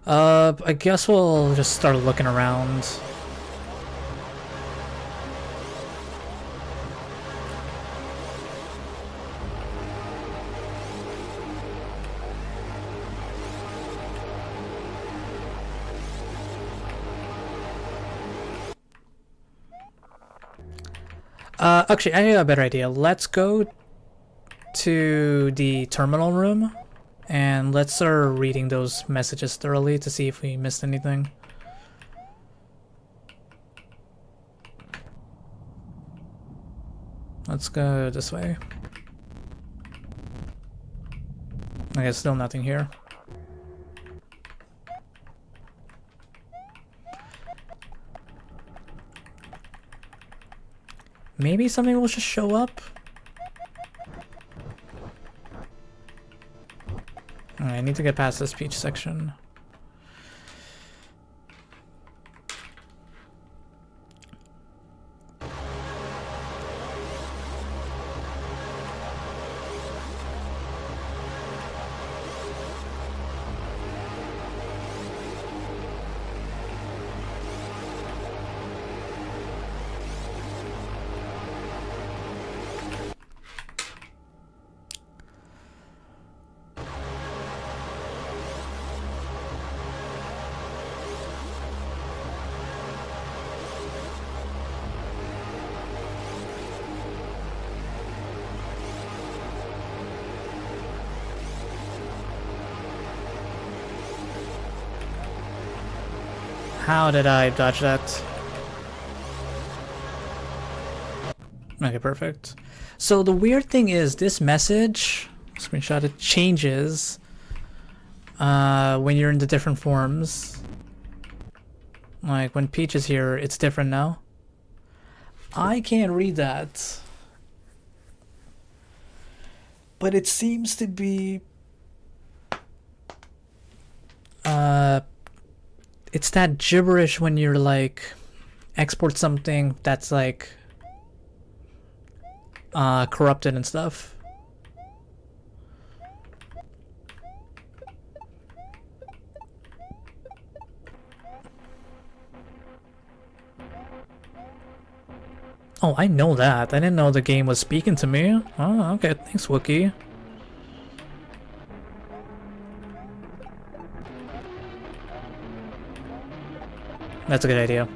I guess we'll just start looking around. Actually, I have a better idea. Let's go to the terminal room and let's start reading those messages thoroughly to see if we missed anything. Let's go this way. Okay, still nothing here. Maybe something will just show up? I need to get past this speech section. How did I dodge that? Okay, perfect. So the weird thing is this message, screenshot, it changes when you're in the different forms. Like when Peach is here, it's different now. I can't read that. But it seems to be it's that gibberish when you're like export something that's like corrupted and stuff. Oh, I know that. I didn't know the game was speaking to me. Oh, okay. Thanks, Wookie. That's a good idea.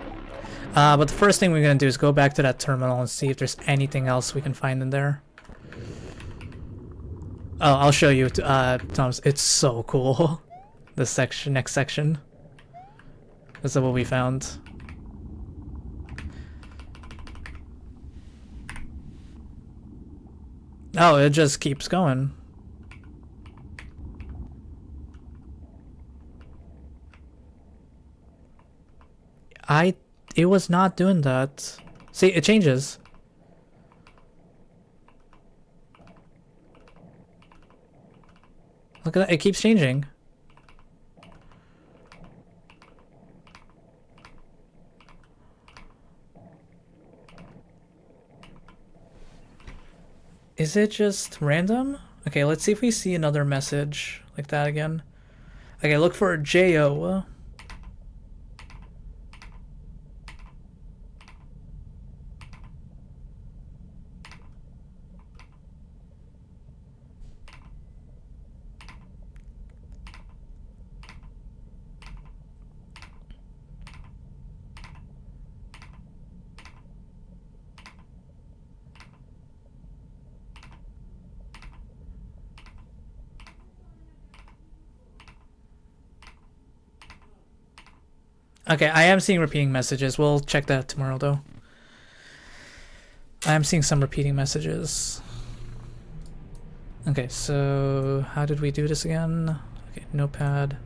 But the first thing we're gonna do is go back to that terminal and see if there's anything else we can find in there. Oh, I'll show you, Thomas. It's so cool. This section, next section. This is what we found. Oh, it just keeps going. It was not doing that. See, it changes. Look at that, it keeps changing. Is it just random? Okay, let's see if we see another message like that again. Okay, look for J-O. Okay, I am seeing repeating messages. We'll check that tomorrow, though. I am seeing some repeating messages. Okay, so how did we do this again? Okay, notepad.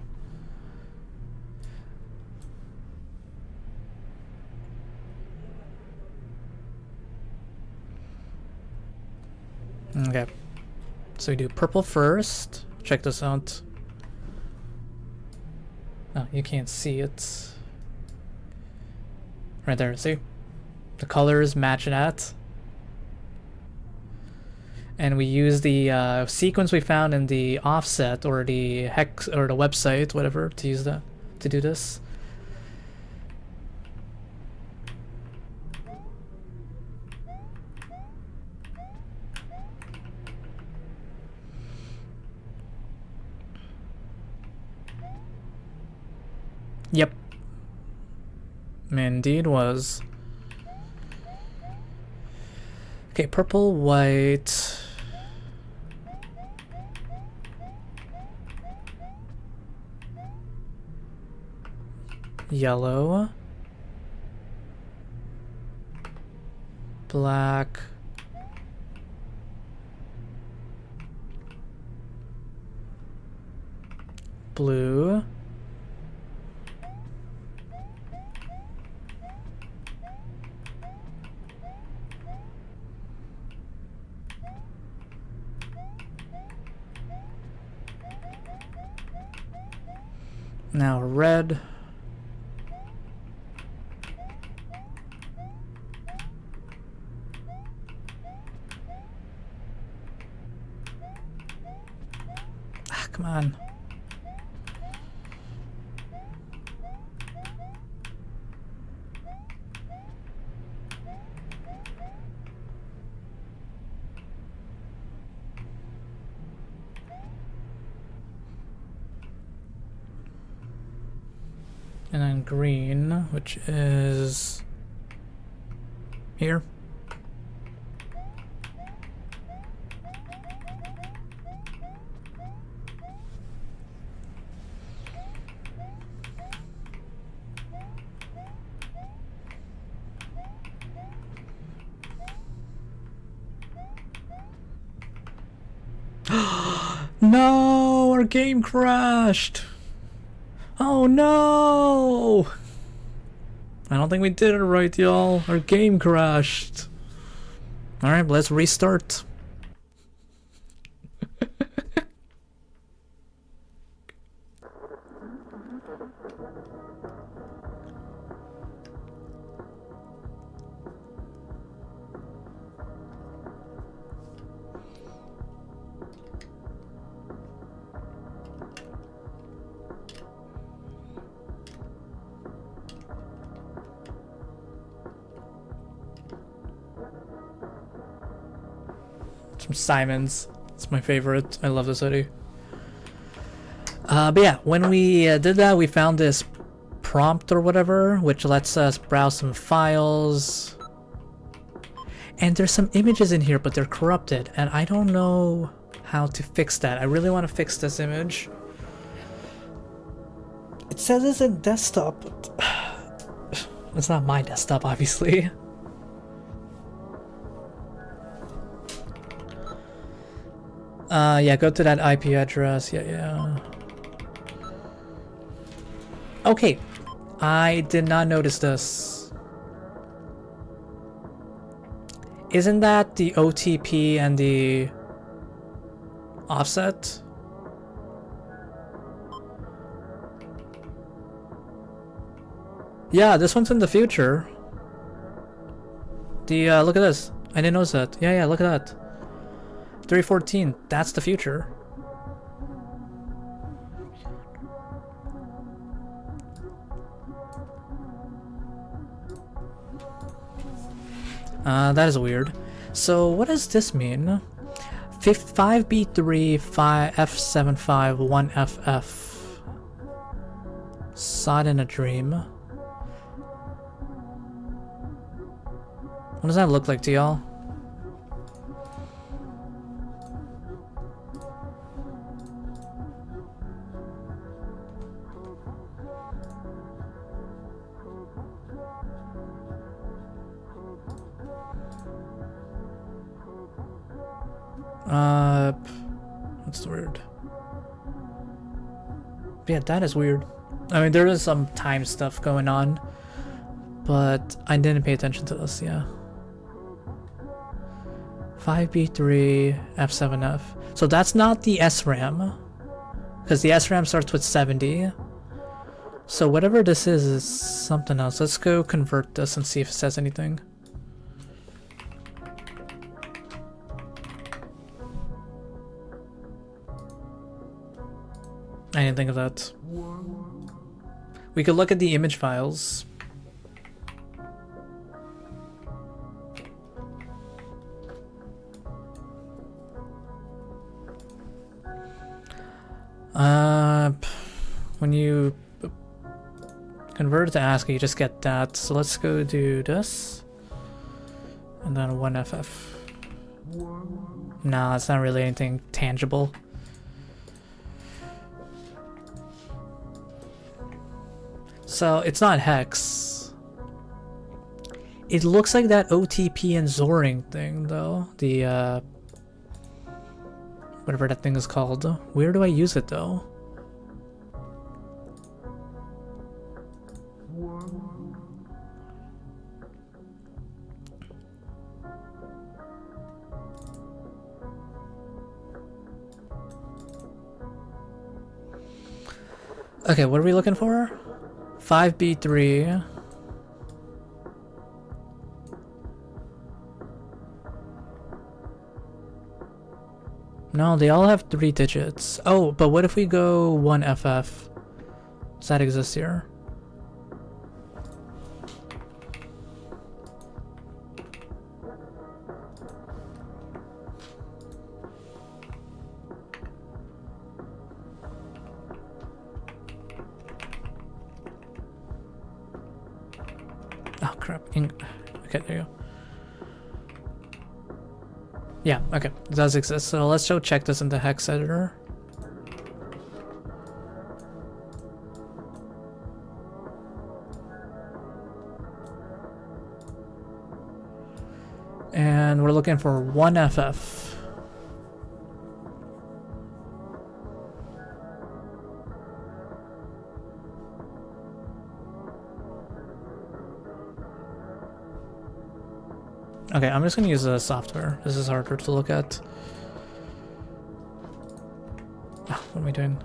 Okay, so we do purple first. Check this out. Oh, you can't see it. Right there, see? The colors match that. And we use the sequence we found in the offset or the hex or the website, whatever, to use that to do this. Yep. Indeed was. Okay, purple, white. Yellow. Black. Blue. Now red. Ah, come on. And then green, which is here. No, our game crashed. Oh no! I don't think we did it right, y'all. Our game crashed. Alright, let's restart. From Simon's. It's my favorite. I love this hoodie. But yeah, when we did that, we found this prompt or whatever, which lets us browse some files. And there's some images in here, but they're corrupted, and I don't know how to fix that. I really want to fix this image. It says it's in desktop, but it's not my desktop, obviously. Yeah, go to that IP address. Yeah. Okay, I did not notice this. Isn't that the OTP and the offset? Yeah, this one's in the future. The look at this. I didn't notice that. Yeah, look at that. 314, that's the future. That is weird. So what does this mean? 5B3 F75 1FF. Saw it in a dream. What does that look like to y'all? What's the word? Yeah, that is weird. I mean, there is some time stuff going on, but I didn't pay attention to this, yeah. 5B3 F7F. So that's not the SRAM, because the SRAM starts with 70. So whatever this is something else. Let's go convert this and see if it says anything. I didn't think of that. We could look at the image files. When you convert it to ASCII, you just get that. So let's go do this. And then 1FF. No, it's not really anything tangible. So it's not Hex. It looks like that OTP and Zoring thing though. The whatever that thing is called. Where do I use it though? Okay, what are we looking for? 5B3. No, they all have 3 digits. Oh, but what if we go 1FF? Does that exist here? Oh crap. Okay, there you go. Yeah, okay. It does exist. So let's go check this in the hex editor. And we're looking for 1FF. Okay, I'm just gonna use the software. This is harder to look at. Oh, what am I doing?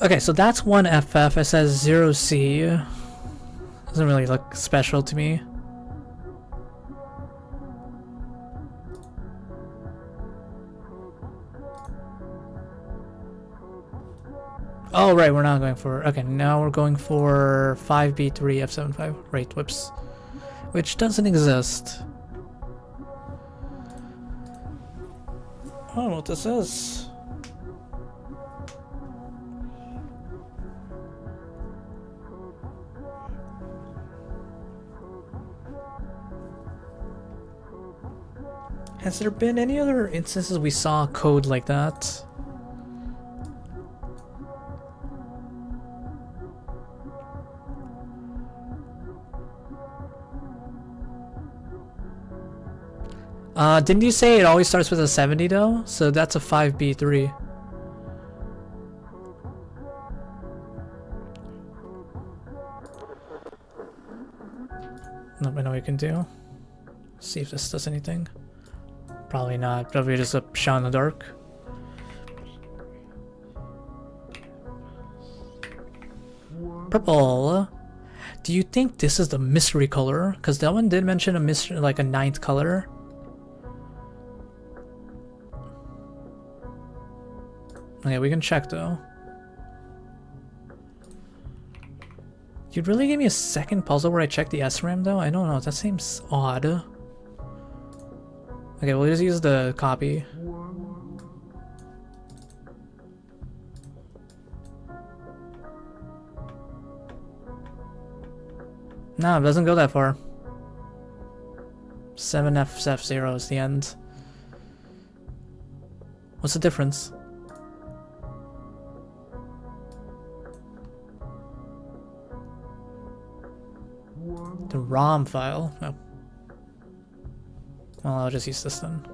Okay, so that's 1FF. It says 0C. Doesn't really look special to me. Oh, right, we're not going for... Okay, now we're going for 5B3 F75. Right, whoops. Which doesn't exist. I don't know what this is. Has there been any other instances we saw code like that? Didn't you say it always starts with a 70 though? So that's a 5B3. Nope, I know what you can do. See if this does anything. Probably not. Probably just a shot in the dark. Purple. Do you think this is the mystery color? Because that one did mention a mystery, like a 9th color. Okay, we can check though. You'd really give me a second puzzle where I check the SRAM though? I don't know, that seems odd. Okay, we'll just use the copy. No, it doesn't go that far. 7F0 is the end. What's the difference? The ROM file? Oh. Well, I'll just use this then.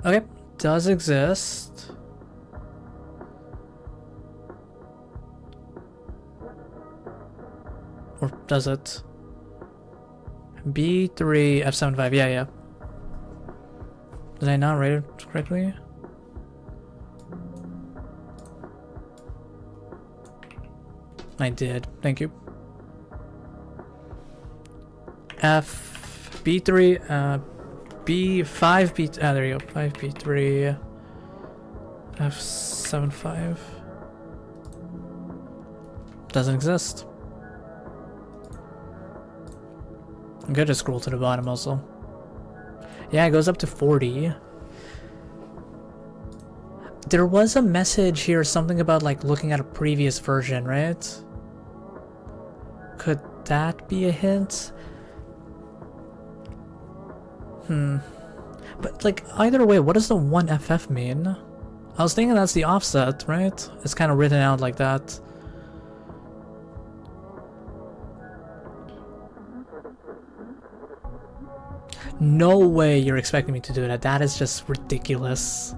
Okay, does exist. Or does it? B3 F75, yeah. Did I not write it correctly? I did, thank you. F B3 B5 B there you go 5 B3 F75 doesn't exist. I'm gonna just scroll to the bottom also. Yeah, it goes up to 40. There was a message here, something about like looking at a previous version, right? Could that be a hint? But like either way, what does the 1FF mean? I was thinking that's the offset, right? It's kind of written out like that. No way you're expecting me to do that. That is just ridiculous.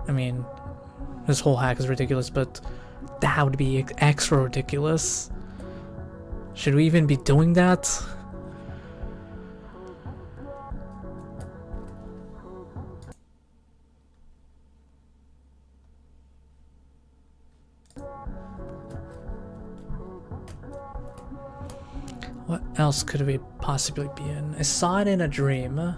I mean, this whole hack is ridiculous, but that would be extra ridiculous. Should we even be doing that? What else could we possibly be in? I saw it in a dream.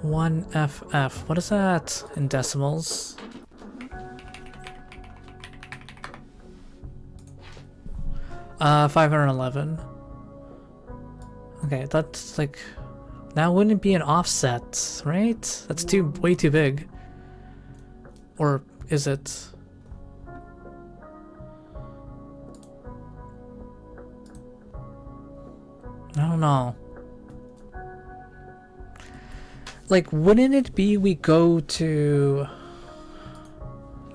One FF. What is that in decimals? Uh, 511. Okay, that's like, that wouldn't be an offset, right? That's way too big. Or is it? I don't know. Like, wouldn't it be we go to...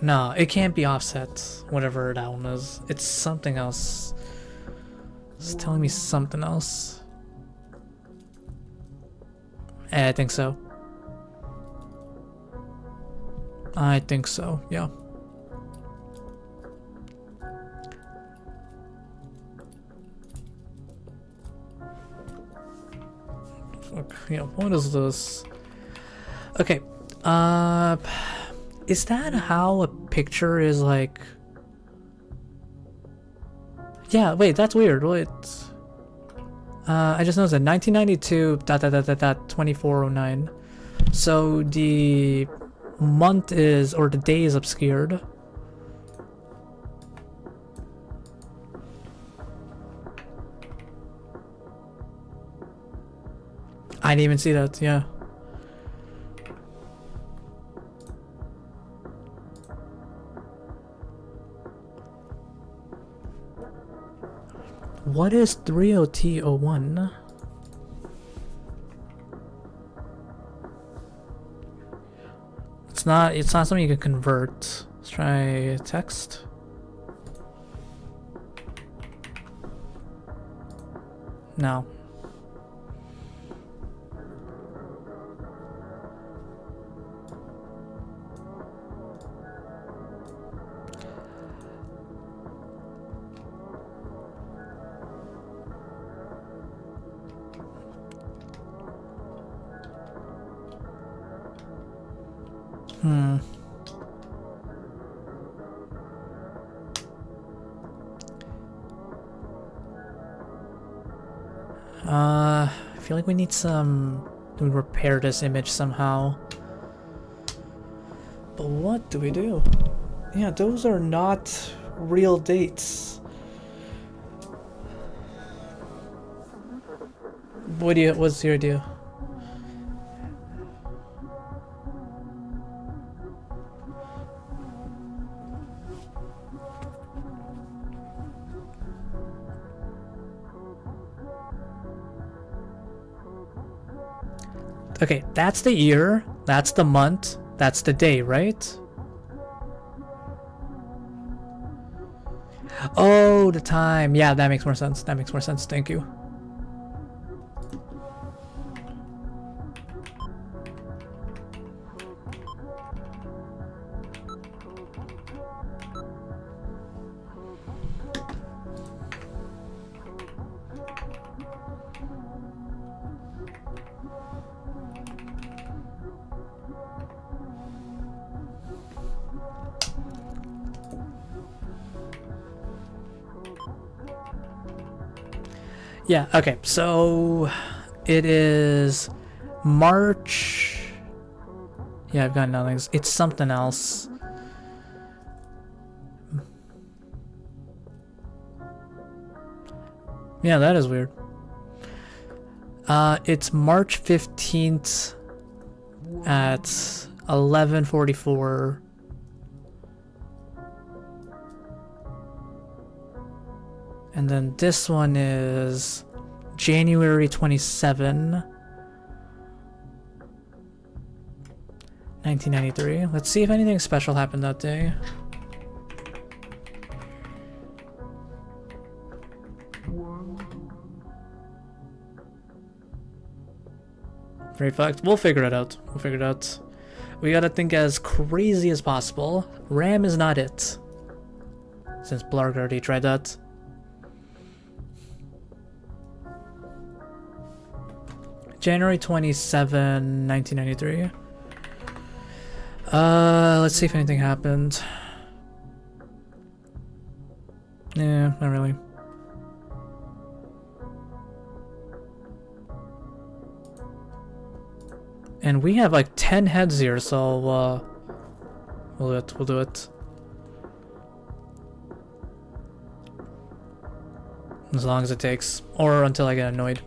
No, it can't be offset, whatever that one is. It's something else. It's telling me something else. I think so. I think so, yeah. Fuck, yeah, what is this? Okay, is that how a picture is like... Yeah, wait, that's weird. Wait. I just noticed that 1992 2409. So the month is, or the day is obscured. I didn't even see that, yeah. What is 30T01? It's not something you can convert. Let's try text. No. I feel like we need to repair this image somehow. But what do we do? Yeah, those are not real dates. What's your idea? Okay, that's the year, that's the month, that's the day, right? Oh, the time. Yeah, that makes more sense. That makes more sense. Thank you. Yeah, okay, so it is March. Yeah, I've got nothing. It's something else. Yeah, that is weird. It's March 15th at 11:44. And then this one is January 27, 1993. Let's see if anything special happened that day. Great fact. We'll figure it out. We'll figure it out. We gotta think as crazy as possible. RAM is not it. Since Blarg already tried that. January 27, 1993. Let's see if anything happened. Yeah, not really. And we have like 10 heads here, so we'll do it. We'll do it. As long as it takes, or until I get annoyed.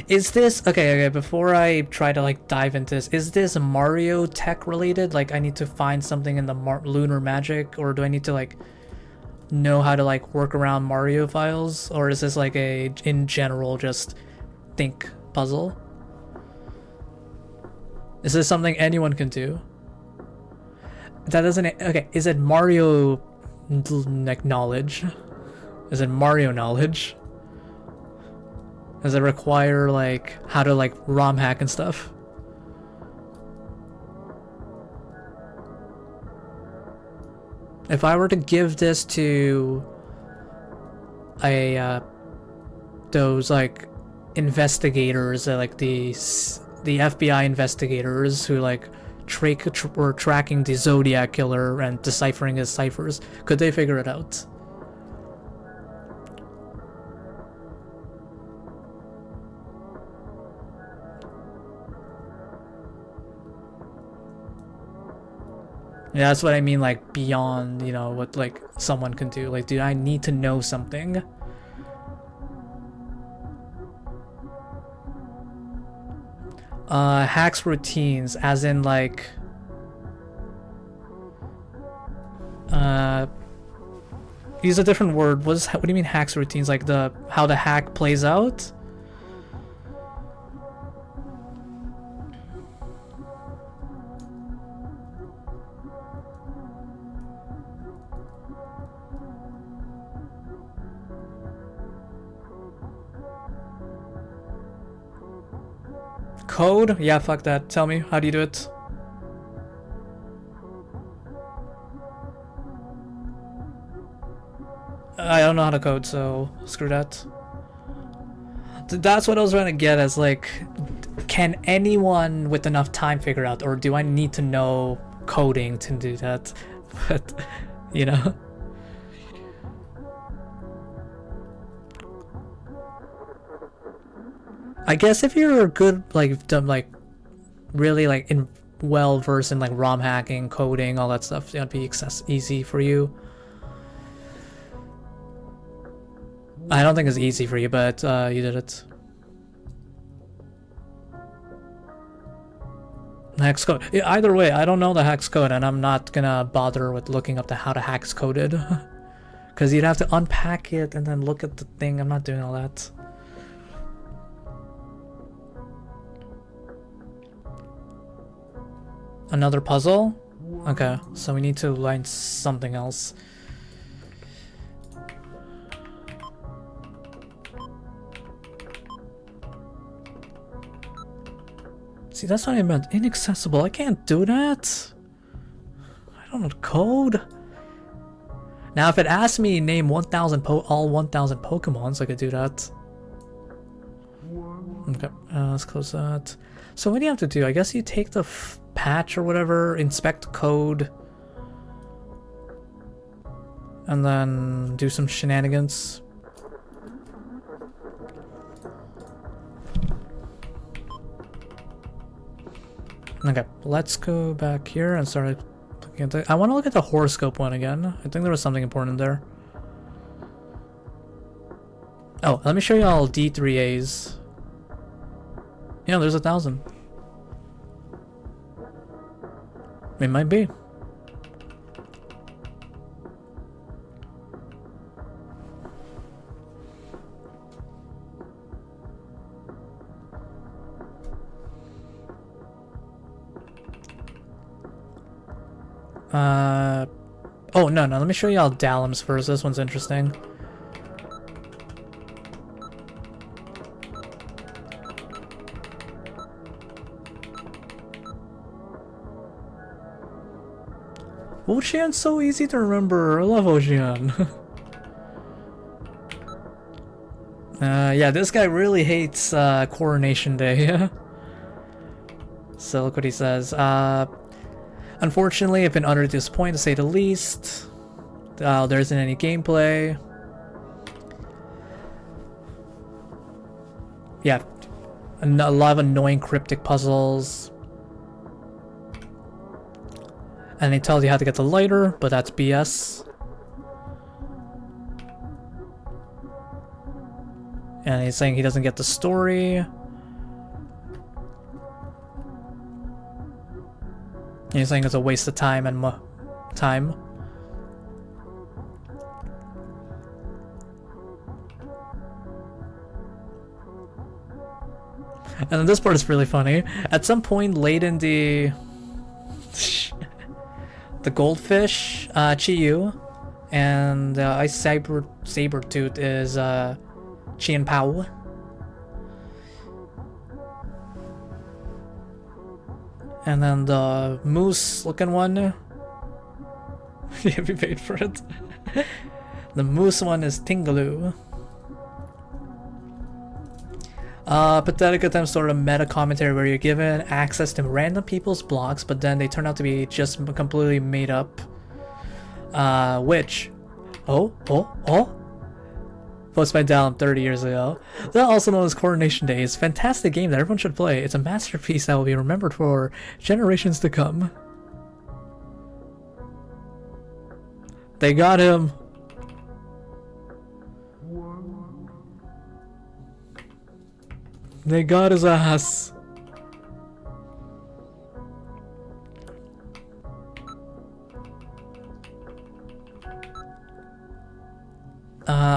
Is this okay? Before I try to like dive into this, is this Mario tech related? Like, I need to find something in the lunar magic, or do I need to like know how to like work around Mario files, or is this like a in general just think puzzle? Is this something anyone can do? That doesn't. Okay, is it Mario like knowledge? Is it Mario knowledge? Does it require like how to like ROM hack and stuff? If I were to give this to a those like investigators, like the FBI investigators who like were tracking the Zodiac killer and deciphering his ciphers, could they figure it out? Yeah, that's what I mean, like beyond, you know, what like someone can do. Like, do I need to know something? Hacks routines, as in like use a different word. What do you mean hacks routines? Like how the hack plays out? Code? Yeah, fuck that. Tell me, how do you do it? I don't know how to code, so screw that. That's what I was trying to get as like, can anyone with enough time figure out, or do I need to know coding to do that? But, you know. I guess if you're good, like really like well versed in like ROM hacking, coding, all that stuff, that'd be easy for you. I don't think it's easy for you, but you did it. Hex code. Yeah, either way, I don't know the hex code, and I'm not gonna bother with looking up how the hex coded, because you'd have to unpack it and then look at the thing. I'm not doing all that. Another puzzle? Okay, so we need to line something else. See, that's what I meant. Inaccessible. I can't do that. I don't know code. Now, if it asked me name 1,000 all 1,000 Pokemons, I could do that. Okay, let's close that. So what do you have to do? I guess you take the patch or whatever, inspect code, and then do some shenanigans. Okay, let's go back here and start looking at the... I want to look at the horoscope one again. I think there was something important there. Oh, let me show you all D3As. Yeah, there's 1,000. It might be. Oh, no, let me show you all Dalims first. This one's interesting. Ocean's so easy to remember. I love Ocean. Yeah, this guy really hates Coronation Day. So look what he says. Unfortunately, I've been utterly disappointed to say the least. There isn't any gameplay. Yeah, a lot of annoying cryptic puzzles. And he tells you how to get the lighter, but that's BS. And he's saying he doesn't get the story. He's saying it's a waste of time and time. And then this part is really funny. At some point late in the goldfish, Chiyu, and Ice Sabertooth is Chien Pao. And then the moose looking one. Yeah, we paid for it. The moose one is Tingaloo. Pathetic attempt, sort of meta commentary where you're given access to random people's blogs, but then they turn out to be just completely made up. Which, posted by Dalim 30 years ago. That, also known as Coronation Day, is a fantastic game that everyone should play. It's a masterpiece that will be remembered for generations to come. They got him. They got his ass.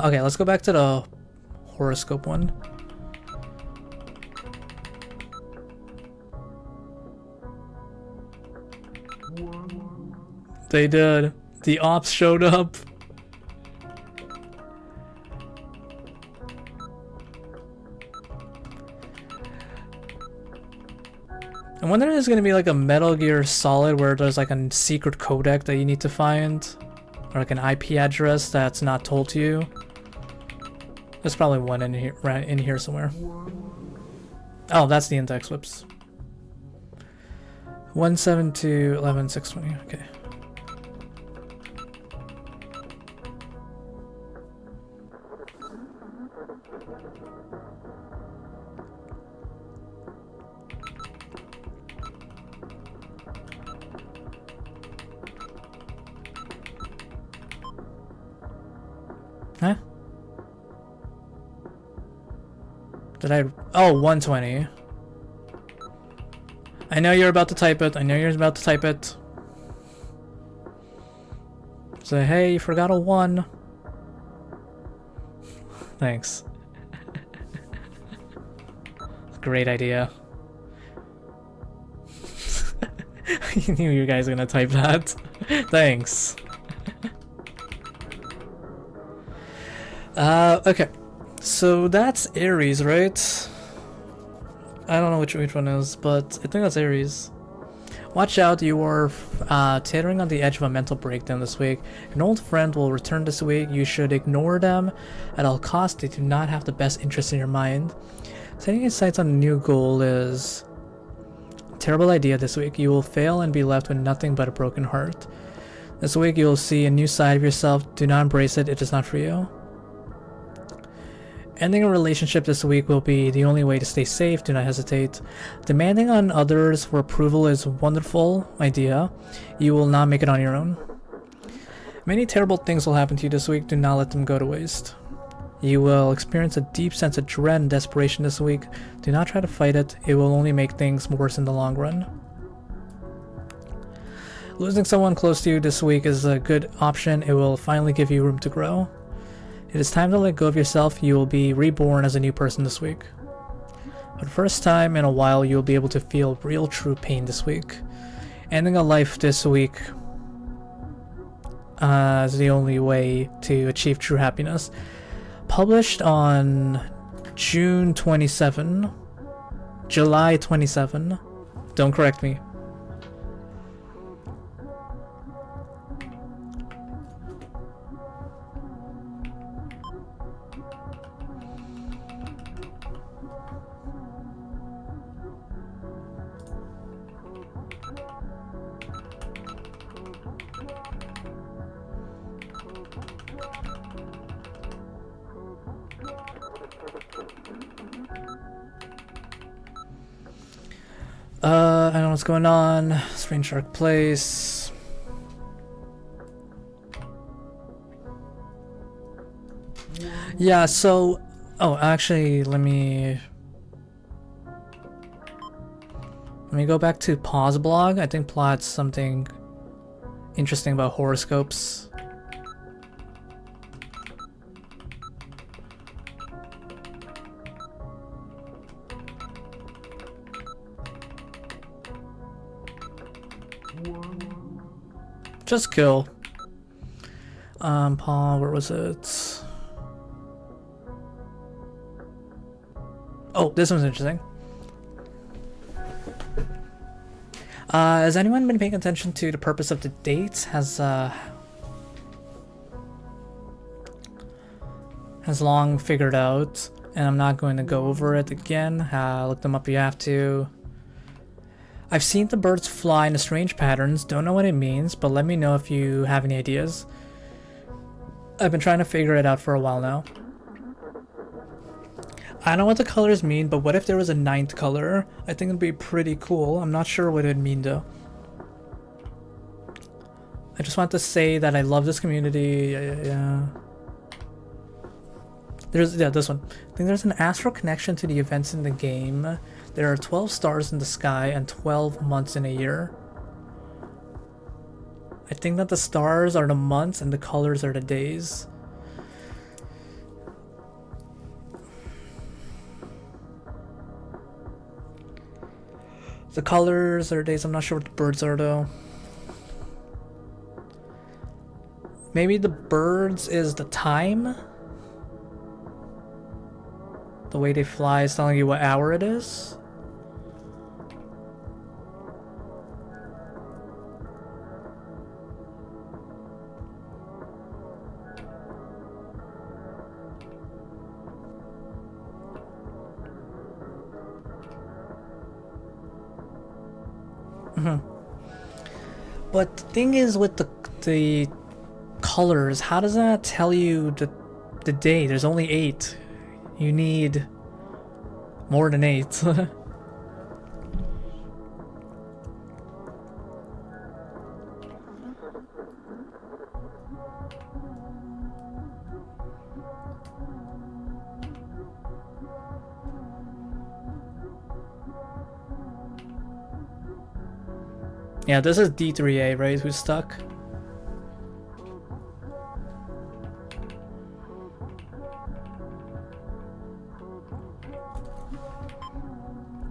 Okay, let's go back to the horoscope one. They did. The ops showed up. I wonder if there's gonna be like a Metal Gear Solid where there's like a secret codec that you need to find, or like an IP address that's not told to you. There's probably one in here, right in here somewhere. Oh, that's the index. Whoops. 172.11.620. Okay. Huh? Did I? Oh, 120. I know you're about to type it. I know you're about to type it. Say, hey, you forgot a 1. Thanks. Great idea. I knew you guys were gonna type that. Thanks. Okay. So that's Aries, right? I don't know which one is, but I think that's Aries. Watch out, you are teetering on the edge of a mental breakdown this week. An old friend will return this week. You should ignore them at all costs. They do not have the best interest in your mind. Setting your sights on a new goal is a terrible idea this week. You will fail and be left with nothing but a broken heart. This week you will see a new side of yourself. Do not embrace it. It is not for you. Ending a relationship this week will be the only way to stay safe. Do not hesitate. Demanding on others for approval is a wonderful idea. You will not make it on your own. Many terrible things will happen to you this week. Do not let them go to waste. You will experience a deep sense of dread and desperation this week. Do not try to fight it. It will only make things worse in the long run. Losing someone close to you this week is a good option. It will finally give you room to grow. It is time to let go of yourself. You will be reborn as a new person this week. For the first time in a while, you will be able to feel real true pain this week. Ending a life this week is the only way to achieve true happiness. Published on June 27, July 27. Don't correct me. I don't know what's going on. Strange Shark Place. Yeah, so... Oh, actually, let me go back to Pause blog. I think Plot's something interesting about horoscopes. Just kill. Paul, where was it? Oh, this one's interesting. Has anyone been paying attention to the purpose of the dates? Has long figured out, and I'm not going to go over it again. Look them up if you have to. I've seen the birds fly in strange patterns, don't know what it means, but let me know if you have any ideas. I've been trying to figure it out for a while now. I don't know what the colors mean, but what if there was a 9th color? I think it'd be pretty cool. I'm not sure what it'd mean though. I just want to say that I love this community. Yeah. This one. I think there's an astral connection to the events in the game. There are 12 stars in the sky and 12 months in a year. I think that the stars are the months and the colors are the days. The colors are days. I'm not sure what the birds are though. Maybe the birds is the time? The way they fly is telling you what hour it is? But the thing is with the colors, how does that tell you the day? There's only 8. You need more than 8. Yeah, this is D3A, right? Who's stuck?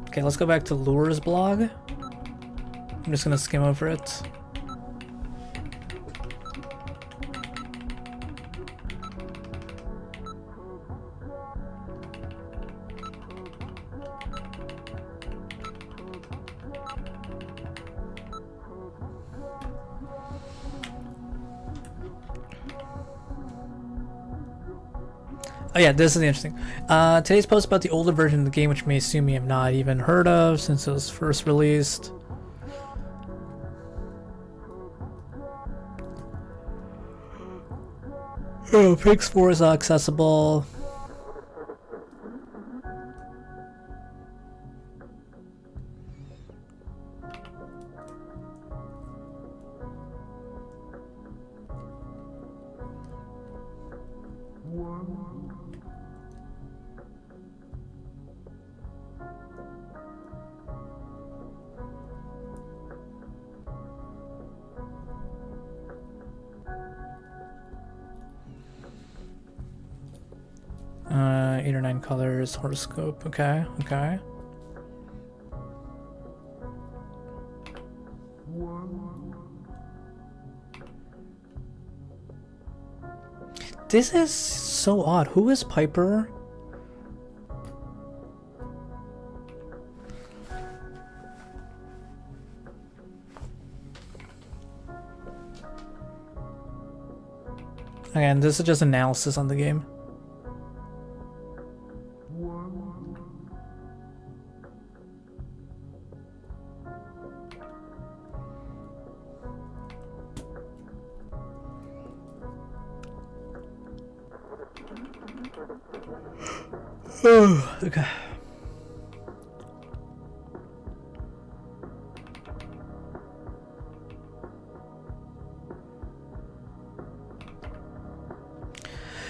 Okay, let's go back to Lure's blog. I'm just gonna skim over it. Oh yeah, this is interesting. Today's post about the older version of the game, which may assume you have not even heard of since it was first released. Oh, Pix 4 is not accessible. Eight or nine colors, horoscope. Okay, okay. This is so odd. Who is Piper? Again, this is just analysis on the game. Oh, okay.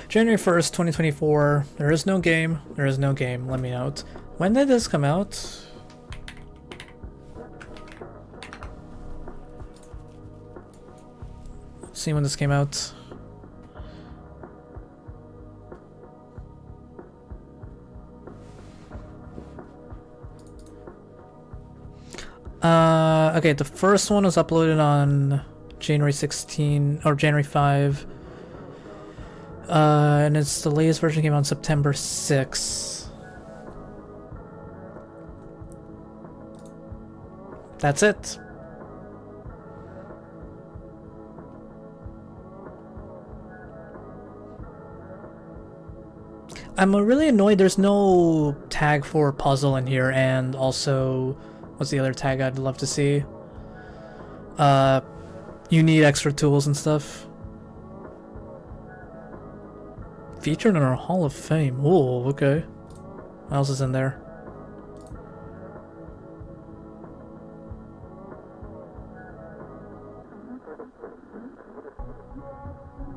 January 1st, 2024. There is no game. There is no game. Let me know. When did this come out? Let's see when this came out. Okay, the first one was uploaded on January 16 or January 5. And it's the latest version came out on September 6. That's it. I'm really annoyed there's no tag for puzzle in here, and also what's the other tag I'd love to see? You need extra tools and stuff. Featured in our Hall of Fame. Oh, okay. What else is in there?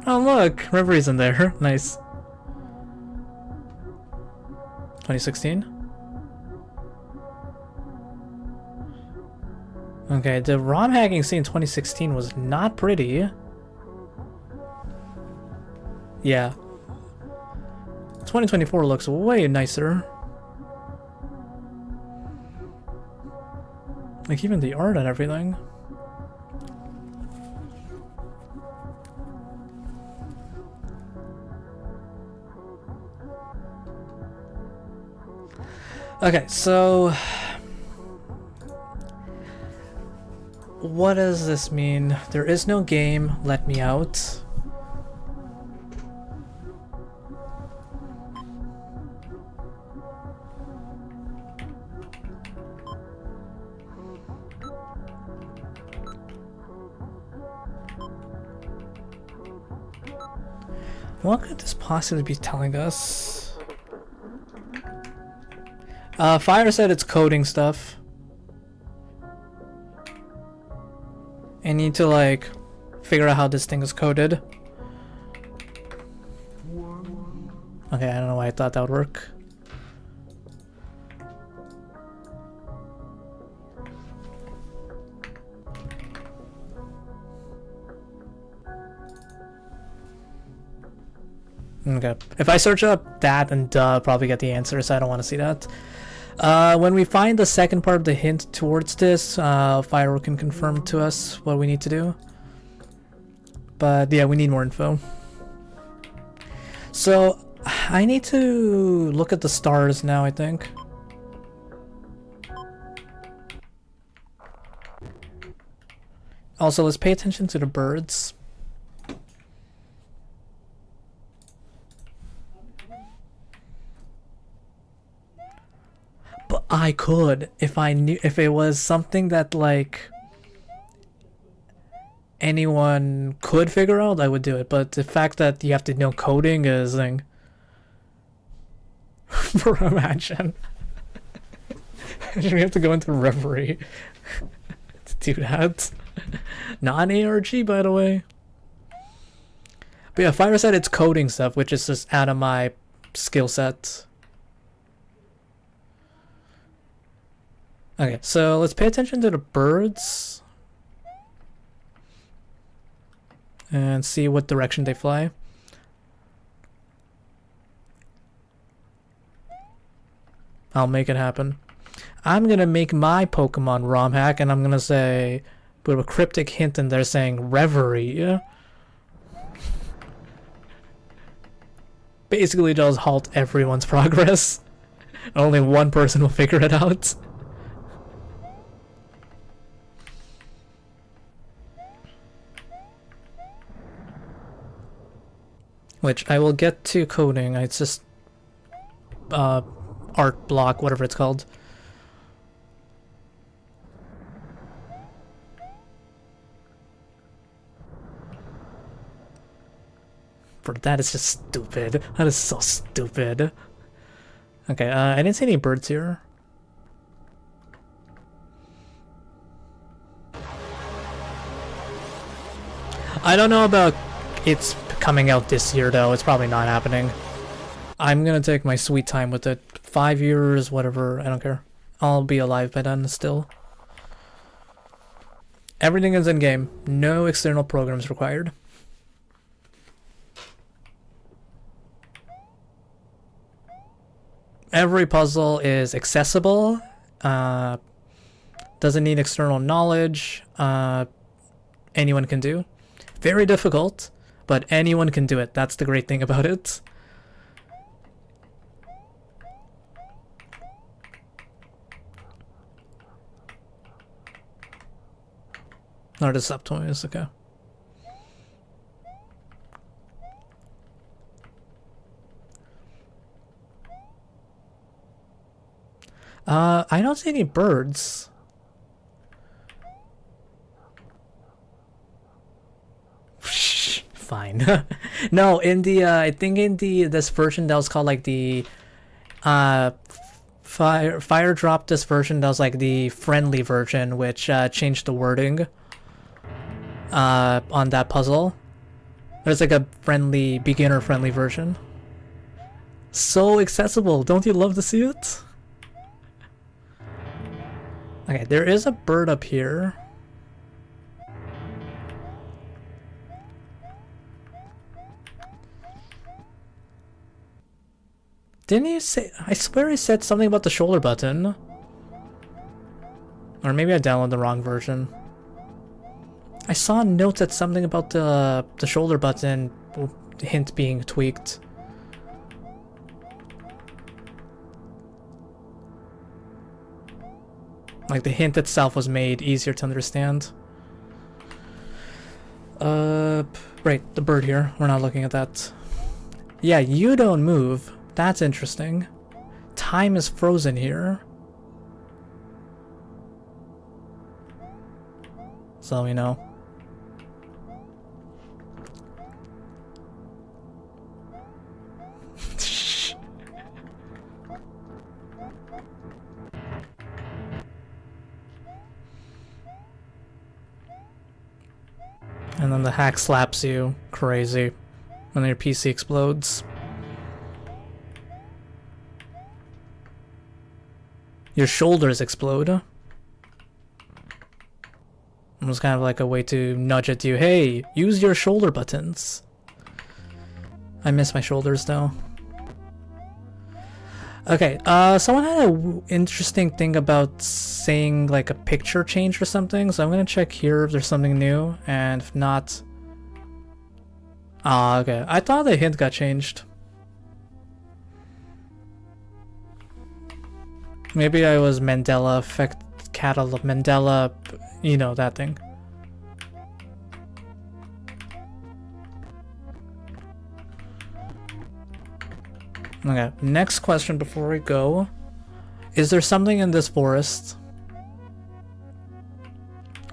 Oh look, Reverie's in there. Nice. 2016? Okay, the ROM hacking scene in 2016 was not pretty. Yeah. 2024 looks way nicer. Like even the art and everything. Okay, so what does this mean? There is no game, let me out. What could this possibly be telling us? Fire said it's coding stuff. I need to like figure out how this thing is coded. Okay, I don't know why I thought that would work. Okay, if I search up that and I'll probably get the answer, so I don't want to see that. When we find the second part of the hint towards this, Fyro can confirm to us what we need to do. But yeah, we need more info. So, I need to look at the stars now, I think. Also, let's pay attention to the birds. But I could, if I knew, if it was something that like anyone could figure out, I would do it. But the fact that you have to know coding is like, for imagine. We have to go into Reverie to do that. Not an ARG, by the way. But yeah, Fyro said it's coding stuff, which is just out of my skill set. Okay, so let's pay attention to the birds and see what direction they fly. I'll make it happen. I'm gonna make my Pokemon ROM hack, and I'm gonna say, put a cryptic hint in there saying Reverie. Basically just halt everyone's progress. Only one person will figure it out. Which I will get to coding. It's just art block, whatever it's called. Bro, that is just stupid. That is so stupid. Okay, I didn't see any birds here. I don't know about it's coming out this year though. It's probably not happening. I'm gonna take my sweet time with it. 5 years, whatever, I don't care. I'll be alive by then still. Everything is in game. No external programs required. Every puzzle is accessible. Doesn't need external knowledge. Anyone can do. Very difficult, but anyone can do it. That's the great thing about it. Or the subtoys, okay. I don't see any birds. Fine. No, in the I think in this version that was called like the Fire dropped this version that was like the friendly version, which changed the wording on that puzzle. There's like a friendly, beginner friendly version. So accessible, don't you love to see it? Okay, there is a bird up here. Didn't you say? I swear I said something about the shoulder button. Or maybe I downloaded the wrong version. I saw a note that something about the shoulder button hint being tweaked. Like the hint itself was made easier to understand. Right, the bird here. We're not looking at that. Yeah, you don't move. That's interesting. Time is frozen here. So we know. And then the hack slaps you crazy when your PC explodes. Your shoulders explode. It was kind of like a way to nudge at you. Hey, use your shoulder buttons. I miss my shoulders though. Okay, someone had a interesting thing about saying like a picture change or something, so I'm gonna check here if there's something new, and if not... Ah, okay. I thought the hint got changed. Maybe I was Mandela effect catalog, Mandela, you know, that thing. Okay, next question before we go. Is there something in this forest?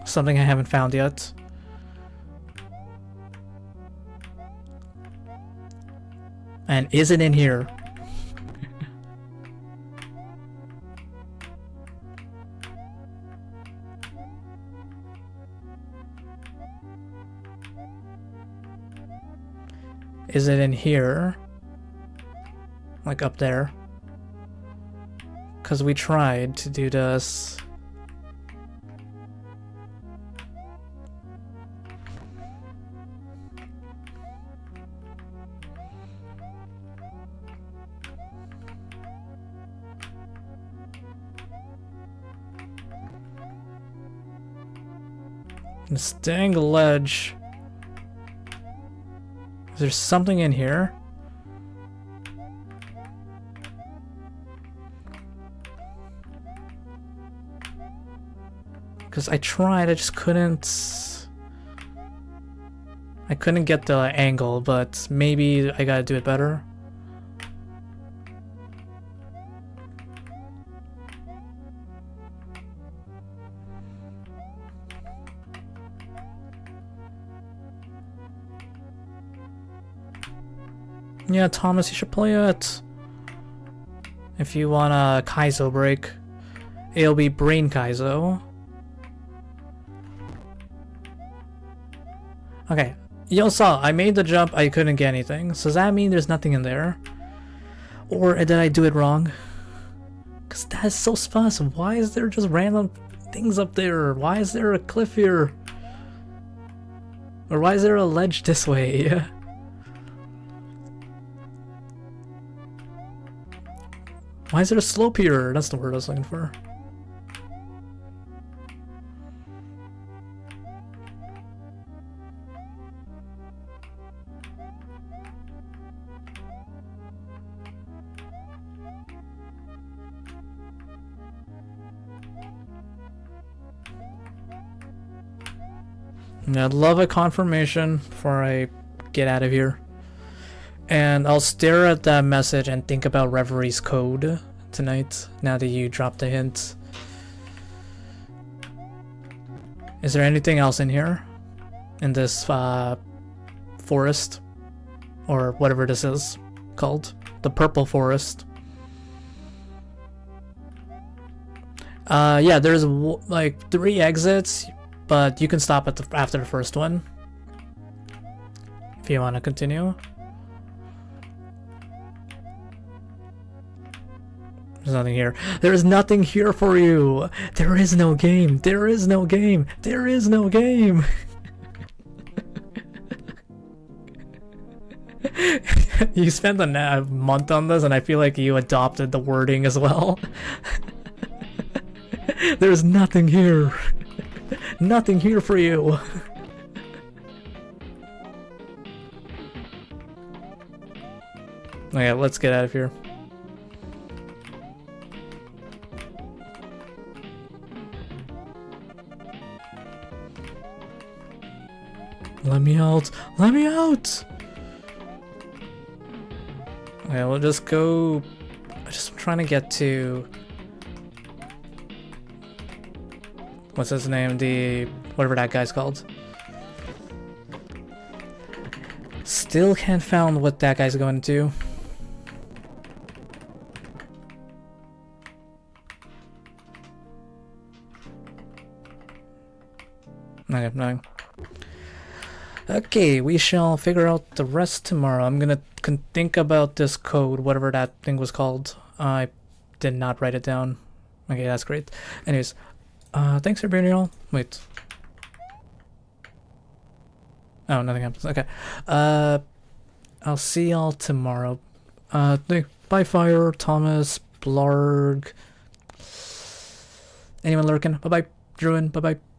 Something I haven't found yet? And is it in here? Is it in here? Like up there? Because we tried to do this. This dang ledge. Is there something in here? Because I tried, I just couldn't... I couldn't get the angle, but maybe I gotta do it better. Yeah, Thomas, you should play it. If you want a Kaizo break, it'll be Brain Kaizo. Okay, you all saw, I made the jump, I couldn't get anything. So does that mean there's nothing in there? Or did I do it wrong? Because that is so sus. Why is there just random things up there? Why is there a cliff here? Or why is there a ledge this way? Why is there a slope here? That's the word I was looking for. I'd love a confirmation before I get out of here. And I'll stare at that message and think about Reverie's code tonight, now that you dropped the hint. Is there anything else in here? In this forest? Or whatever this is called? The purple forest. Yeah, there's like 3 exits, but you can stop at after the first one. If you want to continue. There's nothing here. There is nothing here for you. There is no game. There is no game. There is no game. You spent a month on this, and I feel like you adopted the wording as well. There's nothing here. Nothing here for you. Okay, let's get out of here. Let me out! Let me out! Okay, we'll just go... I'm just trying to get to... What's his name? The... whatever that guy's called. Still can't find what that guy's going to. Okay, no. Okay, we shall figure out the rest tomorrow. I'm gonna think about this code, whatever that thing was called. I did not write it down. Okay, that's great. Anyways, thanks for being here all. Wait. Oh, nothing happens. Okay. I'll see y'all tomorrow. Bye, Fire, Thomas, Blarg. Anyone lurking? Bye-bye, Druin. Bye-bye.